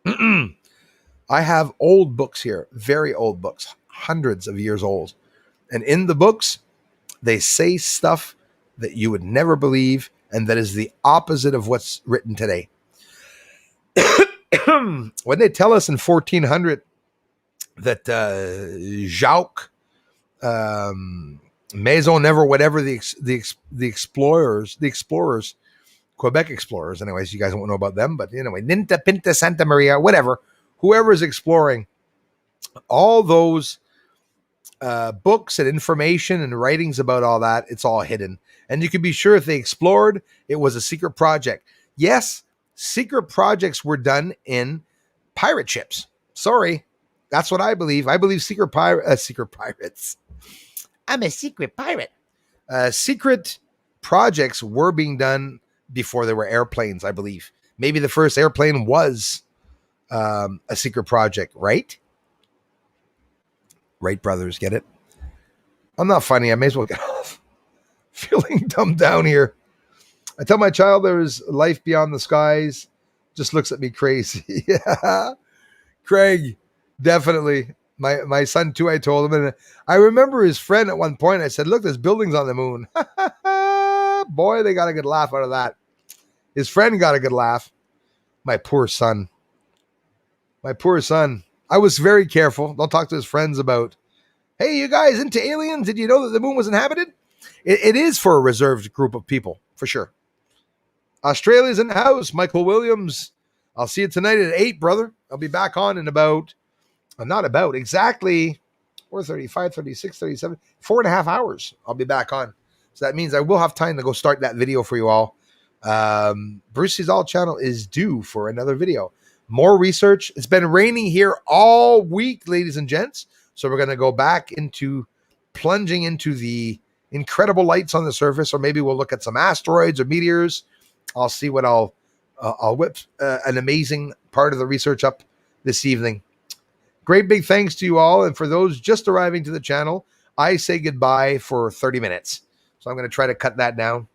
[SPEAKER 1] I have old books here, very old books, hundreds of years old. And in the books, they say stuff that you would never believe, and that is the opposite of what's written today. When they tell us in 1400 that Jacques Maisonneuve, whatever the explorers, Quebec explorers, anyways, you guys won't know about them, but anyway, Ninta, Pinta, Santa Maria, whatever, whoever is exploring, all those books and information and writings about all that, it's all hidden. And you can be sure if they explored, it was a secret project. Yes, secret projects were done in pirate ships. Sorry, that's what I believe. I believe secret pirates. I'm a secret pirate. Secret projects were being done before there were airplanes, I believe. Maybe the first airplane was a secret project, right? Right, brothers, get it? I'm not funny. I may as well get off. Feeling dumbed down here. I tell my child there is life beyond the skies. Just looks at me crazy. Yeah. Craig, definitely. My son too, I told him. And I remember his friend at one point. I said, look, there's buildings on the moon. Boy, they got a good laugh out of that. His friend got a good laugh. My poor son. My poor son. I was very careful. Don't talk to his friends about, hey, you guys into aliens? Did you know that the moon was inhabited? It is for a reserved group of people, for sure. Australia's in the house. Michael Williams. I'll see you tonight at 8, brother. I'll be back on in exactly 4:30, 5:36, 37, 4.5 hours. I'll be back on. So that means I will have time to go start that video for you all. Brucey's All channel is due for another video. More research. It's been raining here all week, ladies and gents. So we're going to go back into plunging into the incredible lights on the surface, or maybe we'll look at some asteroids or meteors. I'll see what I'll whip an amazing part of the research up this evening. Great big thanks to you all. And for those just arriving to the channel, I say goodbye for 30 minutes. So I'm going to try to cut that down.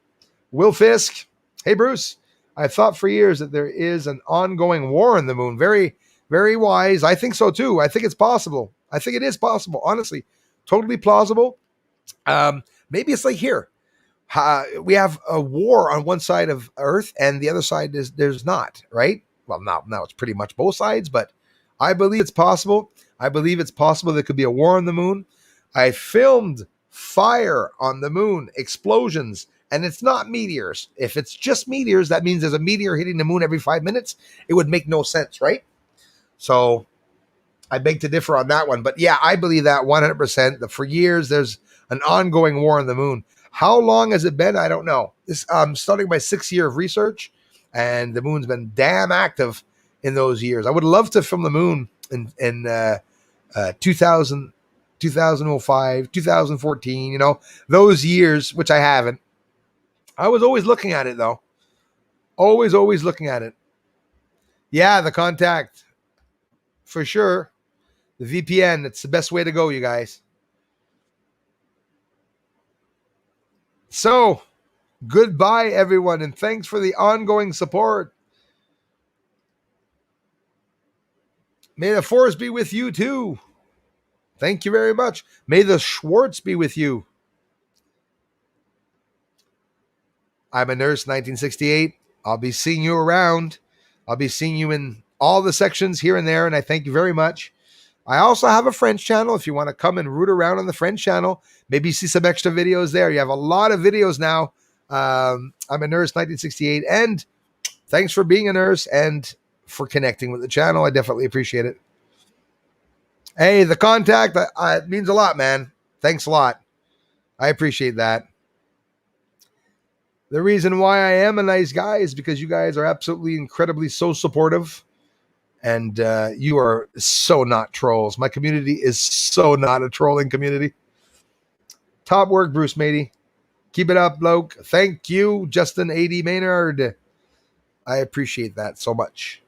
[SPEAKER 1] Will Fisk, hey Bruce, I thought for years that there is an ongoing war on the moon. Very, very wise. I think so too. I think it's possible. I think it is possible. Honestly, totally plausible. Maybe it's like here. We have a war on one side of Earth, and the other side is there's not, right? Well, now it's pretty much both sides, but I believe it's possible. I believe it's possible there could be a war on the moon. I filmed fire on the moon, explosions, and it's not meteors. If it's just meteors, that means there's a meteor hitting the moon every 5 minutes. It would make no sense, right? So I beg to differ on that one. But yeah, I believe that 100%. That for years, there's an ongoing war on the moon. How long has it been? I don't know. I'm starting my 6th year of research, and the moon's been damn active in those years. I would love to film the moon in 2000, 2005, 2014, those years, which I haven't. I was always looking at it, though. Always looking at it. Yeah, the contact. For sure. The VPN, it's the best way to go, you guys. So, goodbye, everyone, and thanks for the ongoing support. May the force be with you, too. Thank you very much. May the Schwartz be with you. I'm a nurse, 1968. I'll be seeing you around. I'll be seeing you in all the sections here and there, and I thank you very much. I also have a French channel. If you want to come and root around on the French channel, maybe see some extra videos there. You have a lot of videos now. I'm a nurse, 1968. And thanks for being a nurse and for connecting with the channel. I definitely appreciate it. Hey, the contact, it means a lot, man. Thanks a lot. I appreciate that. The reason why I am a nice guy is because you guys are absolutely incredibly so supportive. And you are so not trolls. My community is so not a trolling community. Top work, Bruce Matey. Keep it up, bloke. Thank you, Justin 80 Maynard. I appreciate that so much.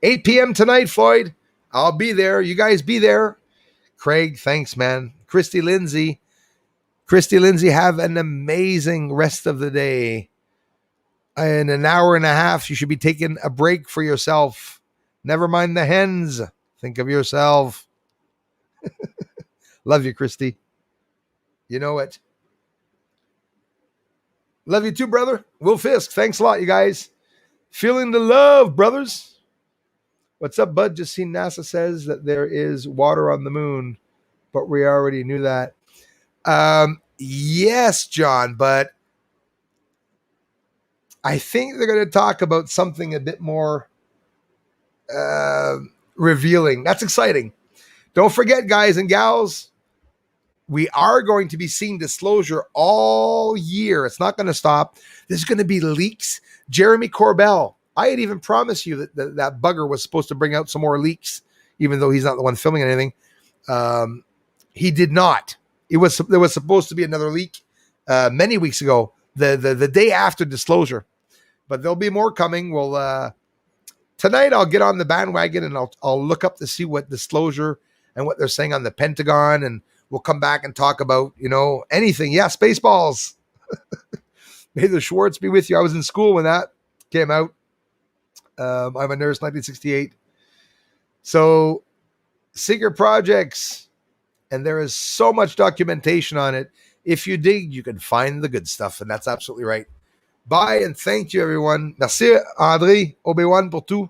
[SPEAKER 1] 8 p.m. tonight, Floyd. I'll be there. You guys be there. Craig, thanks, man. Christy Lindsay, have an amazing rest of the day. In an hour and a half, you should be taking a break for yourself. Never mind the hens. Think of yourself. Love you, Christy. You know it. Love you too, brother. Will Fisk, thanks a lot, you guys. Feeling the love, brothers. What's up, bud? Just seen NASA says that there is water on the moon, but we already knew that. Yes, John, but I think they're going to talk about something a bit more revealing. That's exciting. Don't forget, guys and gals, we are going to be seeing disclosure all year. It's not going to stop. There's going to be leaks. Jeremy Corbell, I had even promised you that bugger was supposed to bring out some more leaks, even though he's not the one filming anything. He did not. There was supposed to be another leak many weeks ago, the day after disclosure. But there'll be more coming. Well, tonight I'll get on the bandwagon and I'll look up to see what disclosure and what they're saying on the Pentagon, and we'll come back and talk about, anything. Yeah, Spaceballs. May the Schwartz be with you. I was in school when that came out. I'm a nurse, 1968. So, secret projects, and there is so much documentation on it. If you dig, you can find the good stuff, and that's absolutely right. Bye, and thank you, everyone. Merci, André, Obi-Wan, pour tout.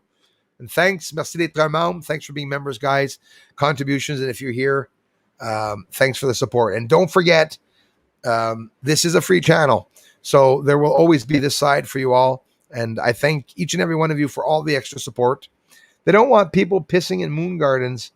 [SPEAKER 1] And thanks. Merci d'être un membre. Thanks for being members, guys. Contributions, and if you're here, thanks for the support. And don't forget, this is a free channel, so there will always be this side for you all. And I thank each and every one of you for all the extra support. They don't want people pissing in moon gardens.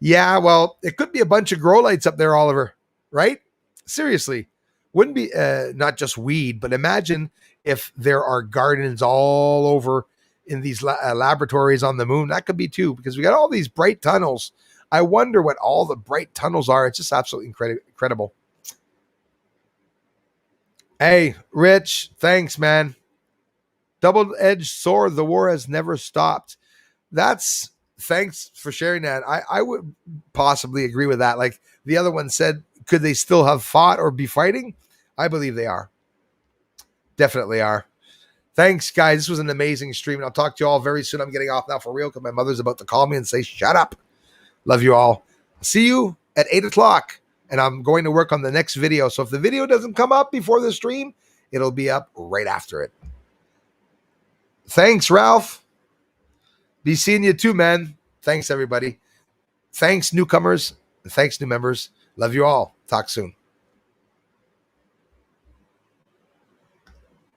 [SPEAKER 1] Yeah, well, it could be a bunch of grow lights up there, Oliver, right? Seriously. Wouldn't be not just weed, but imagine if there are gardens all over in these laboratories on the moon. That could be too, because we got all these bright tunnels. I wonder what all the bright tunnels are. It's just absolutely incredible. Hey, Rich, thanks, man. Double-edged sword, the war has never stopped. Thanks for sharing that. I would possibly agree with that. Like the other one said, could they still have fought or be fighting? I believe they are. Definitely are. Thanks, guys. This was an amazing stream, and I'll talk to you all very soon. I'm getting off now for real because my mother's about to call me and say, shut up. Love you all. See you at 8 o'clock, and I'm going to work on the next video. So if the video doesn't come up before the stream, it'll be up right after it. Thanks, Ralph. Be seeing you too, man. Thanks, everybody. Thanks, newcomers. And thanks, new members. Love you all. Talk soon.